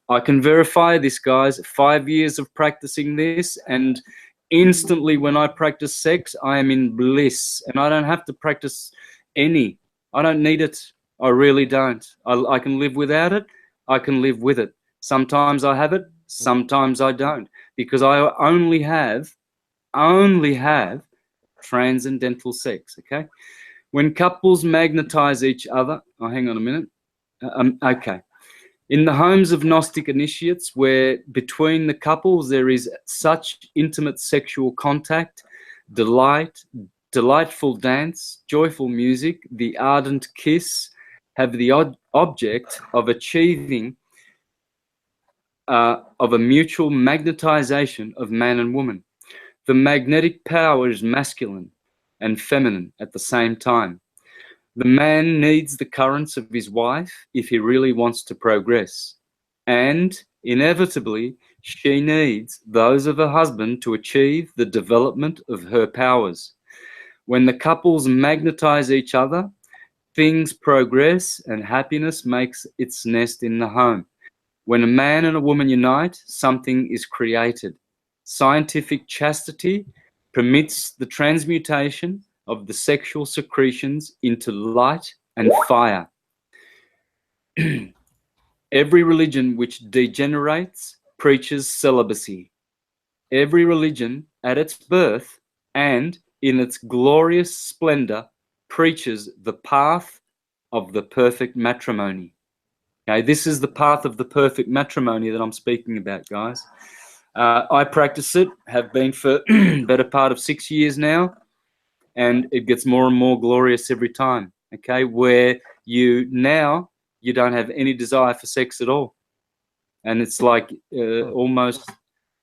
I can verify this, guys. 5 years of practicing this, and instantly when I practice sex, I am in bliss, and I don't have to practice any. I don't need it. I really don't. I can live without it. I can live with it. Sometimes I have it, sometimes I don't, because I only have transcendental sex, okay? When couples magnetize each other, oh, hang on a minute. Okay. In the homes of Gnostic initiates, where between the couples there is such intimate sexual contact, delightful dance, joyful music, the ardent kiss, have the object of achieving of a mutual magnetization of man and woman. The magnetic power is masculine and feminine at the same time. The man needs the currents of his wife if he really wants to progress, and inevitably she needs those of her husband to achieve the development of her powers. When the couples magnetize each other, things progress and happiness makes its nest in the home. When a man and a woman unite, something is created. Scientific chastity permits the transmutation of the sexual secretions into light and fire. Every religion which degenerates preaches celibacy. Every religion at its birth and in its glorious splendor preaches the path of the perfect matrimony. Okay, this is the path of the perfect matrimony that I'm speaking about, guys. I practice it, have been for better part of 6 years now, and it gets more and more glorious every time, okay, where you don't have any desire for sex at all. And it's like almost,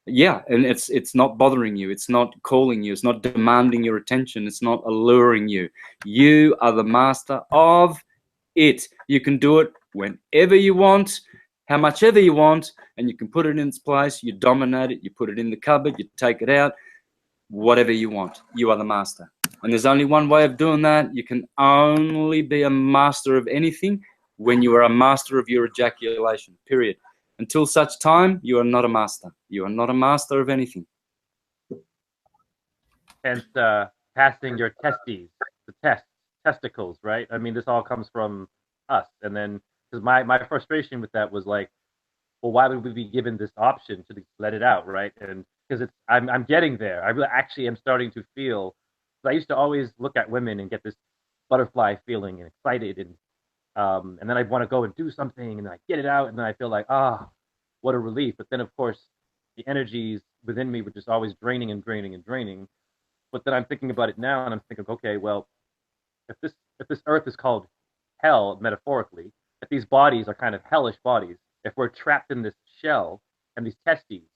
yeah, and it's not bothering you, it's not calling you, it's not demanding your attention, it's not alluring you. You are the master of it. You can do it whenever you want, how much ever you want, and you can put it in its place, you dominate it, you put it in the cupboard, you take it out. whatever you want. You are the master. And there's only one way of doing that. You can only be a master of anything when you are a master of your ejaculation, period. Until such time, you are not a master. You are not a master of anything. Hence, passing your testes, the testicles, right? I mean, this all comes from us. And then, because my frustration with that was like, well, why would we be given this option to let it out, right? And because I'm getting there. I really actually am starting to feel. I used to always look at women and get this butterfly feeling and excited, and then I want to go and do something, and then I get it out, and then I feel like, what a relief. But then, of course, the energies within me were just always draining and draining and draining. But then I'm thinking about it now, and I'm thinking, okay, well, if this earth is called hell metaphorically, if these bodies are kind of hellish bodies, if we're trapped in this shell and these testes,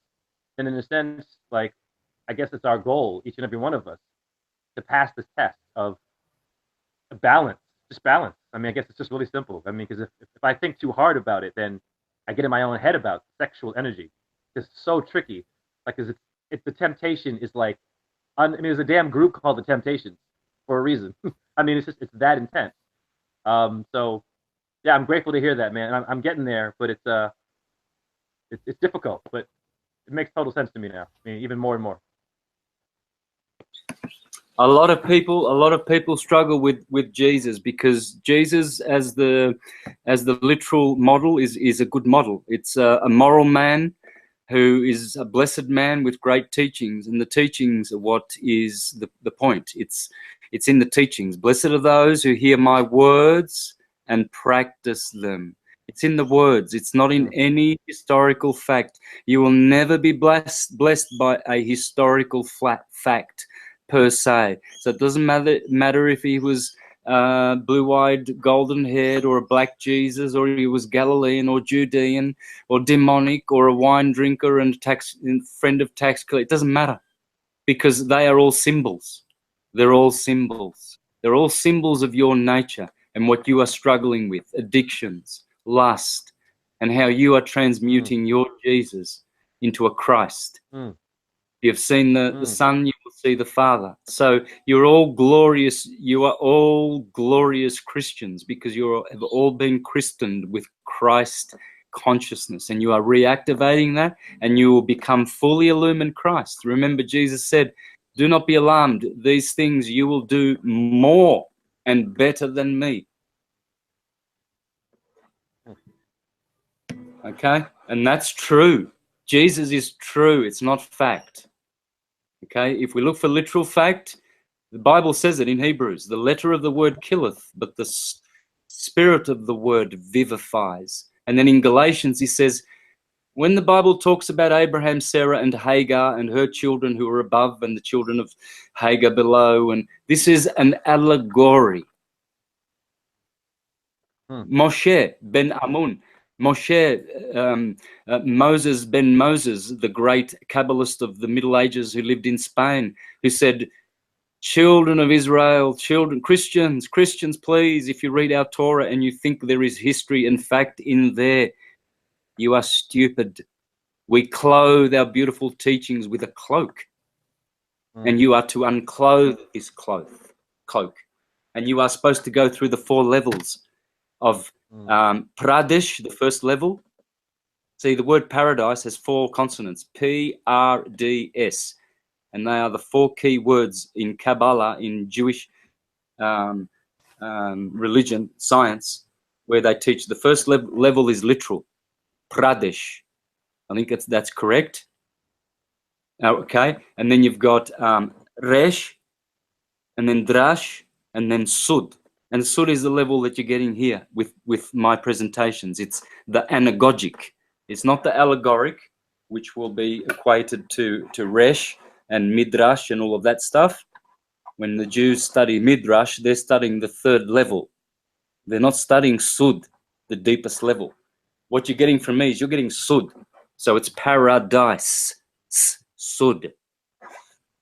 then in a sense, like, I guess it's our goal, each and every one of us, to pass this test of balance, just balance. I mean, I guess it's just really simple. I mean, because if I think too hard about it, then I get in my own head about sexual energy. It's so tricky. Like, cause it's the temptation is like, I mean, there's a damn group called the Temptations for a reason. I mean, it's that intense. So yeah, I'm grateful to hear that, man. I'm getting there, but it's difficult, but it makes total sense to me now. I mean, even more and more. A lot of people struggle with Jesus, because Jesus as the literal model is a good model. It's a moral man who is a blessed man with great teachings, and the teachings are what is the point. It's in the teachings. Blessed are those who hear my words and practice them. It's in the words. It's not in any historical fact. You will never be blessed by a historical fact per se. So it doesn't matter if he was blue-eyed, golden-haired, or a black Jesus, or he was Galilean or Judean or demonic or a wine drinker and friend of tax collector. It doesn't matter, because they are all symbols. They're all symbols. They're all symbols of your nature and what you are struggling with, addictions, lust, and how you are transmuting your Jesus into a Christ. You've seen the Son, you will see the Father. So you're all glorious. You are all glorious Christians, because you have all been christened with Christ consciousness, and you are reactivating that, and you will become fully illumined Christ. Remember, Jesus said, do not be alarmed. These things you will do more and better than me. Okay? And that's true. Jesus is true. It's not fact. Okay? If we look for literal fact, the Bible says it in Hebrews. The letter of the word killeth, but the spirit of the word vivifies. And then in Galatians, he says, when the Bible talks about Abraham, Sarah, and Hagar, and her children who are above, and the children of Hagar below, and this is an allegory. Moshe ben Amun, Moses ben Moses, the great Kabbalist of the Middle Ages who lived in Spain, who said, children of Israel, Christians, please, if you read our Torah and you think there is history and fact in there, you are stupid. We clothe our beautiful teachings with a cloak, and you are to unclothe this cloak, and you are supposed to go through the 4 levels of Pradesh, the first level. See, the word paradise has 4 consonants, P-R-D-S, and they are the 4 key words in Kabbalah, in Jewish religion, science, where they teach the first level is literal, Pradesh. I think that's correct. Okay, and then you've got Resh, and then Drash, and then Sud. And Sud is the level that you're getting here with my presentations. It's the anagogic. It's not the allegoric, which will be equated to Resh and Midrash and all of that stuff. When the Jews study Midrash, they're studying the 3rd level. They're not studying Sud, the deepest level. What you're getting from me is you're getting Sud. So it's paradise, Sud.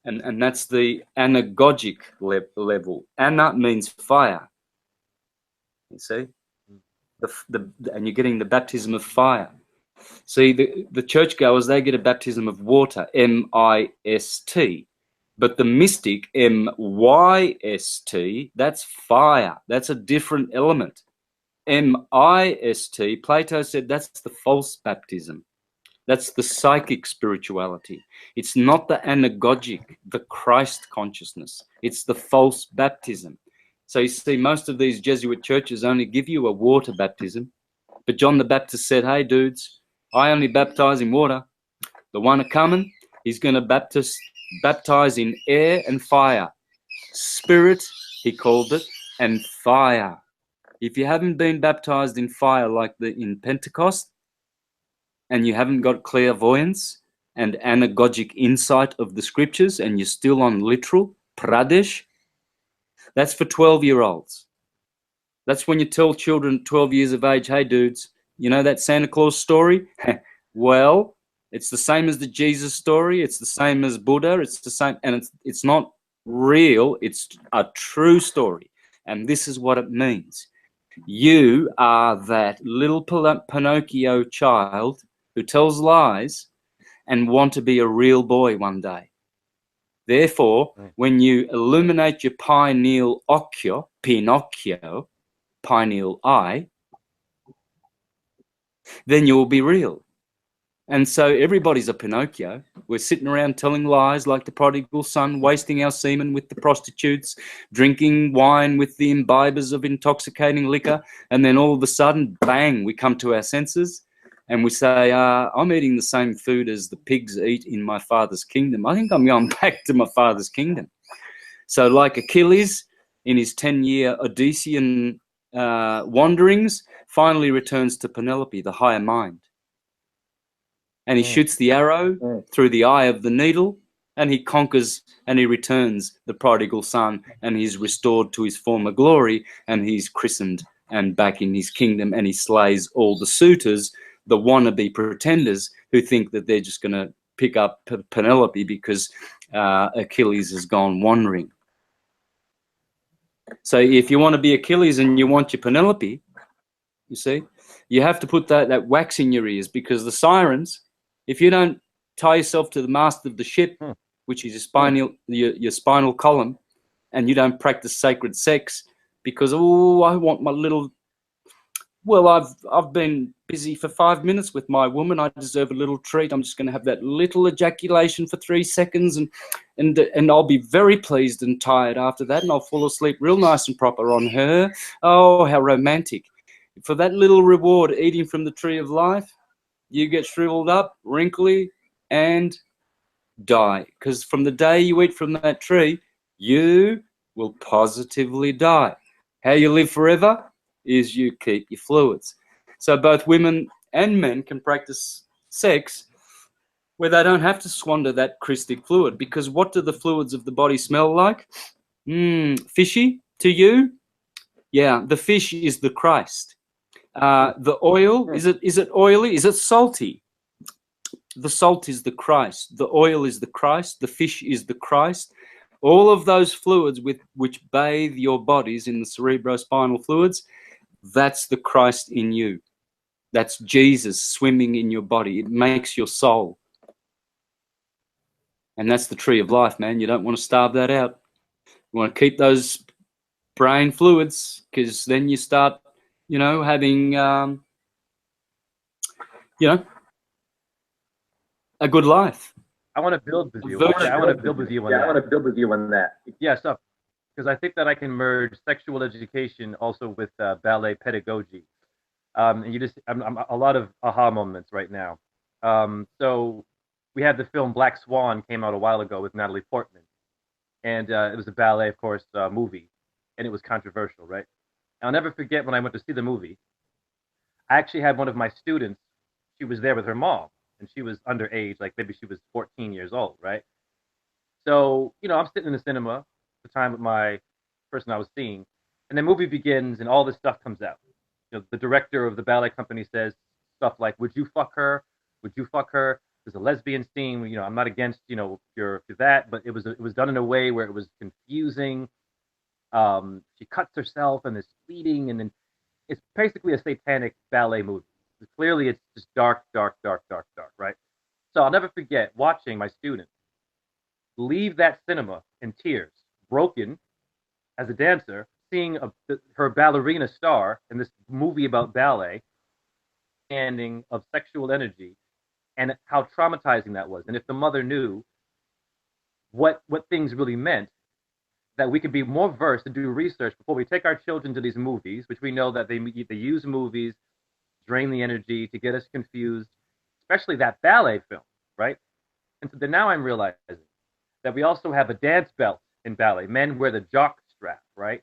And that's the anagogic level. Ana means fire. You see? And you're getting the baptism of fire. See, the churchgoers, they get a baptism of water, M-I-S-T. But the mystic, M-Y-S-T, that's fire. That's a different element. M-I-S-T, Plato said that's the false baptism. That's the psychic spirituality. It's not the anagogic, the Christ consciousness. It's the false baptism. So you see, most of these Jesuit churches only give you a water baptism. But John the Baptist said, hey, dudes, I only baptize in water. The one coming, he's going to baptize in air and fire. Spirit, he called it, and fire. If you haven't been baptized in fire like in Pentecost, and you haven't got clairvoyance and anagogic insight of the scriptures, and you're still on literal, pradesh, that's for 12-year-olds. That's when you tell children 12 years of age, hey, dudes, you know that Santa Claus story? Well, it's the same as the Jesus story. It's the same as Buddha. It's the same, and it's not real. It's a true story. And this is what it means. You are that little Pinocchio child who tells lies and want to be a real boy one day. Therefore, when you illuminate your pineal occhio, Pinocchio, pineal eye, then you will be real. And so everybody's a Pinocchio. We're sitting around telling lies like the prodigal son, wasting our semen with the prostitutes, drinking wine with the imbibers of intoxicating liquor, and then all of a sudden, bang, we come to our senses and we say, I'm eating the same food as the pigs eat in my father's kingdom. I think I'm going back to my father's kingdom. So like Achilles in his 10-year Odyssean wanderings, finally returns to Penelope, the higher mind. And he shoots the arrow through the eye of the needle, and he conquers and he returns the prodigal son, and he's restored to his former glory, and he's christened and back in his kingdom, and he slays all the suitors, the wannabe pretenders who think that they're just going to pick up Penelope because Achilles has gone wandering. So if you want to be Achilles and you want your Penelope, you see, you have to put that wax in your ears, because the sirens, if you don't tie yourself to the mast of the ship, which is your spinal column, and you don't practice sacred sex because, oh, I want my little, well, I've been busy for 5 minutes with my woman, I deserve a little treat, I'm just going to have that little ejaculation for 3 seconds, and I'll be very pleased and tired after that, and I'll fall asleep real nice and proper on her. Oh, how romantic. For that little reward, eating from the tree of life, you get shriveled up, wrinkly, and die. Because from the day you eat from that tree, you will positively die. How you live forever is you keep your fluids. So both women and men can practice sex where they don't have to squander that Christic fluid. Because what do the fluids of the body smell like? Fishy to you? Yeah, the fish is the Christ. The oil, is it oily? Is it salty? The salt is the Christ. The oil is the Christ. The fish is the Christ. All of those fluids which bathe your bodies in the cerebrospinal fluids, that's the Christ in you. That's Jesus swimming in your body. It makes your soul. And that's the tree of life, man. You don't want to starve that out. You want to keep those brain fluids, because then you start, having, a good life. I want to build with you. I want to build with you on that. I want to build with you on that. Yeah, so because I think that I can merge sexual education also with ballet pedagogy. And I'm a lot of aha moments right now. So we had the film Black Swan came out a while ago with Natalie Portman, and it was a ballet, of course, movie, and it was controversial, right? I'll never forget when I went to see the movie. I actually had one of my students. She was there with her mom, and she was underage, like maybe she was 14 years old, right? So, I'm sitting in the cinema at the time with my person I was seeing, and the movie begins and all this stuff comes out. The director of the ballet company says stuff like, would you fuck her? Would you fuck her? There's a lesbian scene. I'm not against, you're that, but it was done in a way where it was confusing. She cuts herself and is bleeding, and then it's basically a satanic ballet movie. Clearly, it's just dark, dark, dark, dark, dark, right? So I'll never forget watching my student leave that cinema in tears, broken as a dancer, seeing her ballerina star in this movie about ballet, understanding of sexual energy and how traumatizing that was. And if the mother knew what things really meant, that we could be more versed and do research before we take our children to these movies, which we know that they use movies, drain the energy to get us confused, especially that ballet film, right? And so then now I'm realizing that we also have a dance belt in ballet. Men wear the jock strap, right?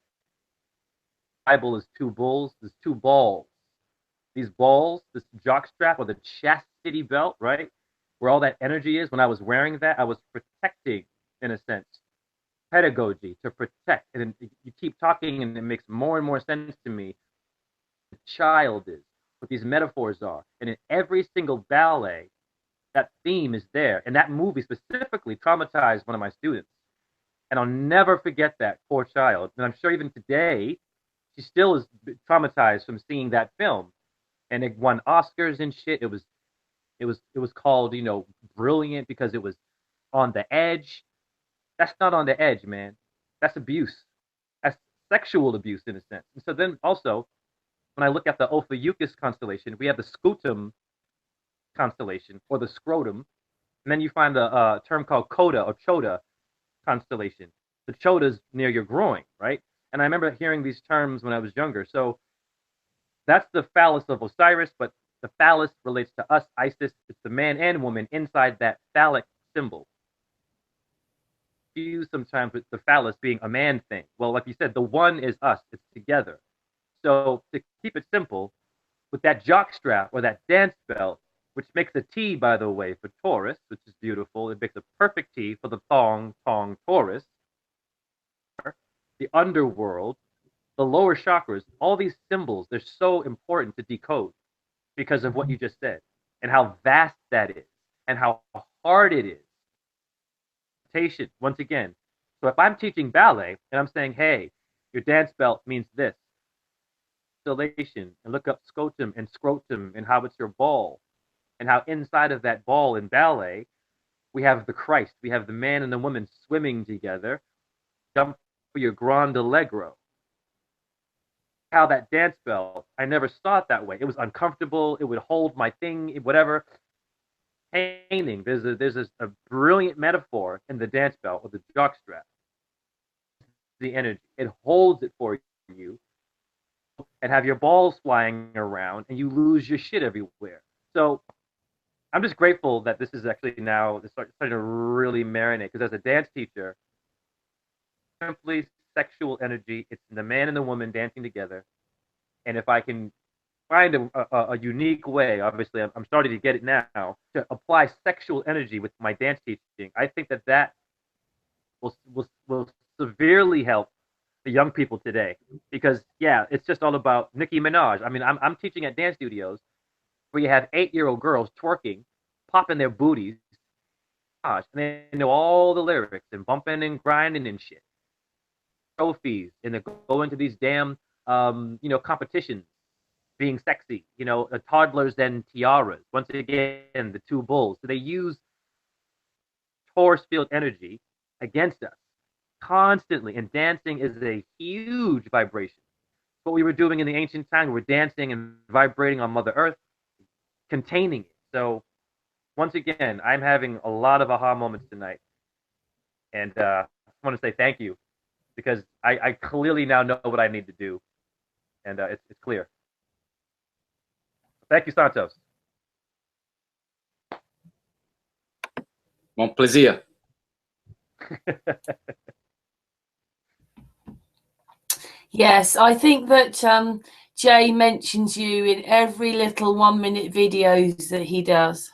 The Bible is two bulls, there's two balls. These balls, this jock strap or the chastity belt, right? Where all that energy is. When I was wearing that, I was protecting, in a sense, pedagogy to protect. And you keep talking, and it makes more and more sense to me. The child is what these metaphors are, and in every single ballet, that theme is there. And that movie specifically traumatized one of my students, and I'll never forget that poor child. And I'm sure even today, she still is traumatized from seeing that film. And it won Oscars and shit. It was called, brilliant because it was on the edge. That's not on the edge, man. That's abuse. That's sexual abuse in a sense. And so then also, when I look at the Ophiuchus constellation, we have the scutum constellation or the scrotum, and then you find a term called coda or chota constellation. The chota's near your groin, right? And I remember hearing these terms when I was younger. So that's the phallus of Osiris, but the phallus relates to us, Isis. It's the man and woman inside that phallic symbol. Used sometimes with the phallus being a man thing. Well, like you said, the one is us. It's together. So to keep it simple, with that jock strap or that dance belt, which makes a T, by the way, for Taurus, which is beautiful. It makes a perfect T for the thong Taurus. The underworld, the lower chakras, all these symbols, they're so important to decode because of what you just said and how vast that is and how hard it is. Once again. So if I'm teaching ballet and I'm saying, hey, your dance belt means this, and look up scotum and how it's your ball and how inside of that ball in ballet, we have the Christ, we have the man and the woman swimming together, jump for your grand allegro. How that dance belt, I never saw it that way. It was uncomfortable. It would hold my thing, whatever. Painting, there's a brilliant metaphor in the dance belt with the jockstrap. The energy, it holds it for you, and have your balls flying around, and you lose your shit everywhere. So I'm just grateful that this is actually now starting to really marinate. Because as a dance teacher, simply sexual energy. It's the man and the woman dancing together. And if I can find a unique way, obviously I'm starting to get it now, to apply sexual energy with my dance teaching, I think that will severely help the young people today. Because, yeah, it's just all about Nicki Minaj. I mean, I'm teaching at dance studios where you have 8-year-old girls twerking, popping their booties, and they know all the lyrics and bumping and grinding and shit. Trophies, and they go into these damn competitions, being sexy, toddlers and tiaras. Once again, the two bulls. So they use force field energy against us constantly, and dancing is a huge vibration. What we were doing in the ancient times, we were dancing and vibrating on Mother Earth, containing it. So once again, I'm having a lot of aha moments tonight, and I want to say thank you, because I clearly now know what I need to do, and it's clear. Thank you, Santos. Mon plaisir. Yes, I think that Jay mentions you in every little 1-minute videos that he does.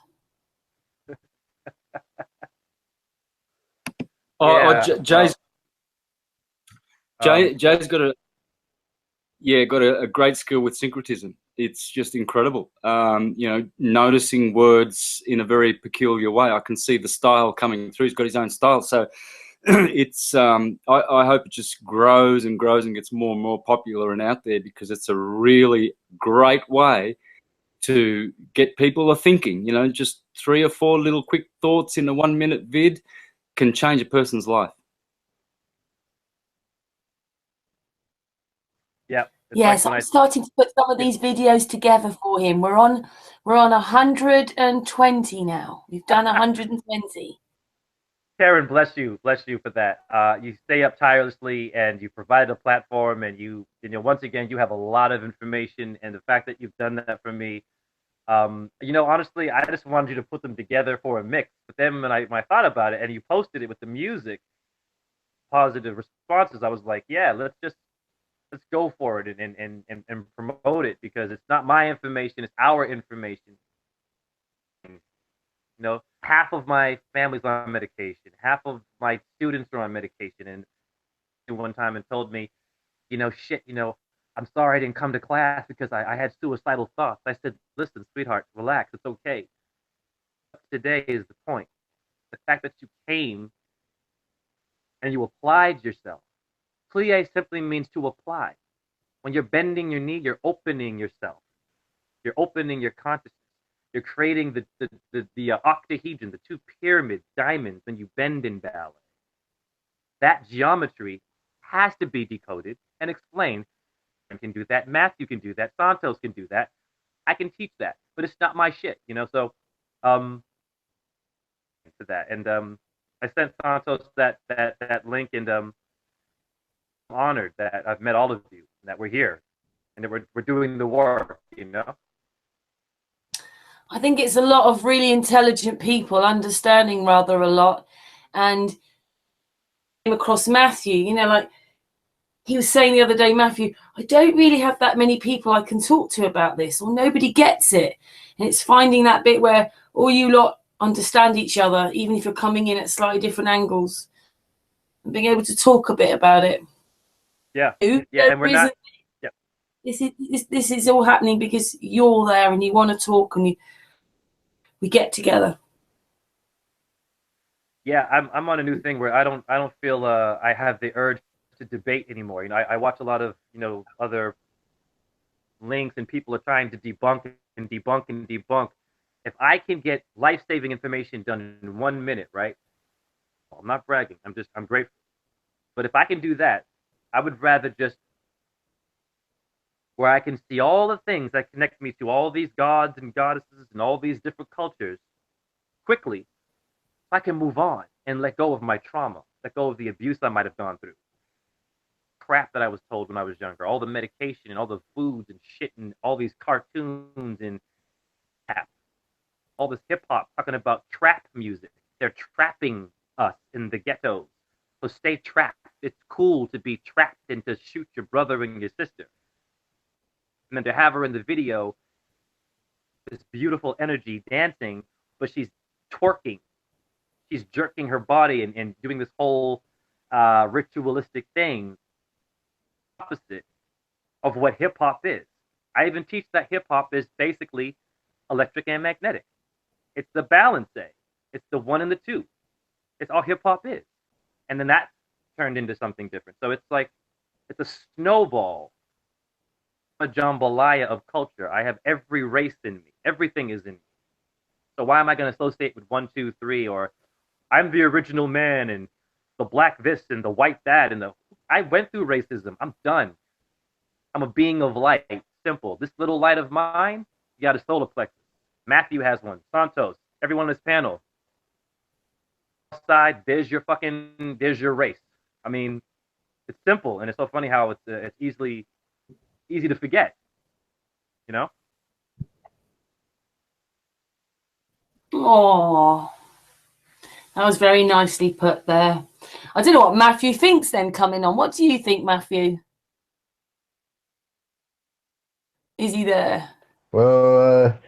Jay's got a great skill with syncretism. It's just incredible. Noticing words in a very peculiar way. I can see the style coming through. He's got his own style. So it's I hope it just grows and grows and gets more and more popular and out there, because it's a really great way to get people thinking. Just 3 or 4 little quick thoughts in a 1-minute vid can change a person's life. Yeah. Yes, I'm starting to put some of these videos together for him. We're on 120 now. We've done 120. Karen, bless you for that. You stay up tirelessly, and you provided a platform, and you know, once again, you have a lot of information, and the fact that you've done that for me, you know, honestly, I just wanted you to put them together for a mix. But then when I thought about it, and you posted it with the music, positive responses, I was like, yeah, let's go for it and promote it, because it's not my information, it's our information. You know, half of my family's on medication, half of my students are on medication, and one time and told me, you know, shit, you know, I'm sorry I didn't come to class because I had suicidal thoughts. I said, listen, sweetheart, relax, it's okay. Today is the point. The fact that you came and you applied yourself. Plie simply means to apply. When you're bending your knee, you're opening yourself. You're opening your consciousness. You're creating the octahedron, the two pyramids, diamonds, when you bend in ballet. That geometry has to be decoded and explained. I can do that. Matthew can do that. Santos can do that. I can teach that, but it's not my shit, you know. So, to that, and I sent Santos that link, and I'm honored that I've met all of you, that we're here, and that we're doing the work, you know. I think it's a lot of really intelligent people understanding rather a lot, and came across Matthew, you know, like he was saying the other day, Matthew, I don't really have that many people I can talk to about this, or nobody gets it. And it's finding that bit where all you lot understand each other, even if you're coming in at slightly different angles, and being able to talk a bit about it. Yeah, yeah, and we're not. Yeah. This is all happening because you're there and you want to talk, and we get together. Yeah, I'm on a new thing where I don't feel I have the urge to debate anymore. You know, I watch a lot of, you know, other links, and people are trying to debunk and debunk and debunk. If I can get life-saving information done in 1 minute, right? I'm not bragging. I'm grateful. But if I can do that, I would rather just where I can see all the things that connect me to all these gods and goddesses and all these different cultures quickly. I can move on and let go of my trauma, let go of the abuse I might have gone through, crap that I was told when I was younger, all the medication and all the foods and shit and all these cartoons and tap, all this hip hop talking about trap music. They're trapping us in the ghettos. So stay trapped. It's cool to be trapped and to shoot your brother and your sister. And then to have her in the video, this beautiful energy dancing, but she's twerking. She's jerking her body and doing this whole ritualistic thing, opposite of what hip hop is. I even teach that hip hop is basically electric and magnetic. It's the balance, it's the one and the two. It's all hip hop is. And then that turned into something different. So it's like, it's a snowball, a jambalaya of culture. I have every race in me. Everything is in me. So why am I going to associate with 1, 2, 3, or I'm the original man and the black this and the white that and I went through racism. I'm done. I'm a being of light. Simple. This little light of mine, you got a solar plexus. Matthew has one. Santos. Everyone on this panel. Side, there's your race. I mean, it's simple, and it's so funny how it's easy to forget. You know? Oh, that was very nicely put there. I don't know what Matthew thinks then coming on. What do you think, Matthew? Is he there? Well,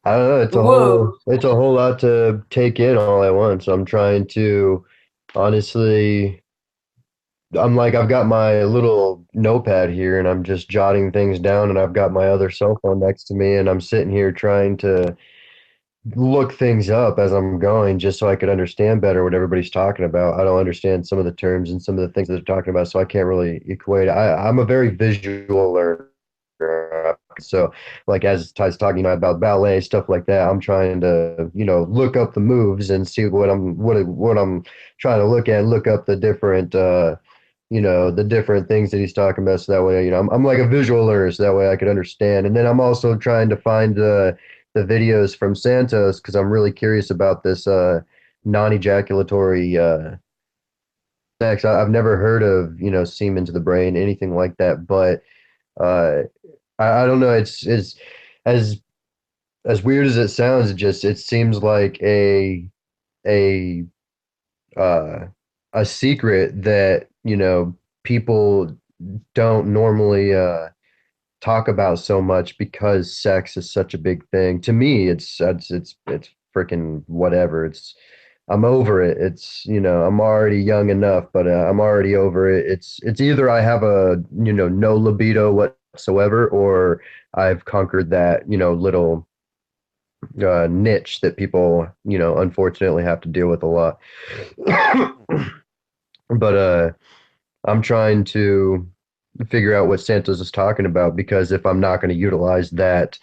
I don't know. It's a whole lot to take in all at once. I'm trying to honestly. I'm like, I've got my little notepad here and I'm just jotting things down, and I've got my other cell phone next to me, and I'm sitting here trying to look things up as I'm going just so I could understand better what everybody's talking about. I don't understand some of the terms and some of the things that they're talking about, so I can't really equate. I'm a very visual learner. So, like as Ty's talking about ballet stuff like that, I'm trying to look up the moves and see what I'm trying to look up the different the different things that he's talking about. So that way, I'm like a visual learner, so that way I could understand. And then I'm also trying to find the videos from Santos because I'm really curious about this non-ejaculatory sex. I've never heard of semen to the brain, anything like that, but uh, I don't know. It's as as weird as it sounds. It seems like a uh, a secret that people don't normally talk about so much because sex is such a big thing. To me, it's freaking whatever. I'm over it. I'm already young enough, but I'm already over it. It's either I have a no libido whatsoever, or I've conquered that little niche that people unfortunately have to deal with a lot. But I'm trying to figure out what Santos is talking about, because if I'm not going to utilize that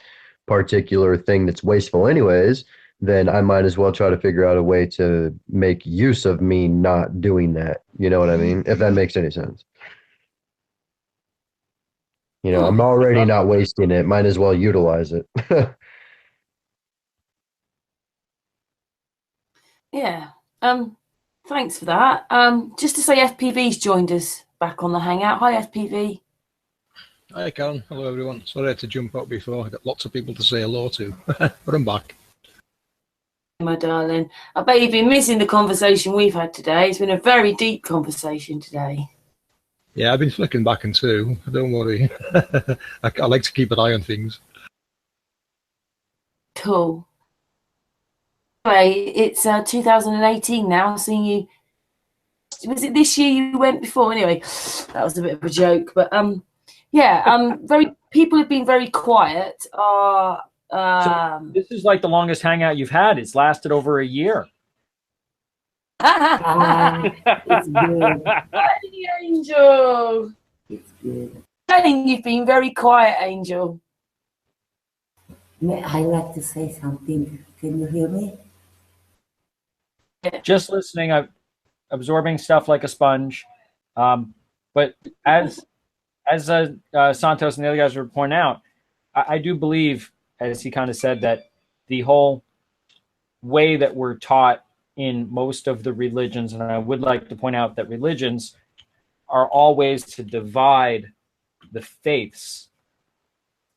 particular thing that's wasteful anyways, then I might as well try to figure out a way to make use of me not doing that. You know what I mean? If that makes any sense. I'm already not wasting it. Might as well utilize it. Yeah. Thanks for that. Just to say, FPV's joined us back on the Hangout. Hi, FPV. Hi, Karen. Hello, everyone. Sorry I had to jump out before. I got lots of people to say hello to, but I'm back. My darling. I bet you've been missing the conversation we've had today. It's been a very deep conversation today. Yeah, I've been flicking back and through. Don't worry. I like to keep an eye on things. Cool. Anyway, it's 2018 now. Seeing you. Was it this year you went before? Anyway, that was a bit of a joke, but yeah, very people have been very quiet. So this is like the longest hangout you've had. It's lasted over a year. It's good. Hey, Angel. It's good. You've been very quiet, Angel. I like to say something. Can you hear me? Just listening, I'm absorbing stuff like a sponge. But as Santos and the other guys were pointing out, I do believe, as he kind of said, that the whole way that we're taught in most of the religions, and I would like to point out that religions are all ways to divide the faiths,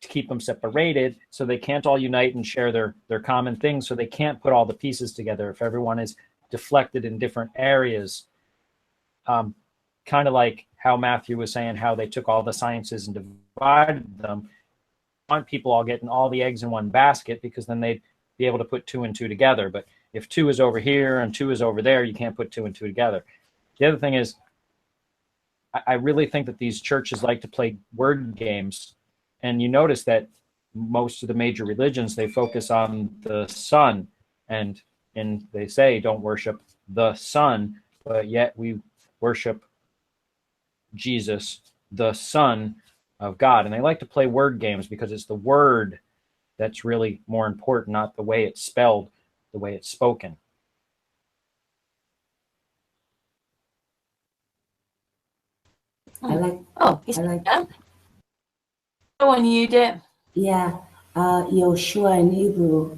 to keep them separated so they can't all unite and share their common things, so they can't put all the pieces together if everyone is deflected in different areas. Kind of like how Matthew was saying, how they took all the sciences and divided them. I want people all getting all the eggs in one basket, because then they'd be able to put 2 and 2 together. But if 2 is over here and 2 is over there, you can't put 2 and 2 together. The other thing is, I really think that these churches like to play word games. And you notice that most of the major religions, they focus on the sun, and they say don't worship the sun, but yet we worship Jesus, the Son of God. And they like to play word games because it's the word that's really more important, not the way it's spelled, the way it's spoken. I like. Oh, I like. Go on, you did. Yeah, Yoshua in Hebrew.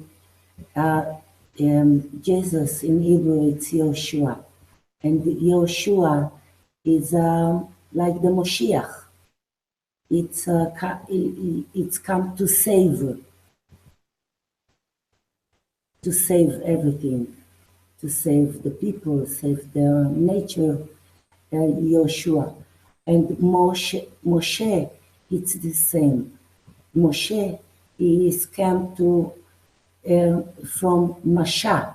Jesus in Hebrew, it's Yoshua, and Yoshua is like the Moshiach. It's come to save everything, to save the people, save their nature. Yoshua and Moshe, it's the same. Moshe is come to from Masha.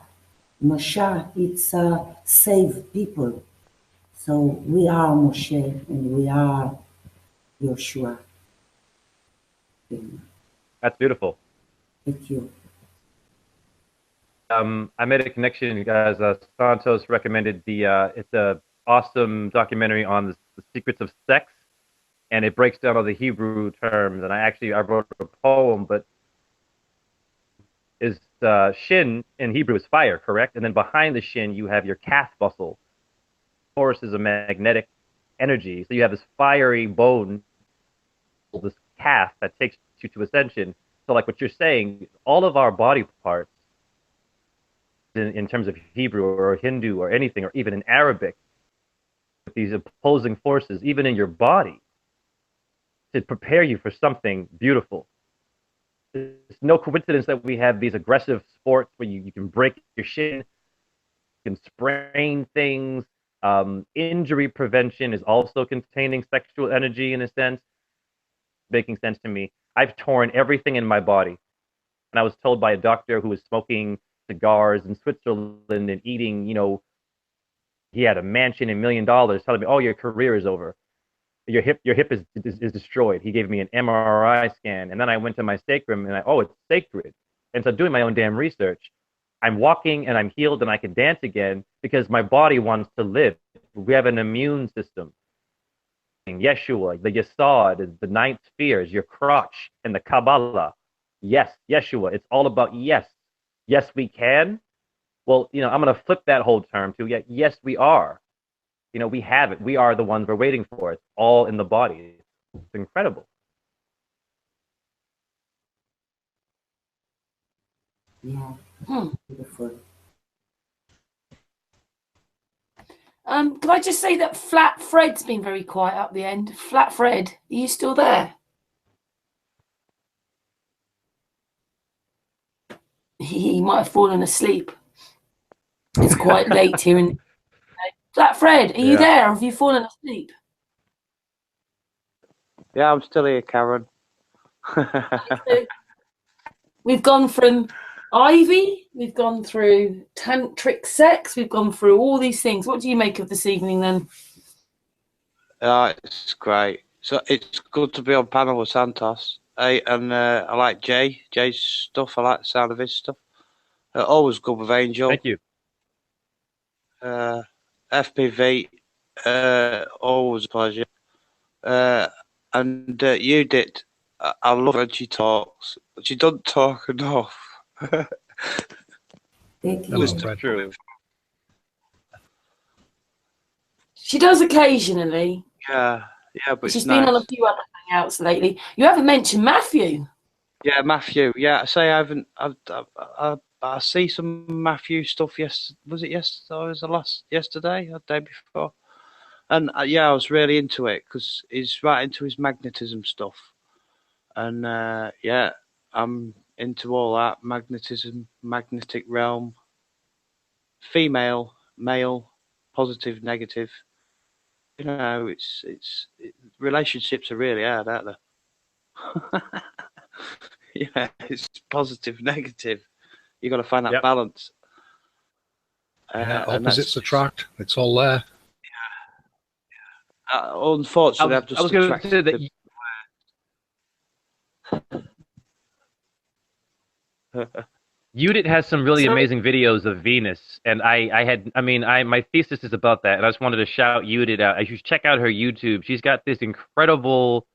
Masha, it's save people. So we are Moshe and we are Yoshua. That's beautiful. Thank you. I made a connection, you guys. Santos recommended it's a awesome documentary on the secrets of sex, and it breaks down all the Hebrew terms. And I wrote a poem, but is shin in Hebrew is fire, correct? And then behind the shin you have your calf muscle. Horse is a magnetic energy, so you have this fiery bone, this calf that takes you to ascension. So like what you're saying, all of our body parts in terms of Hebrew or Hindu or anything, or even in Arabic, with these opposing forces, even in your body, to prepare you for something beautiful. It's no coincidence that we have these aggressive sports where you can break your shin, you can sprain things. Injury prevention is also containing sexual energy in a sense, making sense to me. I've torn everything in my body. And I was told by a doctor who was smoking cigars in Switzerland and eating, he had a mansion and $1 million, telling me, oh, your career is over. Your hip is destroyed. He gave me an MRI scan. And then I went to my sacrum and it's sacred. And so doing my own damn research, I'm walking and I'm healed and I can dance again because my body wants to live. We have an immune system. Yeshua, the Yesod, is the ninth sphere, is your crotch, and the Kabbalah. Yes, Yeshua. It's all about yes. Yes, we can. Well, I'm going to flip that whole term to yes, we are. We have it. We are the ones we're waiting for. It's all in the body. It's incredible. Yeah. Beautiful. Can I just say that Flat Fred's been very quiet up the end? Flat Fred, are you still there? He might have fallen asleep. It's quite late here. Flat Fred, are you there? Or have you fallen asleep? Yeah, I'm still here, Karen. We've gone from Ivy, we've gone through tantric sex, we've gone through all these things. What do you make of this evening then? It's great. So it's good to be on panel with Santos. I like Jay's stuff. I like the sound of his stuff. Always good with Angel. Thank you. FPV, always a pleasure. And Judith, I love her when she talks. She doesn't talk enough. Thank you. It's true. She does occasionally. Yeah, but she's been on a few other hangouts lately. You haven't mentioned Matthew. Yeah, Matthew. Yeah, I say I haven't. I see some Matthew stuff. Was it yesterday? Or was it yesterday or the day before? And I was really into it because he's right into his magnetism stuff. And I'm into all that magnetism, magnetic realm, female, male, positive, negative. Relationships are really hard, aren't they? Yeah, it's positive, negative. You got to find that balance. Opposites attract. It's all there. Unfortunately, I've just I was going to say that Judith has some really amazing videos of Venus, and my thesis is about that, and I just wanted to shout Judith out. You should check out her YouTube. She's got this incredible,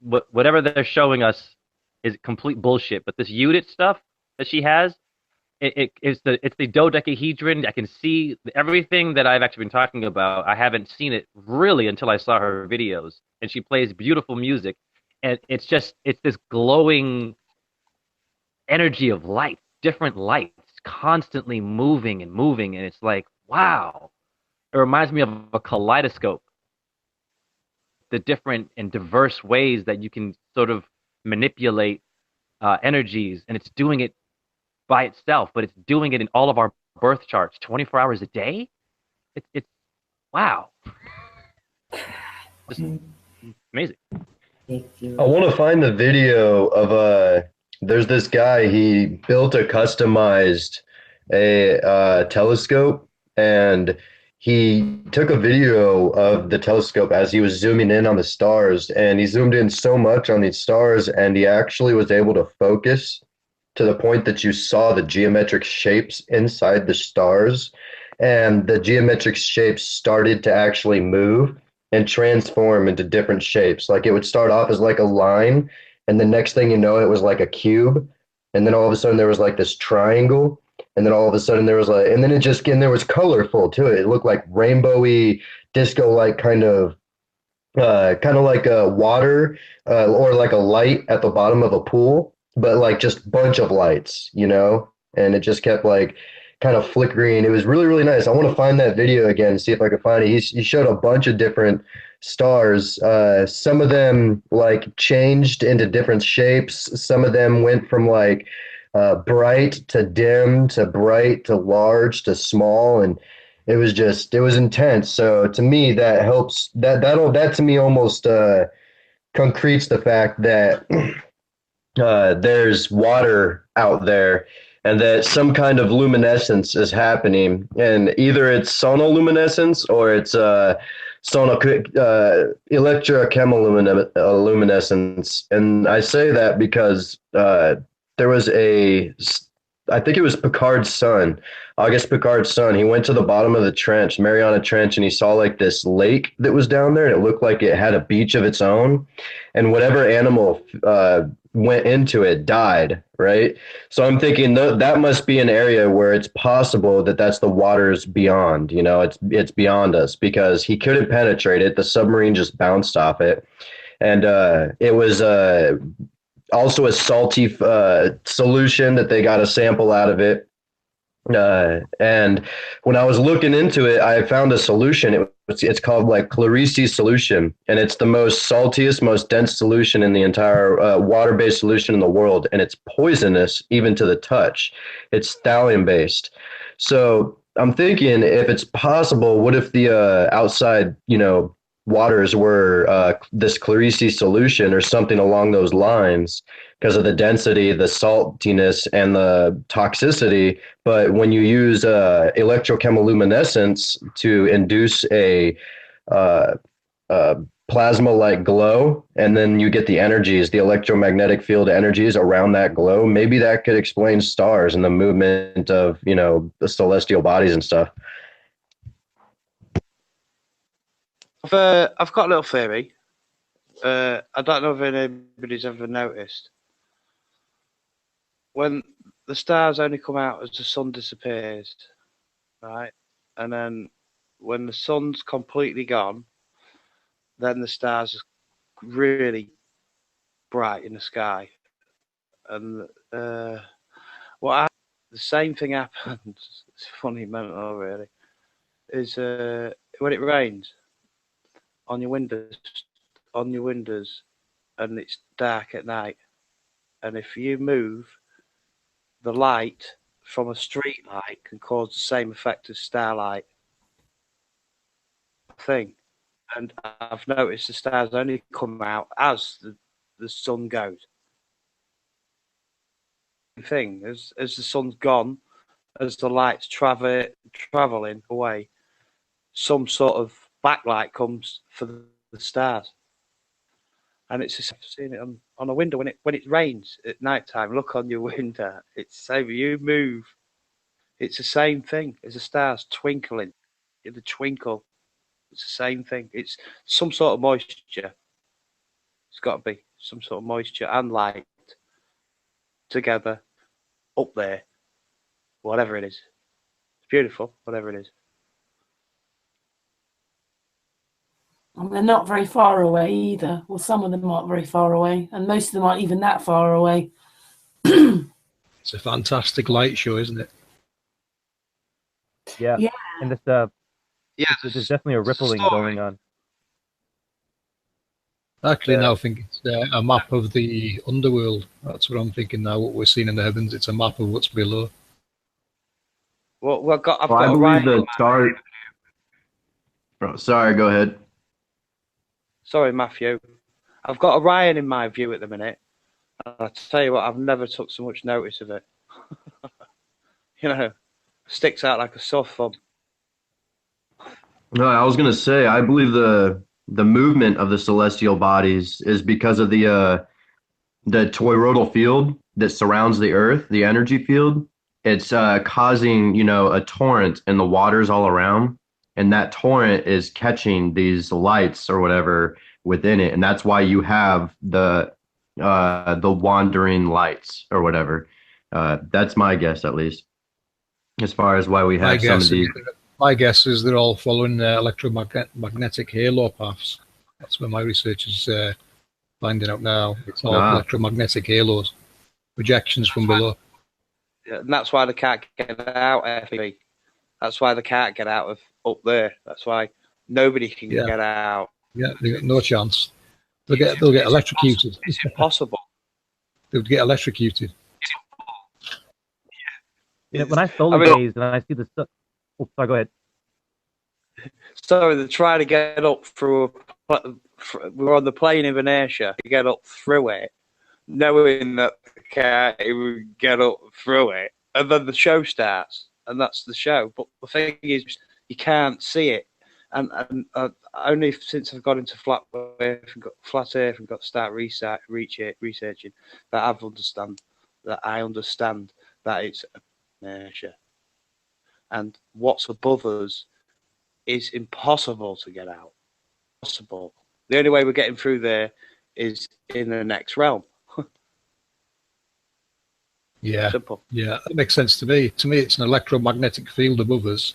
whatever they're showing us is complete bullshit, but this Judith stuff that she has, it's the dodecahedron. I can see everything that I've actually been talking about. I haven't seen it really until I saw her videos, and she plays beautiful music, and it's this glowing energy of light, different lights, constantly moving, and it's like, wow. It reminds me of a kaleidoscope, the different and diverse ways that you can sort of manipulate energies, and it's doing it by itself, but it's doing it in all of our birth charts 24 hours a day. It's wow. Just amazing. Thank you. I want to find the video of there's this guy, he built a customized telescope, and he took a video of the telescope as he was zooming in on the stars, and he zoomed in so much on these stars, and he actually was able to focus to the point that you saw the geometric shapes inside the stars, and the geometric shapes started to actually move. and transform into different shapes. Like it would start off as like a line, and the next thing you know, it was like a cube, and then all of a sudden there was like this triangle, and then all of a sudden there was like, and then it just, and there was colorful to it. It looked like rainbowy, disco like kind of like a water or like a light at the bottom of a pool, but like just bunch of lights, you know? And it just kept like kind of flickering. It was really, really nice. I want to find that video again and see if I can find it. He showed a bunch of different stars. Some of them like changed into different shapes. Some of them went from like bright to dim to bright to large to small. And it was just, it was intense. So to me, that helps, that to me almost concretes the fact that there's water out there and that some kind of luminescence is happening, and either it's sonoluminescence or it's electrochemiluminescence. And I say that because there was I think it was Picard's son, August Picard's son. He went to the bottom of the trench, Mariana Trench, and he saw like this lake that was down there, and it looked like it had a beach of its own. And whatever animal went into it died, right? So I'm thinking that must be an area where it's possible that that's the waters beyond. You know, it's beyond us because he couldn't penetrate it. The submarine just bounced off it, and it was also a salty solution that they got a sample out of it. And when I was looking into it, I found a solution. It's called like Clarice solution, and it's the most saltiest, most dense solution in the entire water-based solution in the world, and it's poisonous even to the touch. It's thallium based. So I'm thinking, if it's possible, what if the outside, you know, waters were this Clarice solution or something along those lines because of the density, the saltiness, and the toxicity. But when you use electrochemiluminescence to induce a plasma-like glow, and then you get the energies, the electromagnetic field energies around that glow, maybe that could explain stars and the movement of, you know, the celestial bodies and stuff. I've got a little theory. I don't know if anybody's ever noticed. When the stars only come out as the sun disappears, right? And then when the sun's completely gone, then the stars are really bright in the sky. And the same thing happens. It's funny, mental, really. Is when it rains on your windows, and it's dark at night, and if you move the light from a street light, can cause the same effect as starlight thing. And I've noticed the stars only come out as the sun goes. Thing as the sun's gone, as the light's traveling away, some sort of backlight comes for the stars. And it's just, I've seen it on a window when it rains at night time. Look on your window. It's the same. You move. It's the same thing as the stars twinkling. In the twinkle, it's the same thing. It's some sort of moisture. It's got to be some sort of moisture and light together up there. Whatever it is, it's beautiful. Whatever it is. And they're not very far away either. Well, some of them aren't very far away, and most of them aren't even that far away. It's a fantastic light show, isn't it? Yeah. Yeah. And this, Yeah, there's definitely a rippling going on. Actually, now I think it's a map of the underworld. That's what I'm thinking now. What we're seeing in the heavens, it's a map of what's below. Well, I've got I a believe right. the star. Oh, sorry, go ahead. Sorry, Matthew. I've got Orion in my view at the minute. And I tell you what, I've never took so much notice of it. You know, sticks out like a sore thumb. No, I was gonna say, I believe the movement of the celestial bodies is because of the toroidal field that surrounds the Earth, the energy field. It's causing, you know, a torrent in the waters all around, and that torrent is catching these lights or whatever within it, and that's why you have the wandering lights or whatever. That's my guess, at least, as far as why we My have some of guess is these. my guess is they're all following electromagnetic halo paths. That's where my research is finding out now. It's all electromagnetic halos, projections from below. Yeah, and that's why they can't get out, FEV. That's why they can't get out of up there. That's why nobody can get out. Yeah, they got no chance. They'll get electrocuted. It's impossible. They'll get electrocuted. Yeah, when I solar gaze and I see the stuff. Oh, sorry, go ahead. So they're trying to get up through. We're on the plane of inertia to get up through it, knowing that they can't even get up through it, and then the show starts, and that's the show. But the thing is, you can't see it, and only since I've got into flat Earth and got to start researching that I understand that it's inertia, and what's above us is impossible to get out. Possible. The only way we're getting through there is in the next realm. Yeah. Simple. Yeah, that makes sense to me. To me, it's an electromagnetic field above us.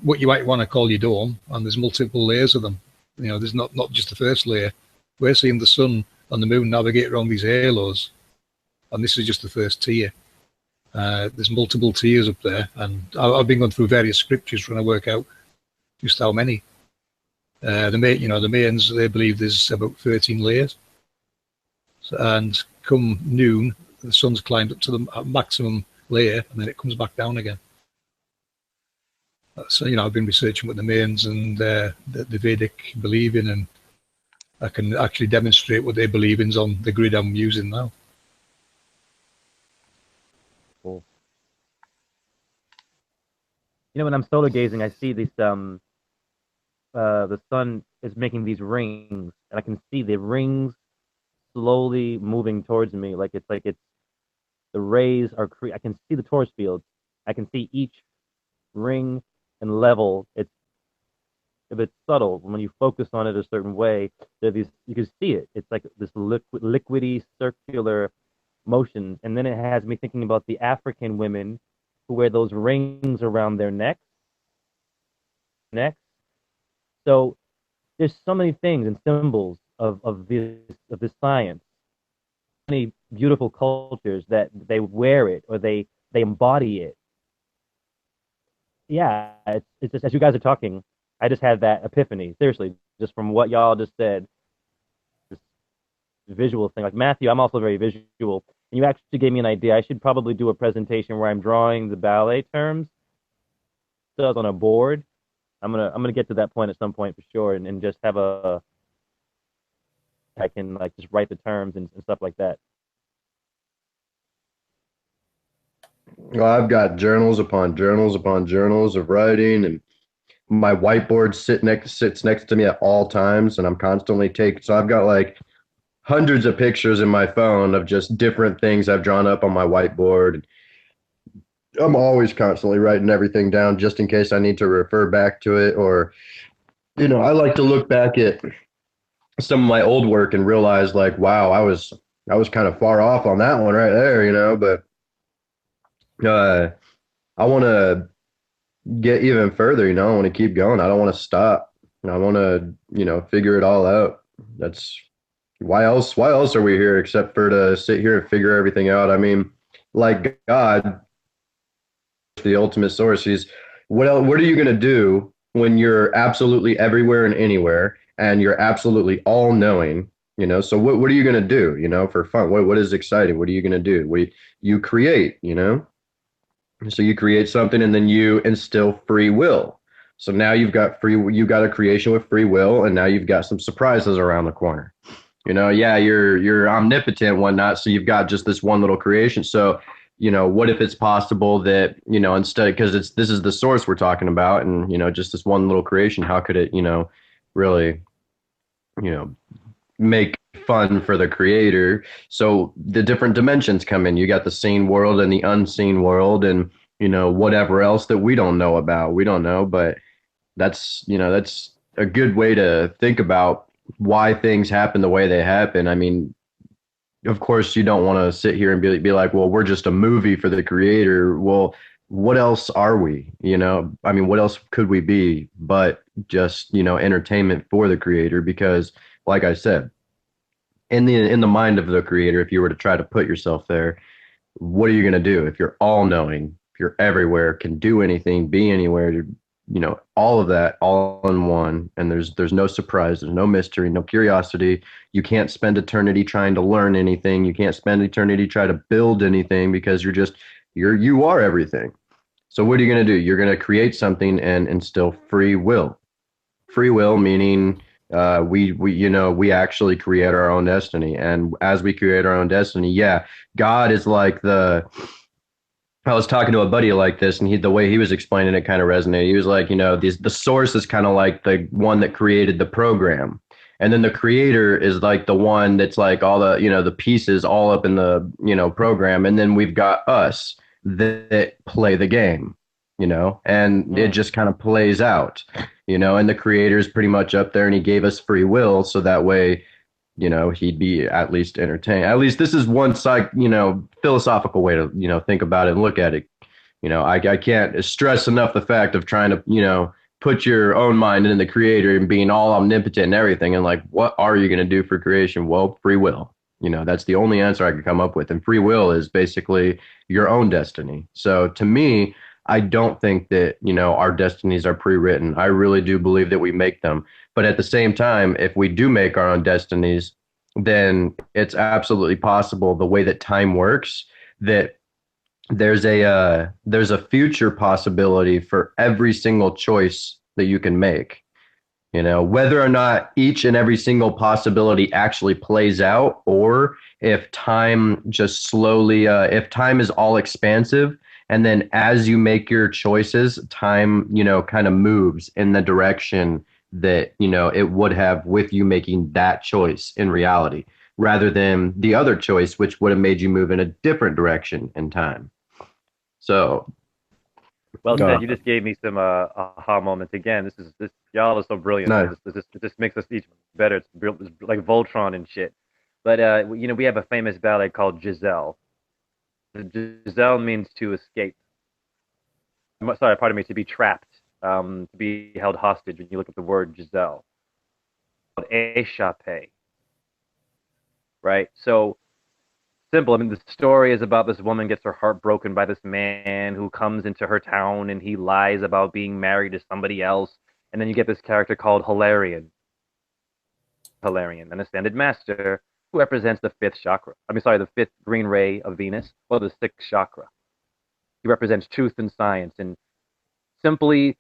What you might want to call your dome, and there's multiple layers of them. You know, there's not just the first layer. We're seeing the sun and the moon navigate around these halos, and this is just the first tier. There's multiple tiers up there, and I've been going through various scriptures trying to work out just how many. The Mayans, they believe there's about 13 layers, and come noon, the sun's climbed up to the maximum layer, and then it comes back down again. So, I've been researching what the Mayans and the Vedic believe in, and I can actually demonstrate what they believe in on the grid I'm using now. Cool. When I'm solar gazing, I see these the sun is making these rings, and I can see the rings slowly moving towards me. It's the rays are. I can see the torus fields. I can see each ring and level. If it's subtle, when you focus on it a certain way, there these you can see it. It's like this liquidy circular motion, and then it has me thinking about the African women who wear those rings around their necks. So there's so many things and symbols of this science. Many beautiful cultures that they wear it or they embody it. Yeah, it's just as you guys are talking, I just had that epiphany. Seriously, just from what y'all just said, this visual thing. Like Matthew, I'm also very visual, and you actually gave me an idea. I should probably do a presentation where I'm drawing the ballet terms. So I was on a board. I'm gonna get to that point at some point for sure, and just have I can just write the terms and stuff like that. Well, I've got journals upon journals upon journals of writing, and my whiteboard sits next to me at all times, and I'm constantly taking. So I've got hundreds of pictures in my phone of just different things I've drawn up on my whiteboard. I'm always constantly writing everything down just in case I need to refer back to it, or I like to look back at some of my old work and realize wow, I was kind of far off on that one right there, but I want to get even further, I want to keep going. I don't want to stop. I want to, figure it all out. That's why else are we here except for to sit here and figure everything out? I mean, God, the ultimate source, what are you going to do when you're absolutely everywhere and anywhere and you're absolutely all knowing, so what are you going to do, for fun? What is exciting? What are you going to do? You create, so you create something and then you instill free will. So now you got a creation with free will, and now you've got some surprises around the corner. You're omnipotent and whatnot, so you've got just this one little creation. So what if it's possible that, instead, because this is the source we're talking about, and, just this one little creation, how could it, really, make fun for the creator? So the different dimensions come in. You got the seen world and the unseen world. And, whatever else that we don't know about. We don't know, but that's a good way to think about why things happen the way they happen. I mean, of course, you don't want to sit here and be like, well, we're just a movie for the creator. Well, what else are we? I mean, what else could we be but just, entertainment for the creator? Because, like I said, in the mind of the creator, if you were to try to put yourself there, what are you going to do if you're all knowing, if you're everywhere, can do anything, be anywhere, all of that all in one, and there's no surprise, there's no mystery, no curiosity. You can't spend eternity trying to learn anything. You can't spend eternity trying to build anything because you are everything. So what are you going to do? You're going to create something and instill free will. Free will meaning we actually create our own destiny, and as we create our own destiny, yeah, God is like the I was talking to a buddy like this, and the way he was explaining it kind of resonated. He was like, the source is kind of like the one that created the program, and then the creator is like the one that's like all the the pieces all up in the program, and then we've got us that play the game, and it just kind of plays out, and the creator is pretty much up there, and he gave us free will, so that way he'd be at least entertained. At least this is one side, philosophical way to, think about it and look at it. I can't stress enough the fact of trying to, put your own mind in the creator and being all omnipotent and everything. And like, what are you going to do for creation? Well, free will. That's the only answer I could come up with. And free will is basically your own destiny. So to me, I don't think that, our destinies are pre-written. I really do believe that we make them. But at the same time, if we do make our own destinies, then it's absolutely possible, the way that time works, that there's a future possibility for every single choice that you can make. Whether or not each and every single possibility actually plays out, or if time just slowly, if time is all expansive, and then as you make your choices, time, kind of moves in the direction that, it would have with you making that choice in reality, rather than the other choice, which would have made you move in a different direction in time. So, well said. You just gave me some aha moments. Again, this y'all are so brilliant. Nice. This makes us each better. It's like Voltron and shit. But we have a famous ballet called Giselle. Giselle means to escape. Sorry, pardon me, to be trapped, to be held hostage. When you look at the word Giselle, échappé, right? So simple. I mean, the story is about this woman gets her heart broken by this man who comes into her town, and he lies about being married to somebody else. And then you get this character called Hilarion, an ascended master who represents the fifth chakra. The fifth green ray of Venus, or the sixth chakra. He represents truth and science. And simply,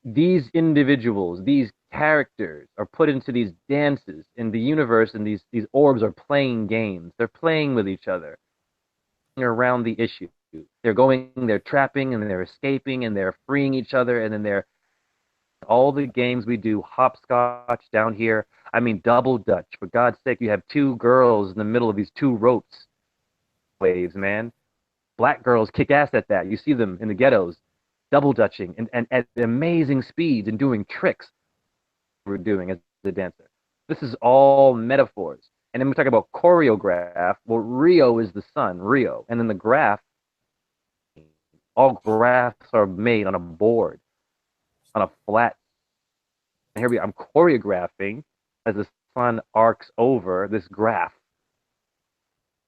these individuals, these characters are put into these dances in the universe, and these orbs are playing games. They're playing with each other around the issue. They're trapping, and they're escaping, and they're freeing each other, and then they're all the games we do, hopscotch down here. Double Dutch. For God's sake, you have two girls in the middle of these two ropes waves, man. Black girls kick ass at that. You see them in the ghettos, double dutching and at amazing speeds and doing tricks we're doing as a dancer. This is all metaphors. And then we talk about choreograph. Well, Rio is the sun, Rio. And then the graph, all graphs are made on a board, on a flat. And here I'm choreographing as the sun arcs over this graph.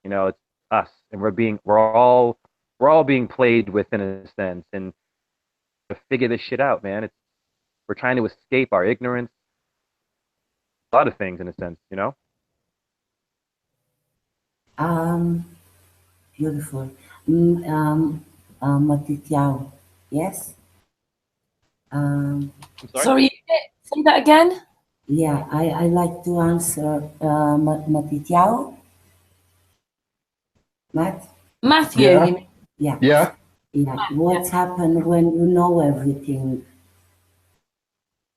It's us, and we're all being played with in a sense, and to figure this shit out, man. We're trying to escape our ignorance, a lot of things in a sense, Beautiful. Matitiao, yes? Sorry, say that again. Yeah, I like to answer Matitiao. Matt? Matthew, Yeah. you mean? Yeah. Yeah. Yeah. What's happened when you know everything?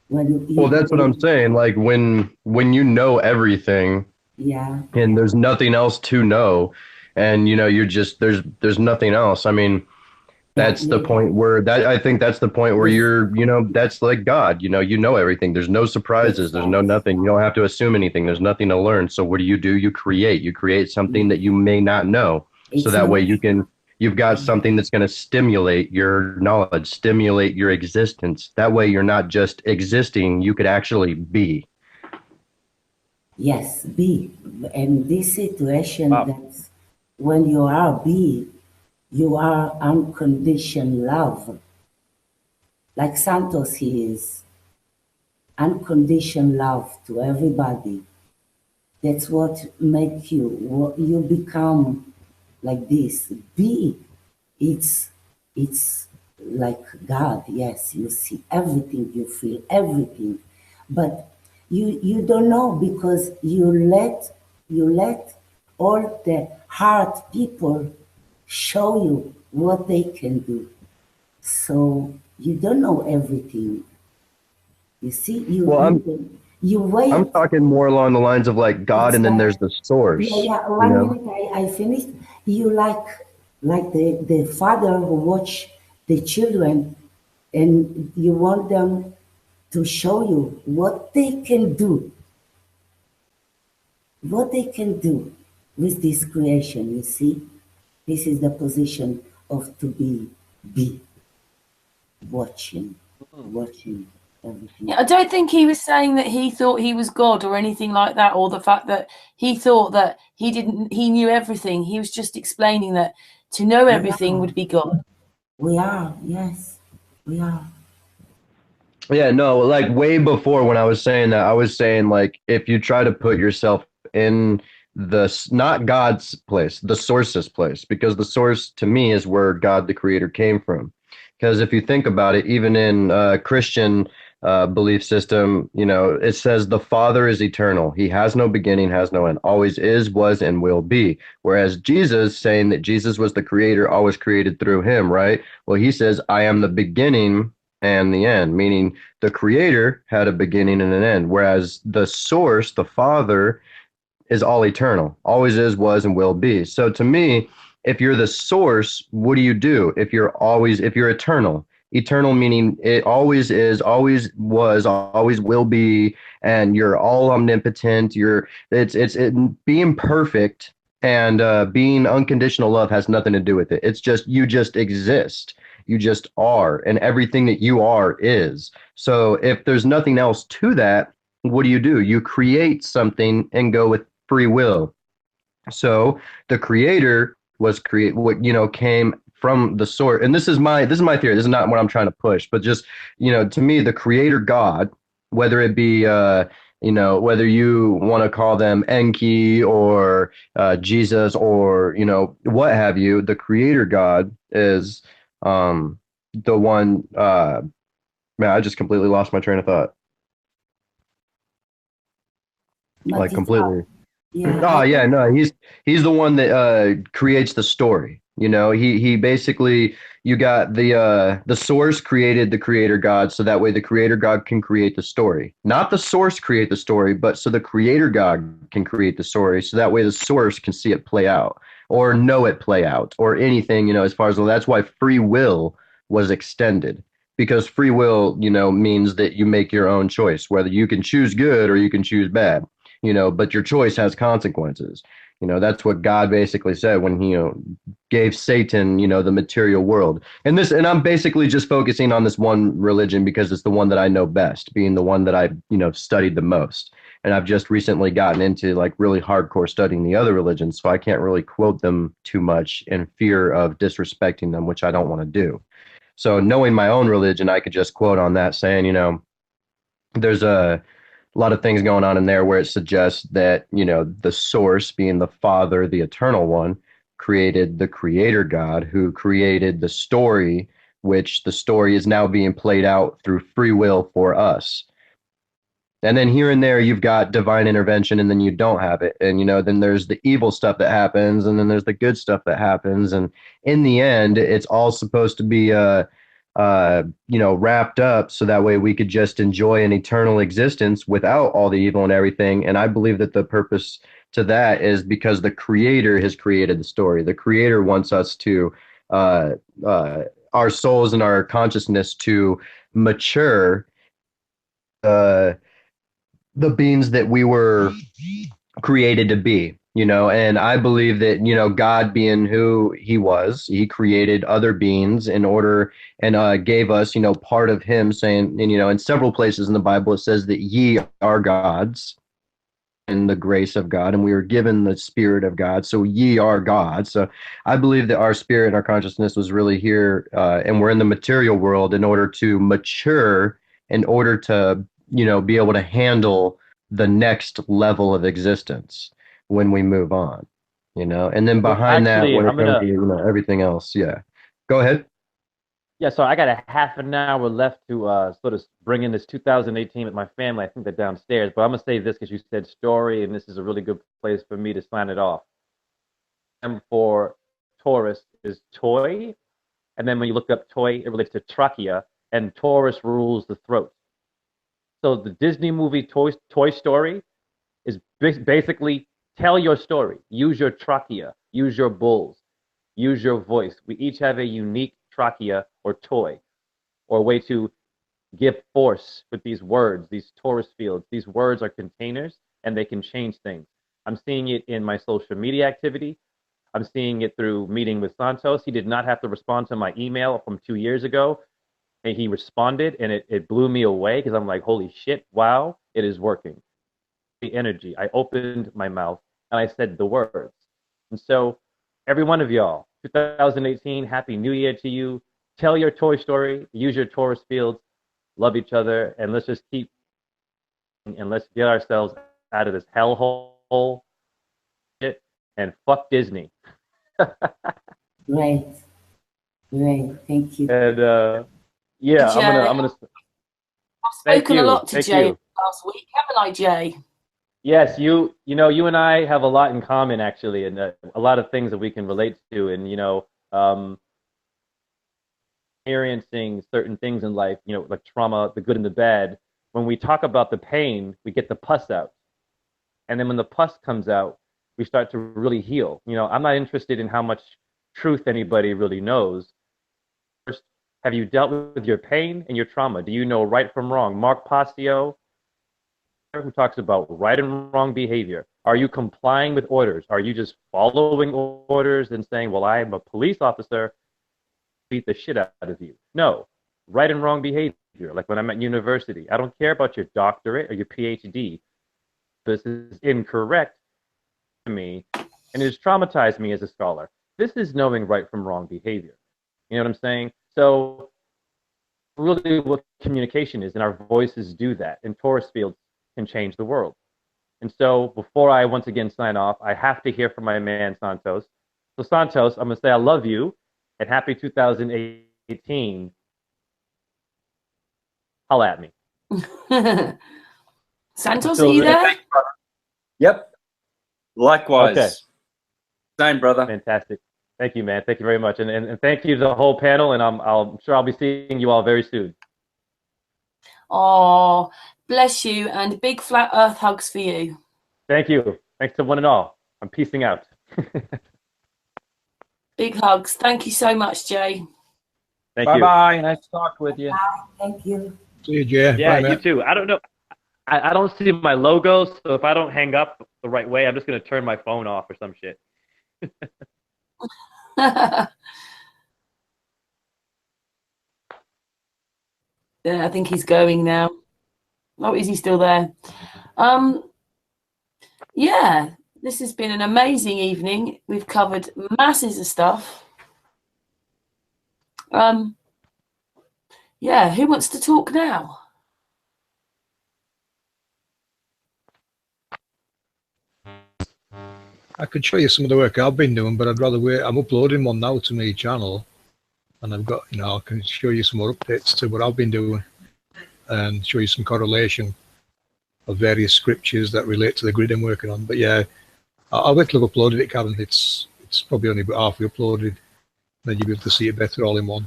Well, that's what I'm saying. Like when you know everything, yeah, and there's nothing else to know, and you're just there's nothing else. That's the point where I think that's the point where that's like God, you know everything. There's no surprises. There's no nothing. You don't have to assume anything. There's nothing to learn. So what do? You create something that you may not know. So that way you've got something that's going to stimulate your knowledge, stimulate your existence. That way you're not just existing. You could actually be. Yes, be. And this situation that's when you are be, you are unconditioned love. Like Santos, he is unconditioned love to everybody. That's what makes you become like this. Be. It's like God. Yes, you see everything, you feel everything, but you don't know because you let all the hard people show you what they can do. So you don't know everything. You see, you wait. I'm talking more along the lines of like God, and then there's the source. Yeah. 1 minute, I finished. You like the father who watch the children, and you want them to show you what they can do, with this creation. You see, this is the position of to be watching everything. Yeah, I don't think he was saying that he thought he was God or anything like that, or the fact that he thought that he knew everything. He was just explaining that to know everything would be God. We are, yes, we are. Yeah, no, like way before when I was saying that, I was saying like if you try to put yourself in not God's place, the source's place, because the source to me is where God the creator came from. Because if you think about it, even in Christian belief system, it says the Father is eternal. He has no beginning, has no end, always is, was, and will be. Whereas Jesus, saying that Jesus was the creator, always created through him, right? Well, he says, I am the beginning and the end, meaning the creator had a beginning and an end, whereas the source, the Father, is all eternal, always is, was, and will be. So to me, if you're the source, what do? If you're eternal meaning it always is, always was, always will be, and you're all omnipotent. Being perfect and being unconditional love has nothing to do with it. It's just you just exist. You just are, and everything that you are is. So if there's nothing else to that, what do? You create something and go with free will. So the creator came from the source. And this is my theory. This is not what I'm trying to push, but just, to me, the creator God, whether it be, whether you want to call them Enki or Jesus or, what have you, the creator God is the one, man, I just completely lost my train of thought. Like completely. Yeah. Yeah, no, he's the one that creates the story. He basically, you got the source created the creator God, so that way the creator God can create the story. Not the source create the story, but so the creator God can create the story, so that way the source can see it play out or know it play out or anything, as far as, well, that's why free will was extended. Because free will, means that you make your own choice, whether you can choose good or you can choose bad. But your choice has consequences. That's what God basically said when he gave Satan, the material world. And I'm basically just focusing on this one religion because it's the one that I know best, being the one that I, studied the most. And I've just recently gotten into like really hardcore studying the other religions, so I can't really quote them too much in fear of disrespecting them, which I don't want to do. So knowing my own religion, I could just quote on that saying, there's a lot of things going on in there where it suggests that, the source, being the Father, the eternal one, created the creator God, who created the story, which the story is now being played out through free will for us. And then here and there, you've got divine intervention, and then you don't have it. And, then there's the evil stuff that happens, and then there's the good stuff that happens. And in the end, it's all supposed to be wrapped up so that way we could just enjoy an eternal existence without all the evil and everything. And I believe that the purpose to that is because the creator has created the story. The creator wants us to our souls and our consciousness to mature the beings that we were created to be, and I believe that, God being who he was, he created other beings in order and gave us, part of him saying, and, in several places in the Bible, it says that ye are gods in the grace of God, and we were given the spirit of God. So ye are God. So I believe that our spirit and our consciousness was really here, and we're in the material world in order to mature, in order to, be able to handle the next level of existence when we move on, and then Well, behind that, actually, when I'm it comes gonna. to, everything else. Yeah. Go ahead. Yeah, so I got a half an hour left to sort of bring in this 2018 with my family. I think they're downstairs, but I'm gonna say this because you said story, and this is a really good place for me to sign it off. And for Taurus is toy, and then when you look up toy, it relates to trachea, and Taurus rules the throat. So the Disney movie Toy Story is basically tell your story, use your trachea, use your bulls, use your voice. We each have a unique trachea or toy, or a way to give force with these words, these Taurus fields. These words are containers and they can change things. I'm seeing it in my social media activity. I'm seeing it through meeting with Santos. He did not have to respond to my email from 2 years ago. And he responded and it blew me away because I'm like, holy shit, wow, it is working. The energy. I opened my mouth and I said the words. And so, every one of y'all, 2018, Happy New Year to you. Tell your toy story, use your Taurus fields, love each other, and let's just keep and let's get ourselves out of this hellhole shit and fuck Disney. Right. Right. Thank you. And yeah, Jay, I'm gonna. I've Thank spoken a you, lot to thank Jay you. last week, haven't I, Jay? Yes, you and I have a lot in common actually, and a lot of things that we can relate to, and experiencing certain things in life, like trauma, the good and the bad. When we talk about the pain, we get the pus out, and then when the pus comes out, we start to really heal. I'm not interested in how much truth anybody really knows. First, have you dealt with your pain and your trauma? Do you know right from wrong? Mark Passio, who talks about right and wrong behavior. Are you complying with orders? Are you just following orders and saying, well, I am a police officer, beat the shit out of you? No, right and wrong behavior. Like when I'm at university, I don't care about your doctorate or your PhD. This is incorrect to me, and it has traumatized me as a scholar. This is knowing right from wrong behavior. You know what I'm saying? So really what communication is, and our voices do that, and Taurus fields can change the world. And so before I once again sign off, I have to hear from my man Santos. So Santos, I'm gonna say I love you and happy 2018. Holla at me. Santos, are you there? Yep. Likewise. Okay. Same, brother. Fantastic. Thank you, man. Thank you very much, and thank you to the whole panel. And I'm sure I'll be seeing you all very soon. Oh, bless you, and big flat earth hugs for you. Thank you. Thanks to one and all. I'm peacing out. Big hugs. Thank you so much, Jay. Thank Bye you. bye. Nice to talk with you. Thank you. See you, Jay. Yeah, Bye, you mate. too. I don't know. I don't see my logo, so if I don't hang up the right way, I'm just gonna turn my phone off or some shit. Yeah, I think he's going now. Oh, is he still there? Yeah, this has been an amazing evening. We've covered masses of stuff. Yeah, who wants to talk now? I could show you some of the work I've been doing, but I'd rather wait. I'm uploading one now to my channel, and I've got, I can show you some more updates to what I've been doing and show you some correlation of various scriptures that relate to the grid I'm working on. But yeah, I'll wait till I've uploaded it, Karen. It's probably only about halfway uploaded. Then you'll be able to see it better all in one.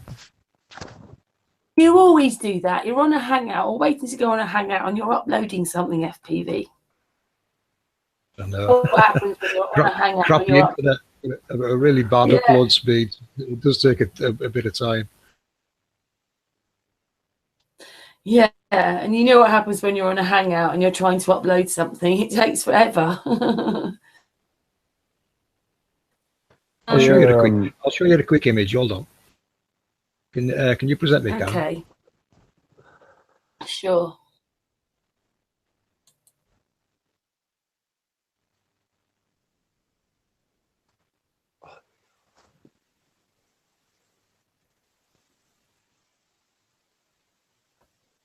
You always do that. You're on a hangout or waiting to go on a hangout and you're uploading something, FPV. And What happens when you're on a hangout? crappy internet, a really bad upload speed. It does take a bit of time. Yeah, and you know what happens when you're on a hangout and you're trying to upload something? It takes forever. I'll show you the quick. Um, I'll show you the quick image. Hold on. Can you present me, Karen? Okay, sure.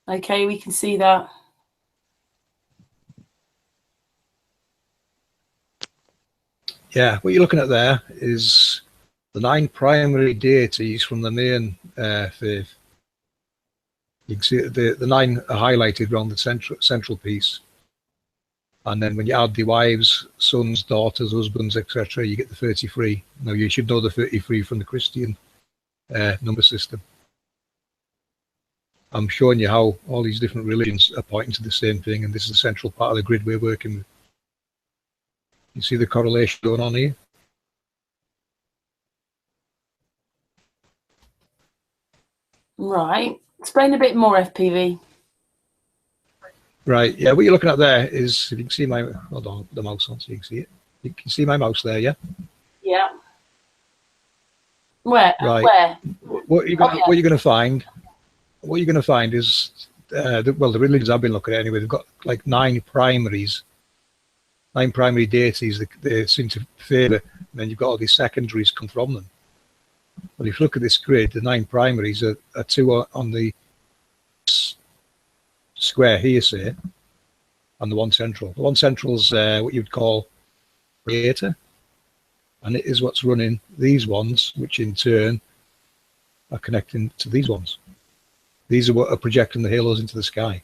Okay, we can see that. Yeah, what you're looking at there is the 9 primary deities from the main faith. You can see the 9 are highlighted around the central piece. And then when you add the wives, sons, daughters, husbands, etc., you get the 33. Now, you should know the 33 from the Christian number system. I'm showing you how all these different religions are pointing to the same thing, and this is the central part of the grid we're working with. You see the correlation going on here? Right. Explain a bit more, FPV. Right, yeah, what you're looking at there is, if you can see my, hold on, the mouse on so you can see it. You can see my mouse there, yeah? Yeah. Where? Right. Where? What you're going to find, is, the religions I've been looking at anyway, they've got like 9 primaries, 9 primary deities that they seem to favour, and then you've got all these secondaries come from them. But if you look at this grid, the 9 primaries are 2 on the square here, say, and the 1 central. The 1 central is what you'd call creator, and it is what's running these ones, which in turn are connecting to these ones. These are what are projecting the halos into the sky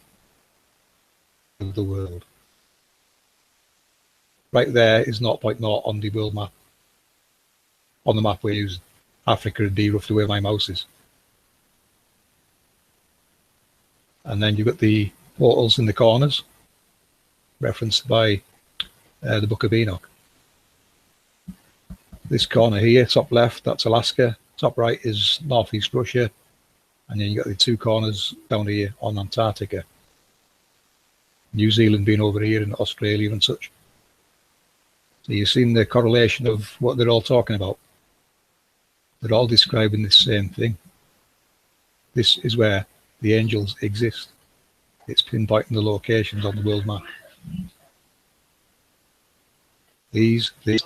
of the world. Right there is 0.0 on the world map. On the map we're using, Africa would be roughly where my mouse is. And then you've got the portals in the corners, referenced by the Book of Enoch. This corner here, top left, that's Alaska. Top right is northeast Russia. And then you've got the 2 corners down here on Antarctica. New Zealand being over here and Australia and such. So you've seen the correlation of what they're all talking about. They're all describing the same thing. This is where the angels exist. It's pinpointing the locations on the world map. These, and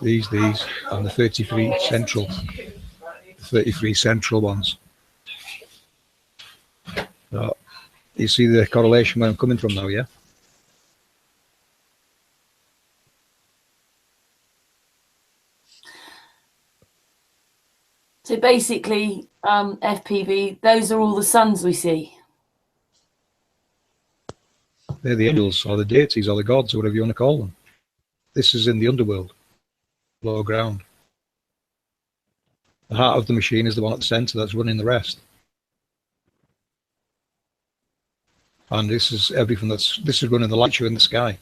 the 33 central. The 33 central ones. So, you see the correlation where I'm coming from now, yeah? So basically, FPV, those are all the suns we see. They're the angels, or the deities, or the gods, or whatever you want to call them. This is in the underworld, below ground. The heart of the machine is the one at the center that's running the rest. And this is everything this is running the light show in the sky.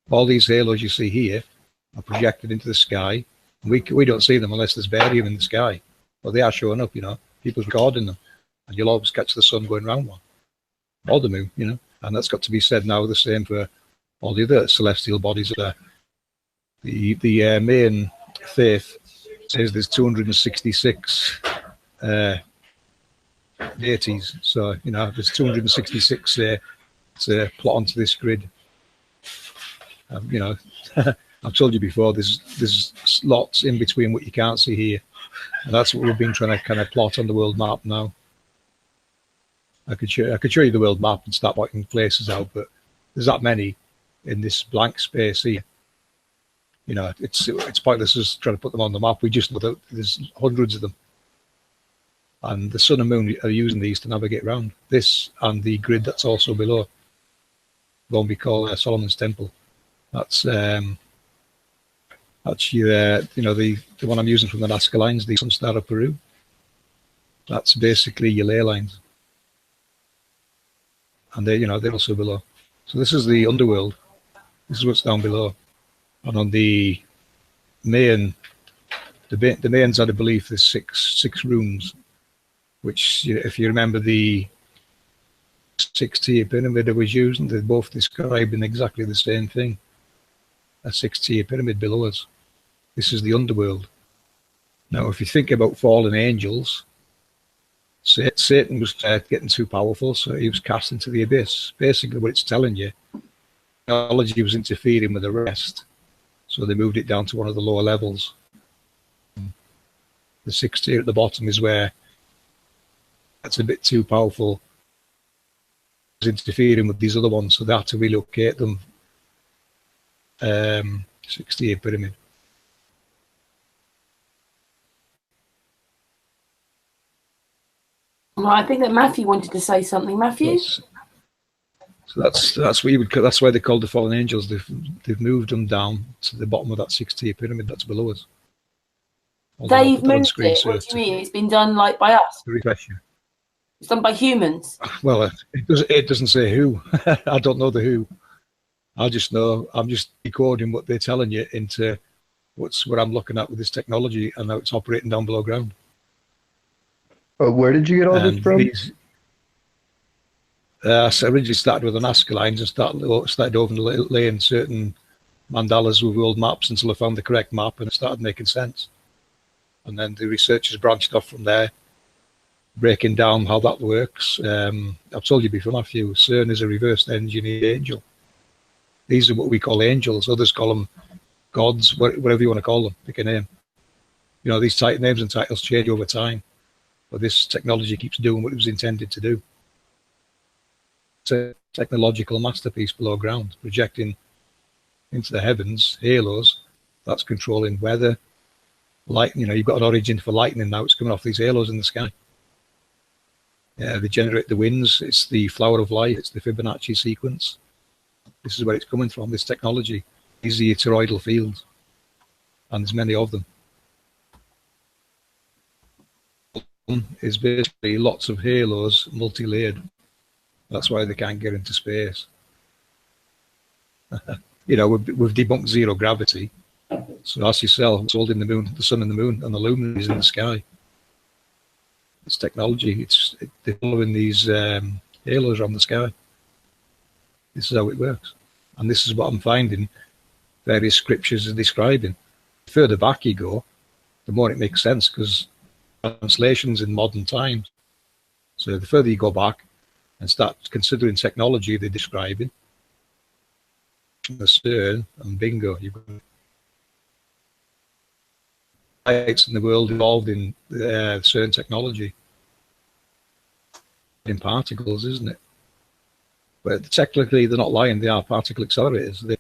All these halos you see here are projected into the sky. We don't see them unless there's barium in the sky. But they are showing up, you know. People's recording them. And you'll always catch the sun going round one. Or the moon, you know. And that's got to be said now the same for all the other celestial bodies there. The main faith says there's 266 deities. So, you know, there's 266 to plot onto this grid. You know, I've told you before, there's slots in between what you can't see here. And that's what we've been trying to kind of plot on the world map now. I could show you the world map and start pointing places out, but there's that many in this blank space here. You know, it's pointless just trying to put them on the map. We just know that there's hundreds of them. And the sun and moon are using these to navigate around. This and the grid that's also below. Going to be called Solomon's Temple. That's your, you know, the one I'm using from the Nazca lines, the Sun Star of Peru. That's basically your ley lines. And they, you know, they're also below. So this is the underworld. This is what's down below. And on the main, the main side of belief, there's six rooms, which, if you remember the 6-tier pyramid I was using, they're both describing exactly the same thing. A 6-tier pyramid below us. This is the underworld. Now, if you think about fallen angels, Satan was getting too powerful, so he was cast into the abyss. Basically, what it's telling you, technology was interfering with the rest, so they moved it down to one of the lower levels. The 6th tier at the bottom is where that's a bit too powerful. It's interfering with these other ones, so they had to relocate them. 6th tier pyramid. Well, I think that Matthew wanted to say something. Matthew? Yes. So that's what you would. That's why they're called the fallen angels. They've moved them down to the bottom of that 6-tier pyramid that's below us. They've moved it. What do you mean? It's been done like by us? To refresh you. It's done by humans. Well, it doesn't say who. I don't know the who. I just know I'm just decoding what they're telling you into what I'm looking at with this technology and how it's operating down below ground. Where did you get all this from? So I originally started with the Nazca lines and started over laying certain mandalas with world maps until I found the correct map and it started making sense. And then the researchers branched off from there, breaking down how that works. I've told you before, Matthew, CERN is a reverse engineered angel. These are what we call angels. Others call them gods, whatever you want to call them, pick a name. You know, these names and titles change over time, but this technology keeps doing what it was intended to do. It's a technological masterpiece below ground, projecting into the heavens, halos, that's controlling weather, light. You know, you've got an origin for lightning now, it's coming off these halos in the sky. They generate the winds, it's the flower of life, it's the Fibonacci sequence. This is where it's coming from, this technology. These are the toroidal fields, and there's many of them. Is basically lots of halos, multi-layered. That's why they can't get into space. You know, we've debunked zero gravity. So ask yourself, what's holding the moon, the sun and the moon, and the luminaries in the sky? It's technology. They're following these halos around the sky. This is how it works. And this is what I'm finding various scriptures are describing. The further back you go, the more it makes sense, because translations in modern times. So the further you go back and start considering technology they're describing, the CERN, and bingo, you've got lights in the world involved in CERN technology. In particles, isn't it? But technically, they're not lying. They are particle accelerators. They're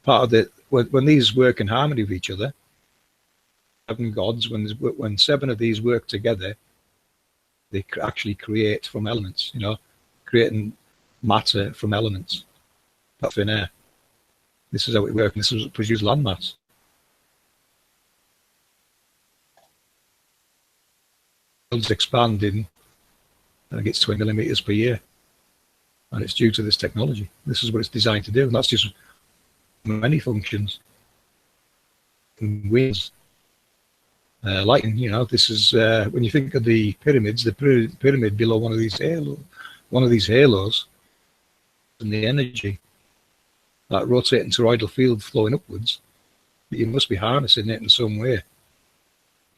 part of the when these work in harmony with each other. 7 gods. When 7 of these work together, they actually create from elements. You know, creating matter from elements. That's thin air. This is how it works. This is what produces landmass. The world's expanding, and it gets 20 millimeters per year. And it's due to this technology. This is what it's designed to do. And that's just many functions. Winds. Lighting, you know, this is, when you think of the pyramids, the pyramid below one of these halos, and the energy, that rotating toroidal field flowing upwards, you must be harnessing it in some way.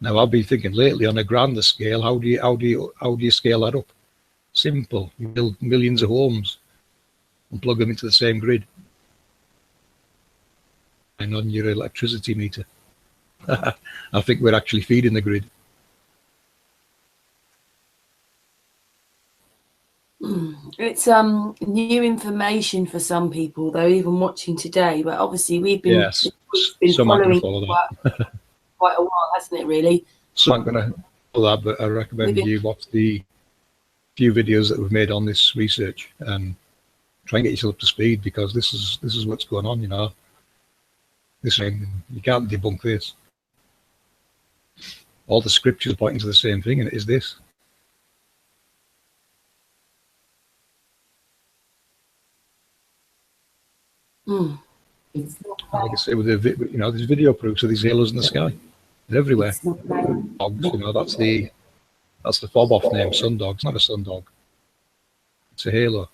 Now, I've been thinking lately on a grander scale, how do you scale that up? Simple. You build millions of homes and plug them into the same grid and on your electricity meter. I think we're actually feeding the grid. It's new information for some people, though, even watching today. But obviously, we've been following that quite a while, hasn't it? Really. So I'm going to follow that, but I recommend you watch the few videos that we've made on this research and try and get yourself up to speed, because this is what's going on. You know, you can't debunk this. All the scriptures pointing to the same thing, and it is this. It's not like I say, with the, you know, there's video proofs of these halos in the sky. They're everywhere. Dogs, you know, that's the fob off name, sun dog. It's not a sun dog. It's a halo.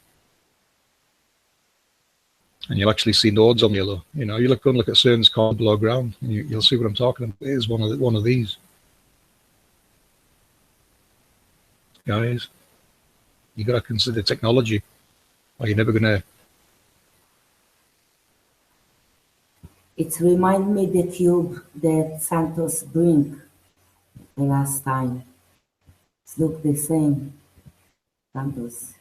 And you'll actually see nodes on the halo. You know, go and look at Cern's core below ground, and you'll see what I'm talking about. It is one of these. Guys, you got to consider technology, or you're never going to. It reminds me the cube that Santos bring the last time. It look the same, Santos.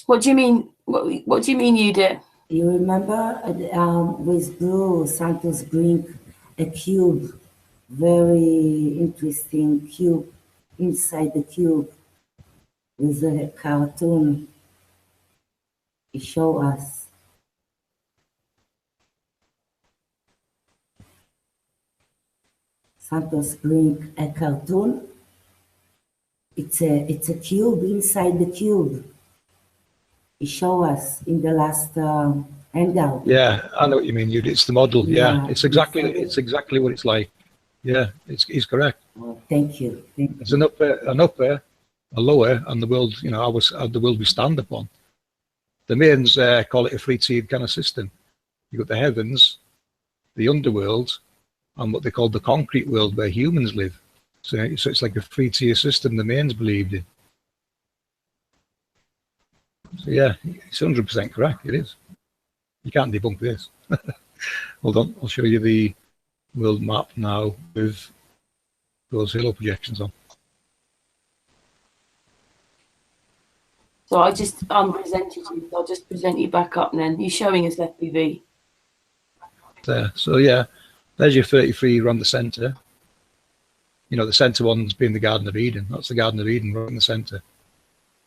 What do you mean? What do you mean you did? You remember with Blue, Santos bring a cube, very interesting cube, inside the cube with a cartoon. He show us. Santos bring a cartoon. It's a cube inside the cube. He show us in the last handout. Yeah, I know what you mean. It's the model. Yeah, Yeah, it's exactly what it's like. Yeah, he's correct. Oh, thank you. Thank you. There's an upper, a lower, and the world. You know, the world we stand upon. The Mayans call it a three-tiered kind of system. You've got the heavens, the underworld, and what they call the concrete world where humans live. So it's like a three-tier system the Mayans believed in. So yeah, it's 100% correct. It is. You can't debunk this. Hold on, I'll show you the world map now with those halo projections on. So I just unpresented you. I'll just present you back up, and then you're showing us FPV. There. So yeah, there's your 33 around the centre. You know, the centre one's being the Garden of Eden. That's the Garden of Eden right in the centre.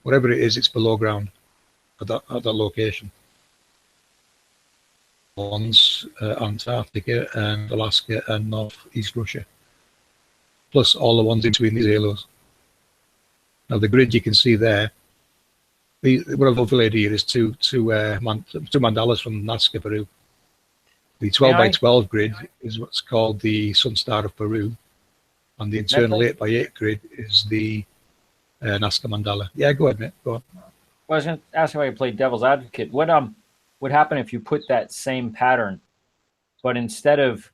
Whatever it is, it's below ground at that location. One's Antarctica and Alaska and northeast Russia. Plus all the ones in between these halos. Now the grid you can see there, what I've overlaid here is two mandalas from Nazca, Peru. The 12 by 12 grid is what's called the Sun Star of Peru, and the internal 8 by 8 grid is the Nazca mandala. Yeah, go ahead, mate. Go on. Well, I was going to ask if I could play devil's advocate. What would happen if you put that same pattern, but instead of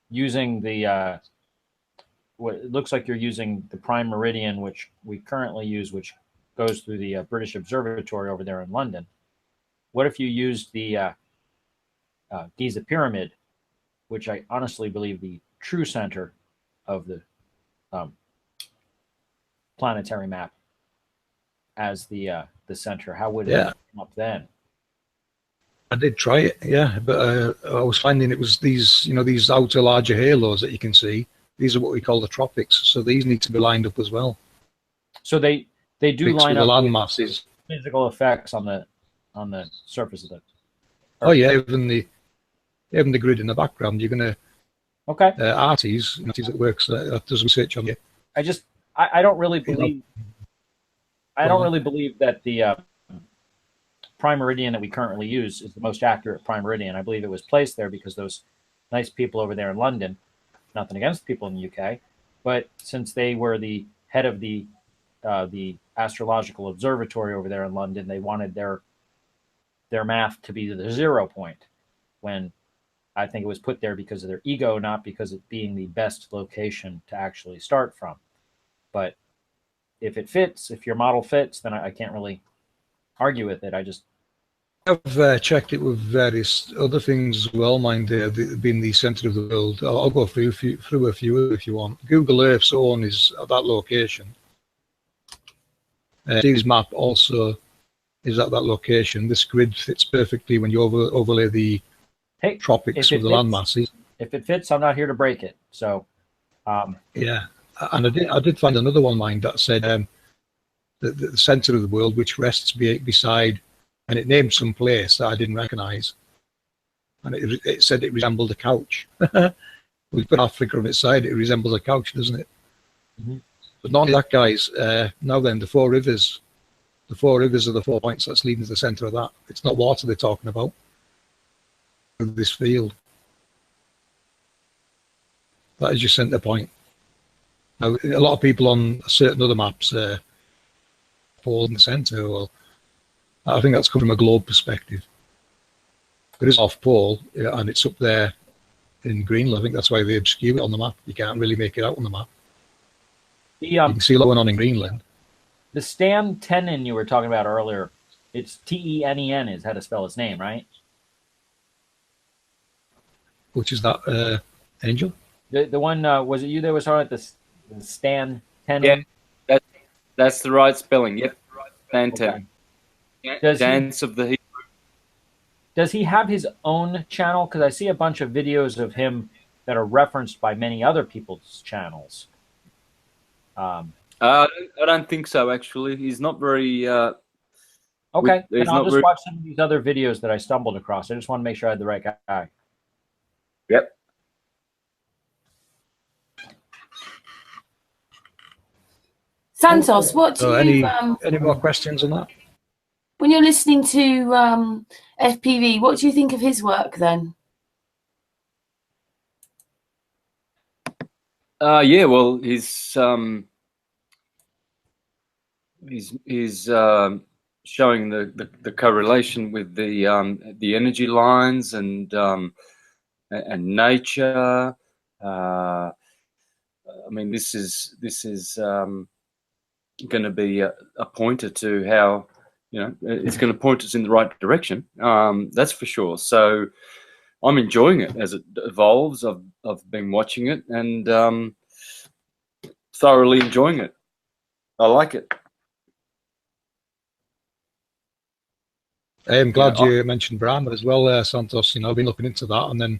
using the what it looks like you're using the prime meridian, which we currently use, which goes through the British Observatory over there in London. What if you used the Giza Pyramid, which I honestly believe the true center of the planetary map, as the center? How would it come up then? I did try it, yeah, but I was finding it was these, you know, these outer larger halos that you can see. These are what we call the tropics, so these need to be lined up as well. So they do line up the land masses, physical effects on the surface of the. Oh yeah, even the grid in the background. You're gonna Arties that works that does research on it. I don't really believe. I don't really believe that the prime meridian that we currently use is the most accurate prime meridian. I believe it was placed there because those nice people over there in London, nothing against people in the UK, but since they were the head of the astrological observatory over there in London, they wanted their math to be the 0 point, when I think it was put there because of their ego, not because it being the best location to actually start from. But if it fits, if your model fits, then I can't really argue with it. I've checked it with various other things as well, mind being the centre of the world. I'll go through a few if you want. Google Earth's own is at that location. Steve's map also is at that location. This grid fits perfectly when you overlay the tropics with the land masses. If it fits, I'm not here to break it. So, yeah, and I did find another one, mind, that said the centre of the world, which rests beside, and it named some place that I didn't recognise, and it said it resembled a couch. We put Africa on its side; it resembles a couch, doesn't it? Mm-hmm. But not only that, guys. Now then, the four rivers are the 4 points that's leading to the centre of that. It's not water they're talking about. This field. That is your centre point. Now, a lot of people on certain other maps pole in the center. Well, I think that's come from a globe perspective. There is North Pole, and it's up there in Greenland. I think that's why they obscure it on the map. You can't really make it out on the map. You can see a lot going on in Greenland. The Stan Tenen you were talking about earlier, it's T-E-N-E-N is how to spell his name, right? Which is that, Angel? The one, was it you that was talking about the Stan Tenen? Yeah, that's the right spelling. Yep, Stan Okay. Tenen. Dance of the Hebrew. Does he have his own channel? Because I see a bunch of videos of him that are referenced by many other people's channels. I don't think so, actually. He's not very... okay, he's and I'll not just very... watch some of these other videos that I stumbled across. I just want to make sure I had the right guy. Yep. Santos, what do any you more questions on that? when you're listening to FPV? What do you think of his work then? Yeah, well, he's showing the correlation with the energy lines and nature. I mean, this is going to be a pointer to how, you know, it's going to point us in the right direction. That's for sure. So I'm enjoying it as it evolves. I've been watching it and thoroughly enjoying it. I like it. I'm glad you mentioned Brahma as well, Santos. You know, I've been looking into that, and then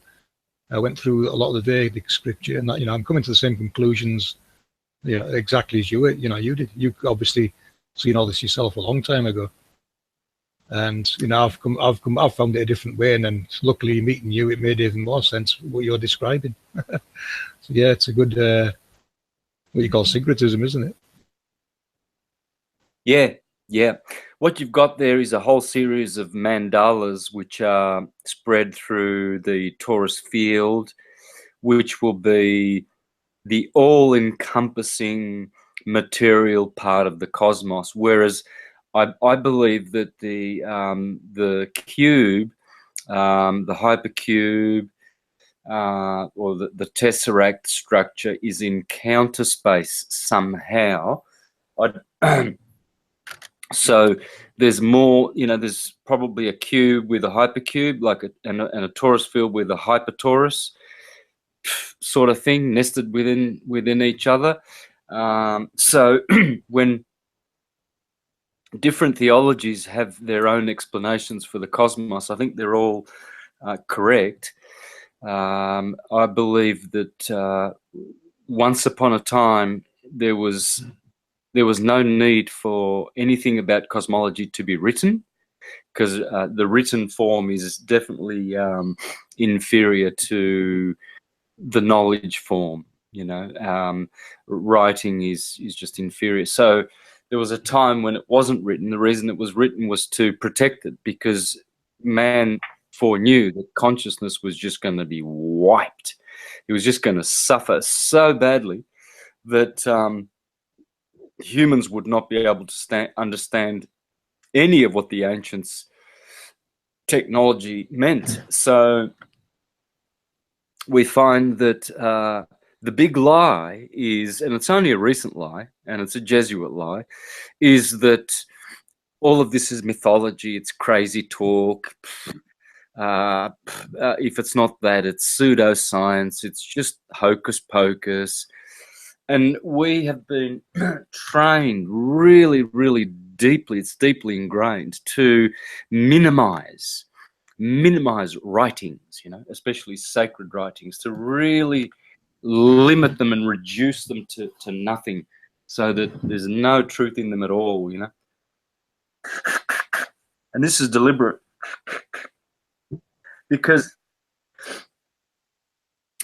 I went through a lot of the Vedic scripture, and that, you know, I'm coming to the same conclusions, you know, exactly as you did. You obviously seen all this yourself a long time ago, and you know, I've found it a different way, and then luckily meeting you, it made even more sense what you're describing. So yeah, it's a good what you call syncretism, isn't it? Yeah, yeah. What you've got there is a whole series of mandalas which are spread through the torus field, which will be the all-encompassing material part of the cosmos. Whereas I believe that the cube, the hypercube, or the tesseract structure is in counter space somehow. So there's more, you know, there's probably a cube with a hypercube, like and a torus field with a hypertorus sort of thing nested within each other. So when different theologies have their own explanations for the cosmos, I think they're all correct. I believe that once upon a time there was no need for anything about cosmology to be written, because the written form is definitely inferior to the knowledge form. You know, writing is just inferior. So there was a time when it wasn't written. The reason it was written was to protect it, because man foreknew that consciousness was just going to be wiped. It was just going to suffer so badly that humans would not be able to understand any of what the ancients' technology meant. So we find that the big lie is, and it's only a recent lie, and it's a Jesuit lie, is that all of this is mythology, it's crazy talk. If it's not that, it's pseudoscience, it's just hocus pocus. And we have been trained really, really deeply, it's deeply ingrained, to minimize writings, you know, especially sacred writings, to really limit them and reduce them to nothing, so that there's no truth in them at all, you know. And this is deliberate, because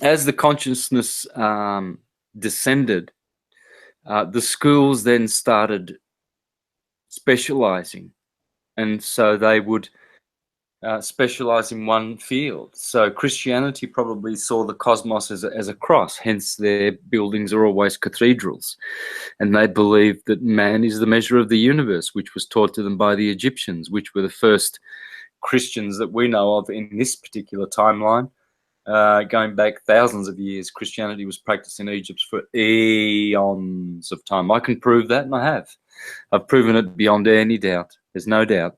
as the consciousness descended, the schools then started specializing, and so they would specialize in one field. So Christianity probably saw the cosmos as a cross, hence their buildings are always cathedrals. And they believed that man is the measure of the universe, which was taught to them by the Egyptians, which were the first Christians that we know of in this particular timeline. Going back thousands of years, Christianity was practiced in Egypt for eons of time. I can prove that, and I have. I've proven it beyond any doubt. There's no doubt.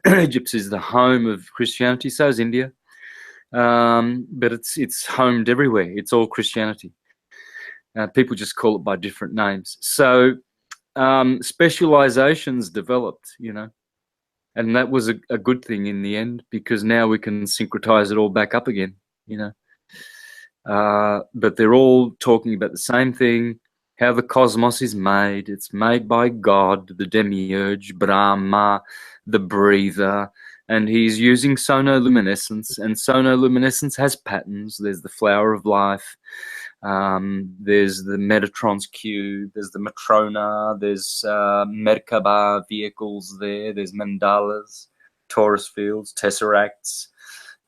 Egypt is the home of Christianity, so is India. But it's homed everywhere. It's all Christianity. People just call it by different names. So specializations developed, you know, and that was a good thing in the end, because now we can syncretize it all back up again, you know. But they're all talking about the same thing, how the cosmos is made. It's made by God, the demiurge, Brahma, the breather, and he's using sonoluminescence, and sonoluminescence has patterns. There's the flower of life, there's the Metatron's cube, there's the Matrona, there's Merkaba vehicles there's mandalas, torus fields, tesseracts,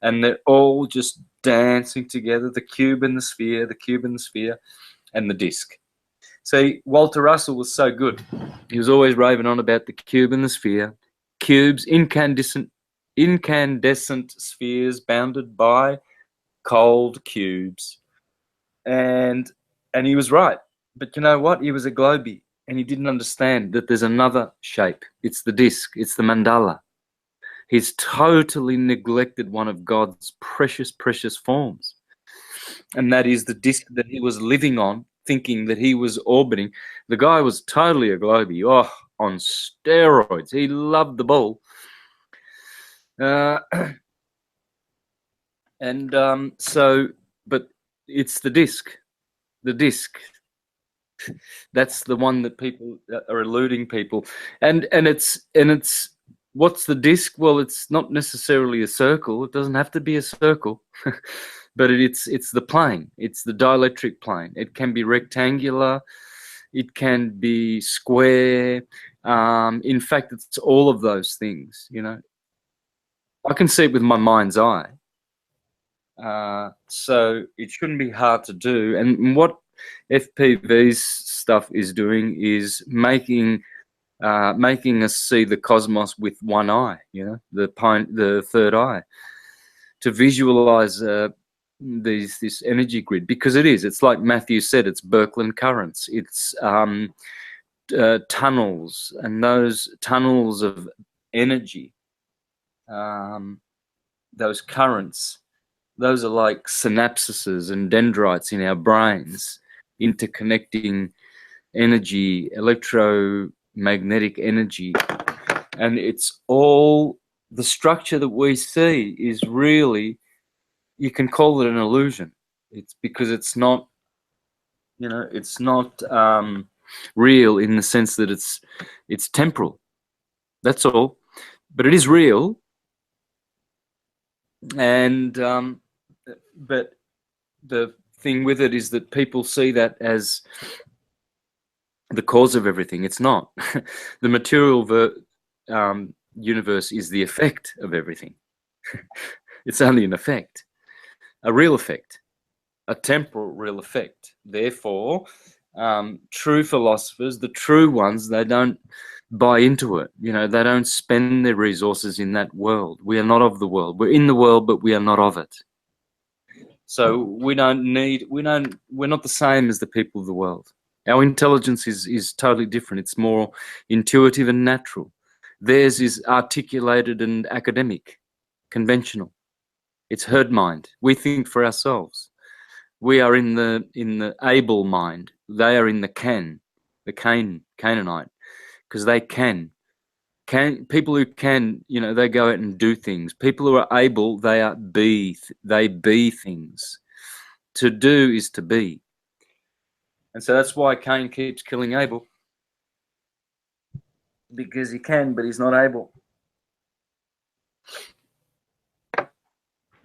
and they're all just dancing together, the cube and the sphere, the cube and the sphere, and the disc. See, Walter Russell was so good. He was always raving on about the cube and the sphere. Cubes, incandescent spheres bounded by cold cubes. And he was right. But you know what? He was a globie, and he didn't understand that there's another shape. It's the disc. It's the mandala. He's totally neglected one of God's precious, precious forms. And that is the disc that he was living on, thinking that he was orbiting. The guy was totally a globie. Oh, on steroids. He loved the ball. But it's the disc. The disc. That's the one that people are eluding people. And it's what's the disc? Well, it's not necessarily a circle. It doesn't have to be a circle. But it's the plane. It's the dielectric plane. It can be rectangular. It can be square. In fact, it's all of those things, you know. I can see it with my mind's eye. So it shouldn't be hard to do. And what FPV's stuff is doing is making us see the cosmos with one eye, you know, the third eye, to visualize this energy grid, because it's like Matthew said, it's Birkeland currents, it's tunnels, and those tunnels of energy, those currents, those are like synapses and dendrites in our brains, interconnecting energy, electromagnetic energy. And it's all, the structure that we see is really, you can call it an illusion. It's because it's not, you know, it's not real in the sense that it's temporal. That's all. But it is real. And but the thing with it is that people see that as the cause of everything. It's not. The material universe is the effect of everything. It's only an effect, a real effect, a temporal real effect. Therefore, true philosophers, the true ones, they don't buy into it. You know, they don't spend their resources in that world. We are not of the world. We're in the world, but we are not of it. So we're not the same as the people of the world. Our intelligence is totally different. It's more intuitive and natural. Theirs is articulated and academic, conventional. It's herd mind. We think for ourselves. We are in the able mind. They are in the Canaanite, because they can. People who can, you know, they go out and do things. People who are able, they be things. To do is to be. And so that's why Cain keeps killing Abel. Because he can, but he's not able.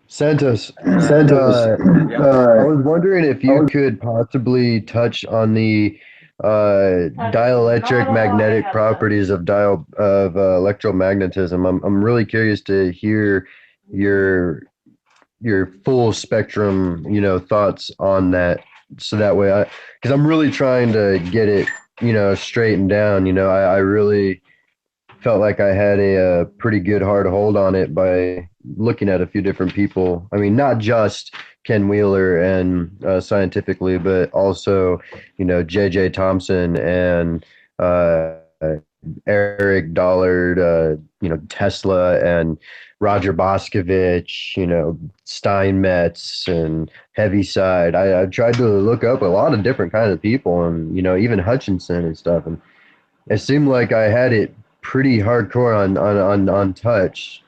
Santos, Yeah. I was wondering if you could possibly touch on the dielectric magnetic properties of electromagnetism. I'm really curious to hear your full spectrum, thoughts on that. So that way, because I'm really trying to get it, straightened down. I really felt like I had a pretty good hard hold on it by looking at a few different people. I mean, not just Ken Wheeler and scientifically, but also, J.J. Thompson and Eric Dollard, Tesla and Roger Boscovich, Steinmetz and Heaviside. I tried to look up a lot of different kinds of people and, even Hutchinson and stuff. And it seemed like I had it pretty hardcore on touch.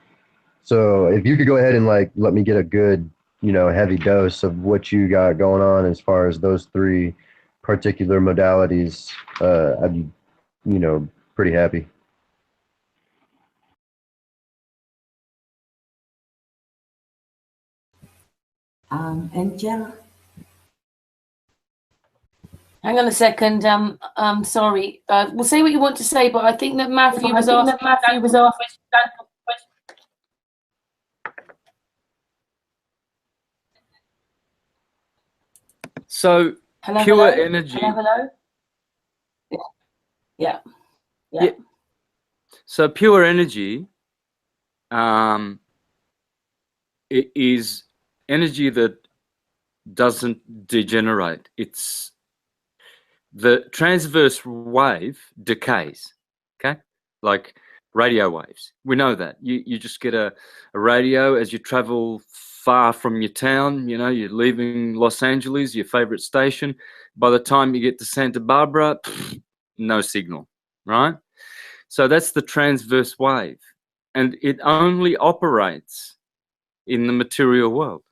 So if you could go ahead and let me get a good, heavy dose of what you got going on as far as those three particular modalities, I'd be, pretty happy. Angela? Hang on a second. Sorry. We'll say what you want to say, but I think that Matthew was asking. So Hello, pure hello? energy. Hello. Yeah. So pure energy it is energy that doesn't degenerate. It's the transverse wave decays, okay? Like radio waves. We know that. You just get a radio as you travel far from your town, you're leaving Los Angeles, your favorite station. By the time you get to Santa Barbara, no signal, right? So that's the transverse wave. And it only operates in the material world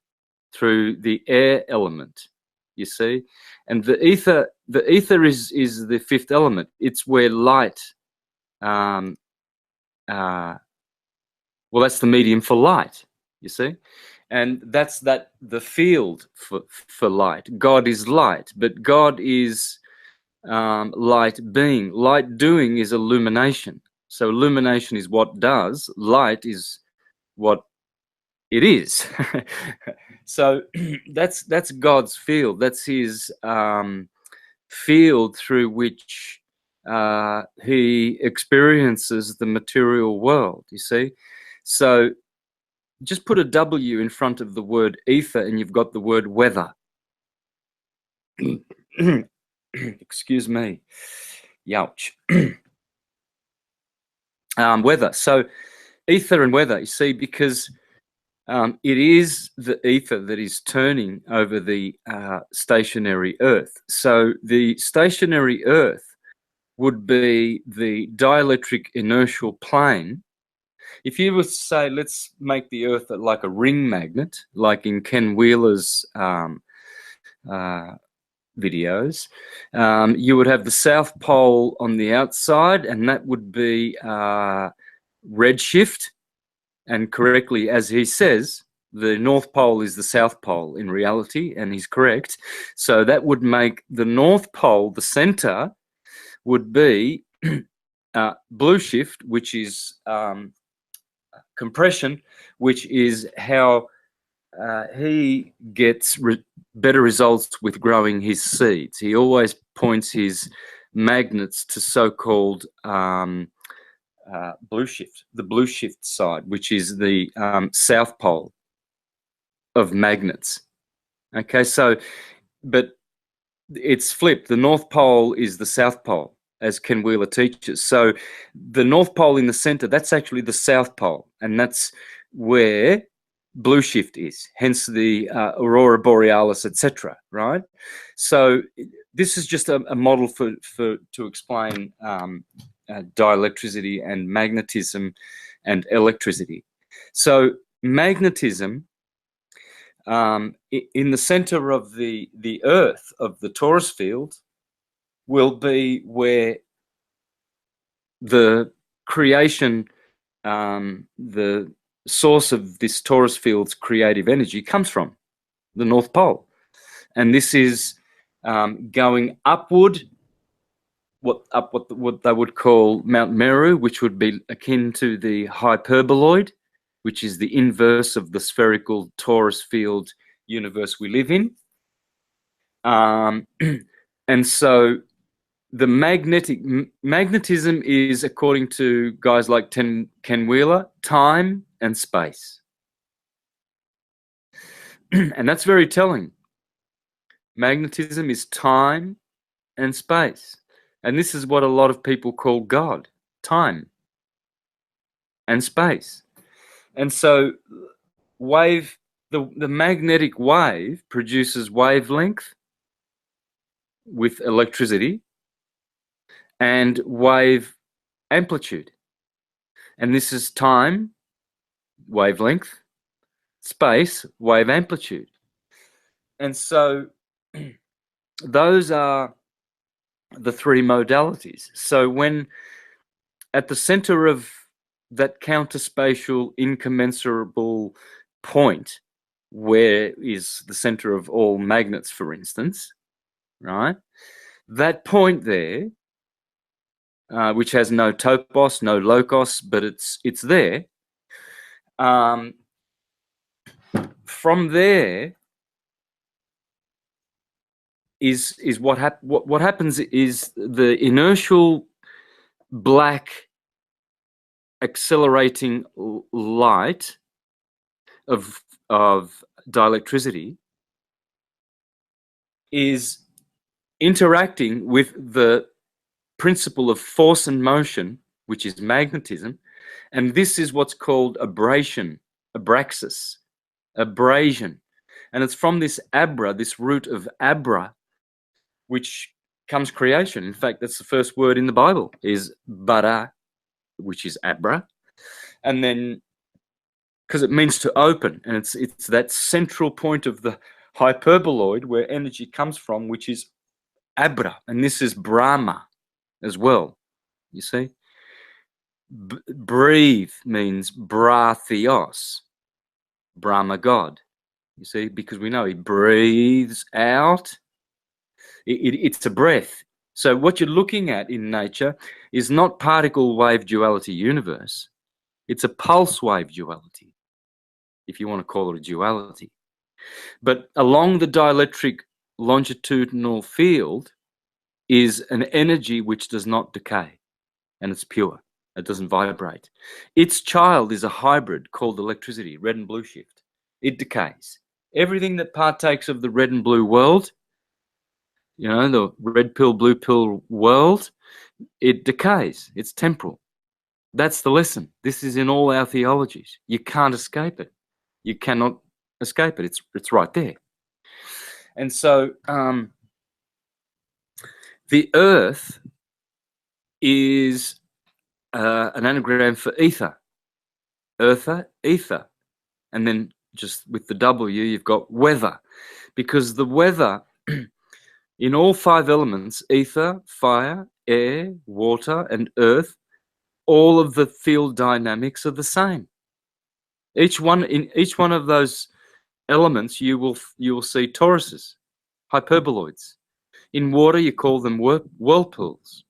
through the air element, you see. And the ether is the fifth element. It's where light, well, that's the medium for light, you see. And that's the field for light. God is light, but God is light being. Light doing is illumination. So illumination is what does. Light is what it is. So that's God's field. That's his field through which he experiences the material world, you see. So just put a W in front of the word ether and you've got the word weather. Excuse me. Youch. Weather. So ether and weather, you see, because it is the ether that is turning over the stationary Earth. So the stationary Earth would be the dielectric inertial plane. If you were to say, let's make the Earth like a ring magnet, like in Ken Wheeler's videos, you would have the South Pole on the outside, and that would be redshift. And correctly, as he says, the North Pole is the South Pole in reality, and he's correct. So that would make the North Pole, the center, would be blue shift, which is compression, which is how he gets better results with growing his seeds. He always points his magnets to so-called blue shift, the blue shift side, which is the South Pole of magnets. Okay, so, but it's flipped. The North Pole is the South Pole, as Ken Wheeler teaches. So the North Pole in the center, that's actually the South Pole, and that's where blue shift is, hence the aurora borealis, etc., right? So this is just a model to explain dielectricity and magnetism and electricity. So magnetism in the center of the Earth, of the torus field, will be where the creation, the source of this torus field's creative energy comes from, the North Pole. And this is going upward what they would call Mount Meru, which would be akin to the hyperboloid, which is the inverse of the spherical torus field universe we live in. And so the magnetism is, according to guys like Ken Wheeler, time and space. And that's very telling. Magnetism is time and space. And this is what a lot of people call God, time and space. And so the magnetic wave produces wavelength with electricity and wave amplitude. And this is time, wavelength, space, wave amplitude. And so those are the three modalities. So when at the center of that counterspatial incommensurable point, where is the center of all magnets, for instance, right? That point there, which has no topos, no locos, but it's there. From there is what happens is the inertial black accelerating light of dielectricity is interacting with the principle of force and motion, which is magnetism, and this is what's called abrasion, abraxas, abrasion. And it's from this abra, this root of abra, which comes creation. In fact, that's the first word in the Bible, is bara, which is abra. And then, because it means to open, and it's that central point of the hyperboloid where energy comes from, which is abra. And this is Brahma as well, you see. Breathe means brathios, Brahma God, you see, because we know he breathes out. It's a breath. So what you're looking at in nature is not particle wave duality universe. It's a pulse wave duality, if you want to call it a duality. But along the dielectric longitudinal field is an energy which does not decay, and it's pure. It doesn't vibrate. Its child is a hybrid called electricity, red and blue shift. It decays. Everything that partakes of the red and blue world, you know, the red pill, blue pill world, it decays. It's temporal. That's the lesson. This is in all our theologies. You can't escape it. You cannot escape it. It's right there. And so the earth is an anagram for ether. Earther, ether. And then just with the W, you've got weather. Because the weather in all five elements, ether, fire, air, water, and earth, all of the field dynamics are the same. In each one of those elements, you will see toruses, hyperboloids. In water, you call them whirlpools.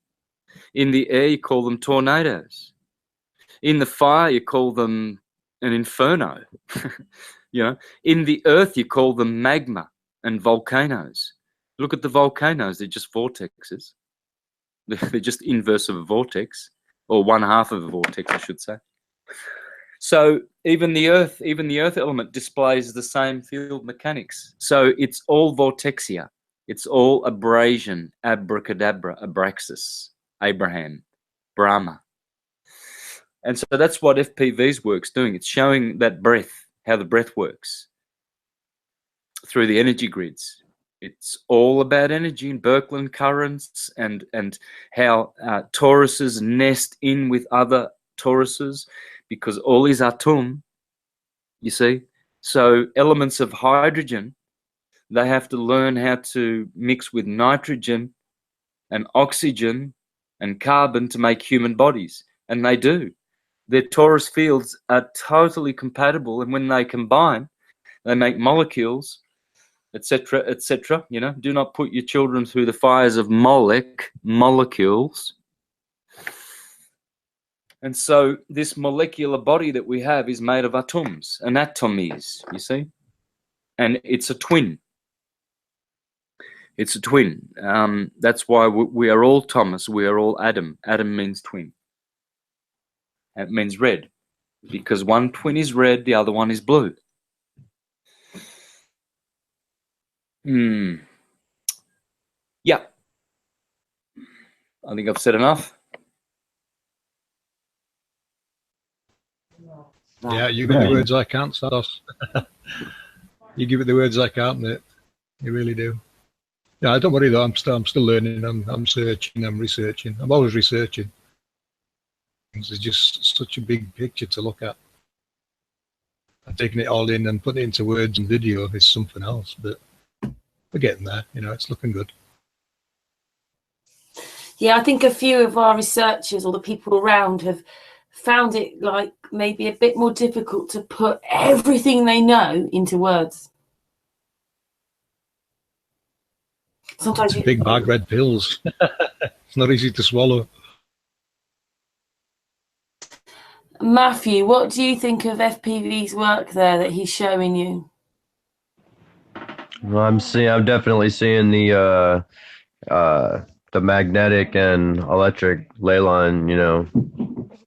In the air, you call them tornadoes. In the fire, you call them an inferno. You know, in the earth, you call them magma and volcanoes. Look at the volcanoes; they're just vortexes. They're just inverse of a vortex, or one half of a vortex, I should say. So even the earth element displays the same field mechanics. So it's all vortexia. It's all abrasion, abracadabra, abraxas, Abraham, Brahma. And so that's what FPV's work's doing. It's showing that breath, how the breath works through the energy grids. It's all about energy and Birkeland currents and how toruses nest in with other toruses, because all is atom, you see. So elements of hydrogen, they have to learn how to mix with nitrogen and oxygen and carbon to make human bodies. And they do. Their torus fields are totally compatible. And when they combine, they make molecules etc., etc. You know, do not put your children through the fires of molecules. And so this molecular body that we have is made of anatomies, you see, and it's a twin. It's a twin. That's why we are all Thomas. We are all Adam. Adam means twin. It means red, because one twin is red, the other one is blue. Yeah. I think I've said enough. Yeah, you give it the words I can't, Santos. You give it the words I can't, mate. You really do. Yeah, don't worry though. I'm still learning. I'm searching. I'm researching. I'm always researching. It's just such a big picture to look at. And taking it all in and putting it into words and video is something else. But we're getting there. You know, it's looking good. Yeah, I think a few of our researchers or the people around have found it like maybe a bit more difficult to put everything they know into words. Sometimes it's big bag red pills. It's not easy to swallow. Matthew, what do you think of FPV's work there that he's showing you? Well, I'm definitely seeing the magnetic and electric ley line, you know,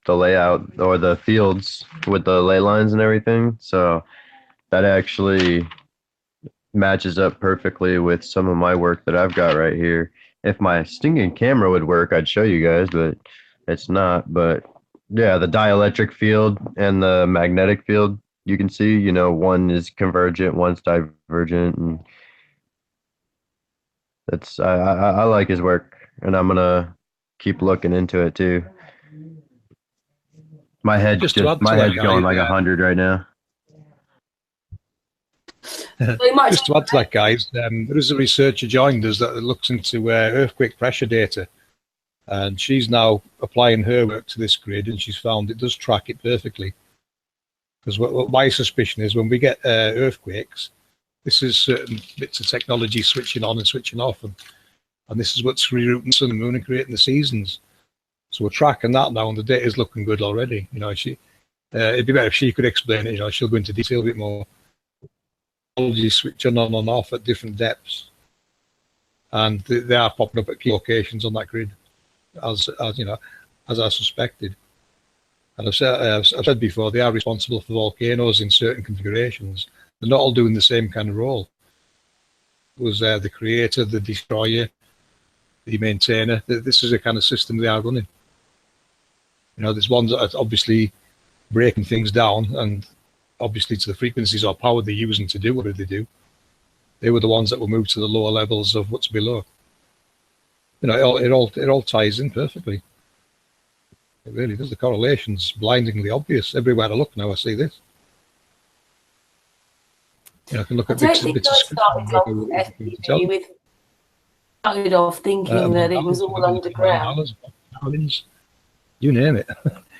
the layout or the fields with the ley lines and everything. So that actually matches up perfectly with some of my work that I've got right here. If my stinking camera would work, I'd show you guys, but it's not. But yeah, the dielectric field and the magnetic field, you can see, you know, one is convergent, one's divergent, and that's I like his work, and I'm gonna keep looking into it too. My head's Just my head's going like 100 right now. Just to add to that, guys, there is a researcher joined us that looks into earthquake pressure data, and she's now applying her work to this grid, and she's found it does track it perfectly. Because what my suspicion is, when we get earthquakes, this is certain bits of technology switching on and switching off, and this is what's rerouting the sun and moon and creating the seasons. So we're tracking that now, and the data is looking good already. You know, it'd be better if she could explain it. You know, she'll go into detail a bit more. Technology switching on and off at different depths, and they are popping up at key locations on that grid, as you know, as I suspected. And I've said before, they are responsible for volcanoes in certain configurations. They're not all doing the same kind of role. It was the creator, the destroyer, the maintainer. This is a kind of system they are running. You know, there's ones that are obviously breaking things down, and obviously to the frequencies or power they're using to do what they do. They were the ones that will move to the lower levels of what's below. You know, it all ties in perfectly. It really does. The correlation's blindingly obvious. Everywhere I look now, I see this. You know, I can look at bits of started off thinking that it was all underground. You name it.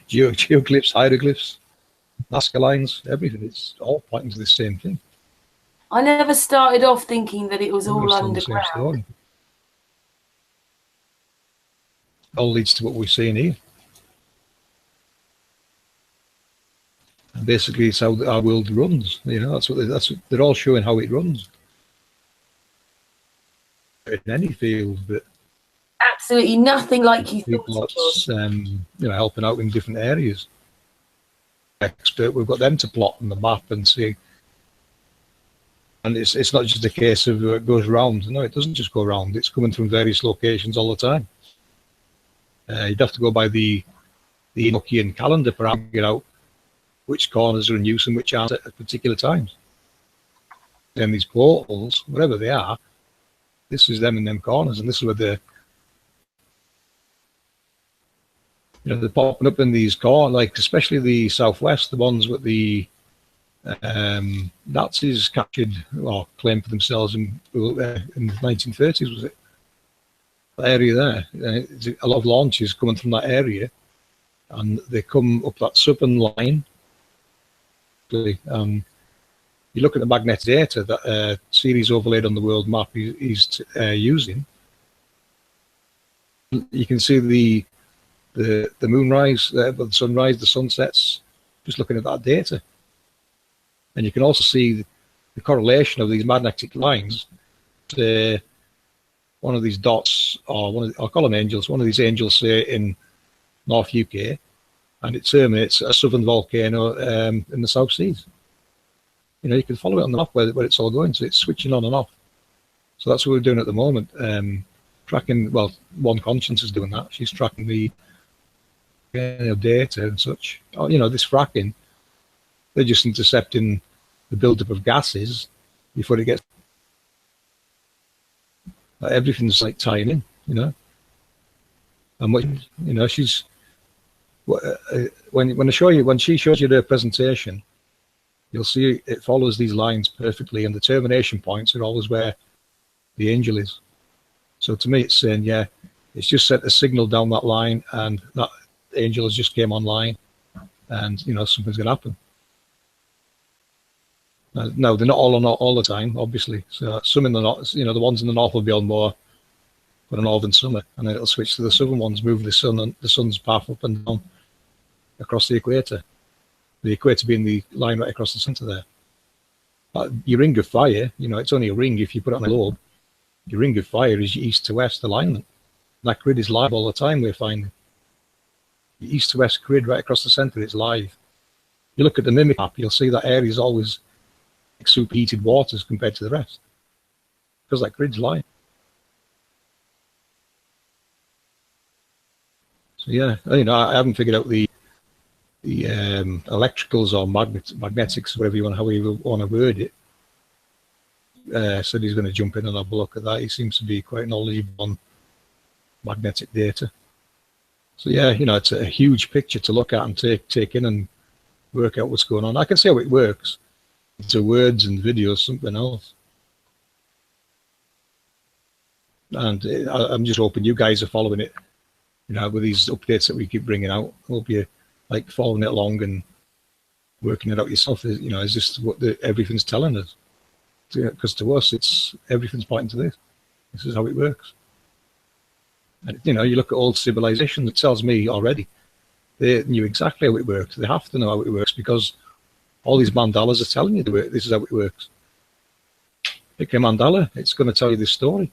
Geoglyphs, hieroglyphs, Nazca lines, everything. It's all pointing to the same thing. I never started off thinking that it was all underground. All leads to what we're seeing here. And basically, it's how our world runs. You know, that's what they're all showing how it runs. In any field, but absolutely nothing like you thought. You know, helping out in different areas. Expert, we've got them to plot on the map and see. And it's not just a case of it goes round. No, it doesn't just go round. It's coming from various locations all the time. You'd have to go by the Enochian calendar for figuring out which corners are in use and which aren't at particular times. And these portals, whatever they are, this is them in them corners, and this is where they're popping up in these corners, like especially the southwest, the ones with the Nazis captured or claimed for themselves in the 1930s, was it? That area there, a lot of launches coming from that area, and they come up that southern line. you look at the magnetic data that series overlaid on the world map he's using, you can see the moonrise, the sunrise, the sunsets, just looking at that data. And you can also see the correlation of these magnetic lines to one of these dots, or I'll call them angels, one of these angels, say, in North UK, and it terminates a southern volcano in the South Seas. You know, you can follow it on the map where it's all going, so it's switching on and off. So that's what we're doing at the moment, tracking, well, One Conscience is doing that. She's tracking the data and such. You know, this fracking, they're just intercepting the buildup of gases before it gets. Everything's like tying in, you know. And what, you know, she's when she shows you her presentation, you'll see it follows these lines perfectly, and the termination points are always where the angel is. So to me, it's saying, yeah, it's just sent a signal down that line, and that angel has just came online, and you know, something's going to happen. No, they're not all the time, obviously. So some in the north, you know, the ones in the north will be on more for the northern summer, and then it'll switch to the southern ones, moving the sun and the sun's path up and down across the equator. The equator being the line right across the center there. Your ring of fire, you know, it's only a ring if you put it on a globe. Your ring of fire is your east to west alignment. That grid is live all the time, we're finding. The east to west grid right across the center, it's live. You look at the mimic map, you'll see that area is always superheated waters compared to the rest, because that grid's live. So yeah, you know, I haven't figured out the electricals or magnetics, whatever you want, however you want to word it. Said he's going to jump in and have a look at that. He seems to be quite knowledgeable on magnetic data. So yeah, you know, it's a huge picture to look at and take in and work out what's going on. I can see how it works. It's words and videos, something else. And I'm just hoping you guys are following it, you know, with these updates that we keep bringing out. I hope you're like following it along and working it out yourself. You know, is this what everything's telling us? Because to us, everything's pointing to this. This is how it works. And you know, you look at old civilization, that tells me already they knew exactly how it works. They have to know how it works, because all these mandalas are telling you this is how it works. Pick a mandala, it's going to tell you this story.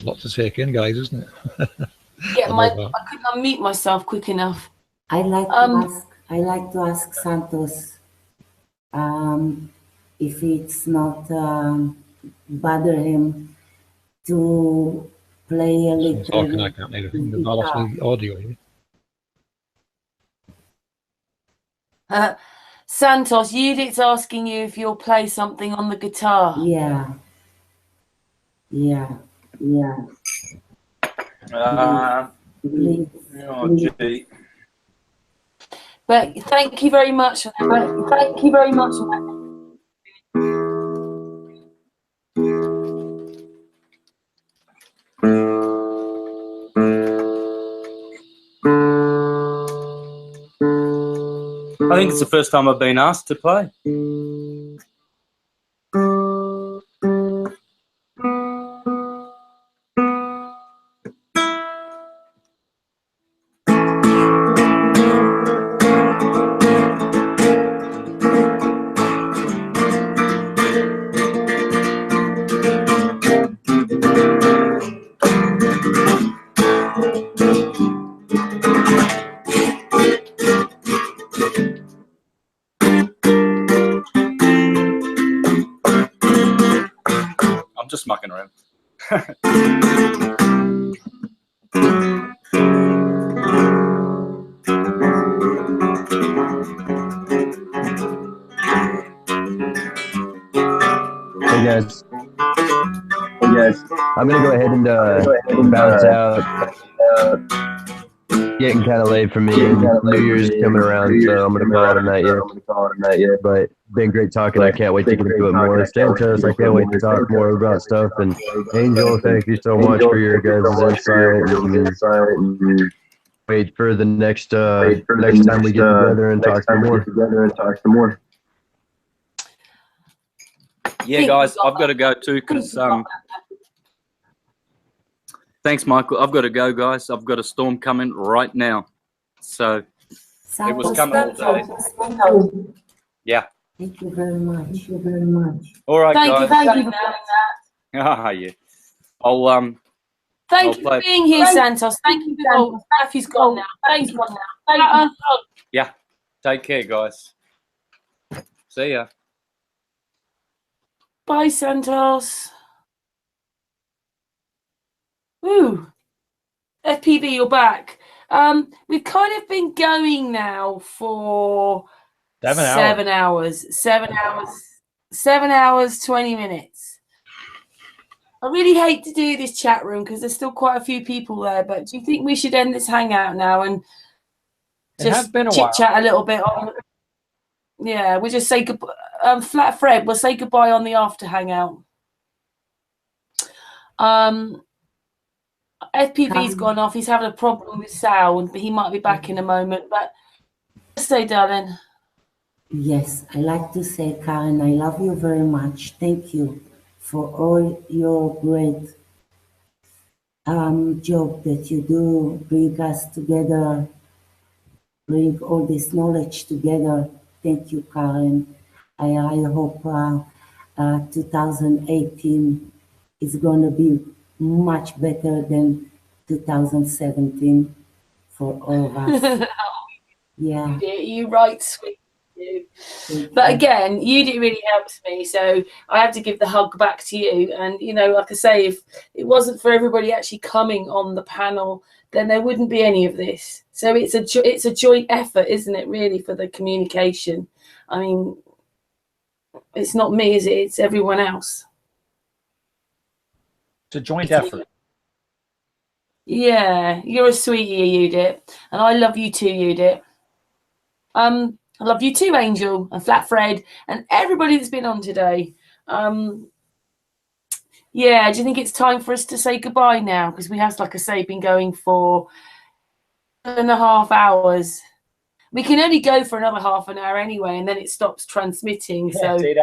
A lot to take in, guys, isn't it? Yeah, I couldn't unmute myself quick enough. I'd like to ask Santos if it's not bother him to play a little. Talking, I can't hear anything. I'll lost the audio here. Santos, Judith's asking you if you'll play something on the guitar. Yeah. Please. Oh, gee. But thank you very much for that. Thank you very much for that. I think it's the first time I've been asked to play. I'm just mucking around. Hey guys. I'm gonna go ahead and bounce out. getting kind of late for me, and New Year's coming around, so I'm gonna call it a night here. But been great talking. I can't wait to get into it more. Santos, I can't wait to talk more about stuff. And Angel, thank you so much for your guys' insight. And wait for the next time we get together and talk some more. Yeah, guys, I've got to go too because thanks, Michael. I've got to go, guys. I've got a storm coming right now, so it was coming all day. Yeah. Thank you very much. Thank you very much. All right, Thank you guys. for doing that. Ah, yeah. I'll Thank you for being here, Santos. Thank you. Oh, Matthew's gone now. Thank you. Yeah. Take care, guys. See ya. Bye, Santos. Ooh. FPV, you're back. We've kind of been going now for 7 hours. 7 hours, 20 minutes. I really hate to do this chat room because there's still quite a few people there, but do you think we should end this hangout now and just chit chat a little bit on? Yeah, we'll just say goodbye. Flat Fred, we'll say goodbye on the after hangout. FPV's gone off. He's having a problem with sound, but he might be back in a moment. But say, darling. Yes, I like to say, Karen, I love you very much. Thank you for all your great job that you do. Bring us together, bring all this knowledge together. Thank you, Karen. I hope 2018 is going to be much better than 2017 for all of us. Yeah. You're right, sweet. But again, you really helps me, so I have to give the hug back to you. And you know, like I say, if it wasn't for everybody actually coming on the panel, then there wouldn't be any of this. So it's a joint effort, isn't it? Really, for the communication. I mean, it's not me, is it? It's everyone else. It's a joint effort. Yeah, you're a sweetie, Judith, and I love you too, Judith. I love you too, Angel and Flat Fred and everybody that's been on today. Yeah, do you think it's time for us to say goodbye now? Because we have, like I say, been going for 7.5 hours. We can only go for another half an hour anyway, and then it stops transmitting. Yeah, so it's 8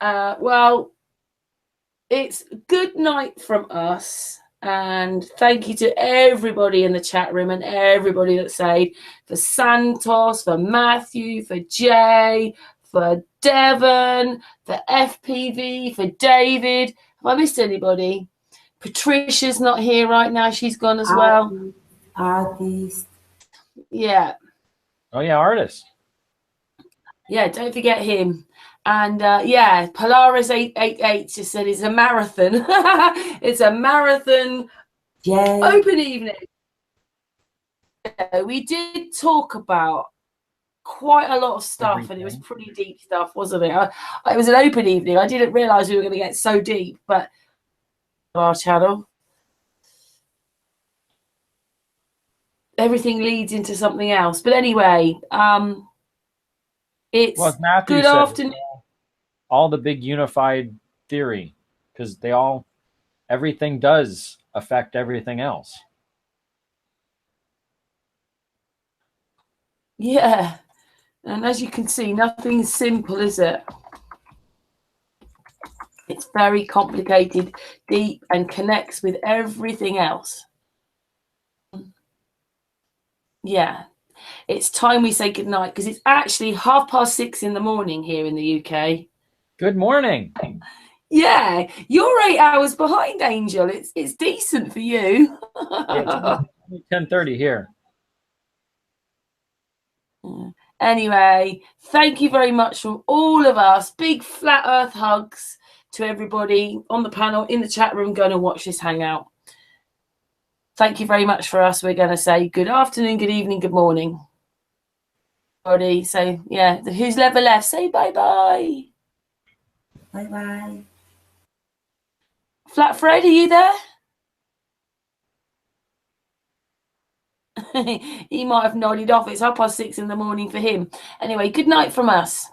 hours. Well, it's good night from us. And thank you to everybody in the chat room and everybody that said, for Santos, for Matthew, for Jay, for Devon, for FPV, for David. Have I missed anybody? Patricia's not here right now. She's gone as well. Artist. Yeah. Oh, yeah, artist. Yeah, don't forget him. And yeah, Polaris888 just said it's a marathon. It's a marathon open evening. Yeah, we did talk about quite a lot of stuff, and it was pretty deep stuff, wasn't it? It was an open evening. I didn't realize we were going to get so deep, but our channel, everything leads into something else. But anyway, it's good afternoon. All the big unified theory, because everything does affect everything else. Yeah, and as you can see, nothing's simple, is it? It's very complicated, deep, and connects with everything else. Yeah, it's time we say goodnight, because it's actually 6:30 in the morning here in the UK. Good morning. Yeah, you're 8 hours behind, Angel. It's decent for you. Yeah, it's 10:30 here. Anyway, thank you very much from all of us. Big flat earth hugs to everybody on the panel, in the chat room, going to watch this hangout. Thank you very much for us. We're going to say good afternoon, good evening, good morning. Everybody. So yeah, who's never left, say bye-bye. Bye-bye. Flat Fred, are you there? He might have nodded off. It's 6:30 in the morning for him. Anyway, good night from us.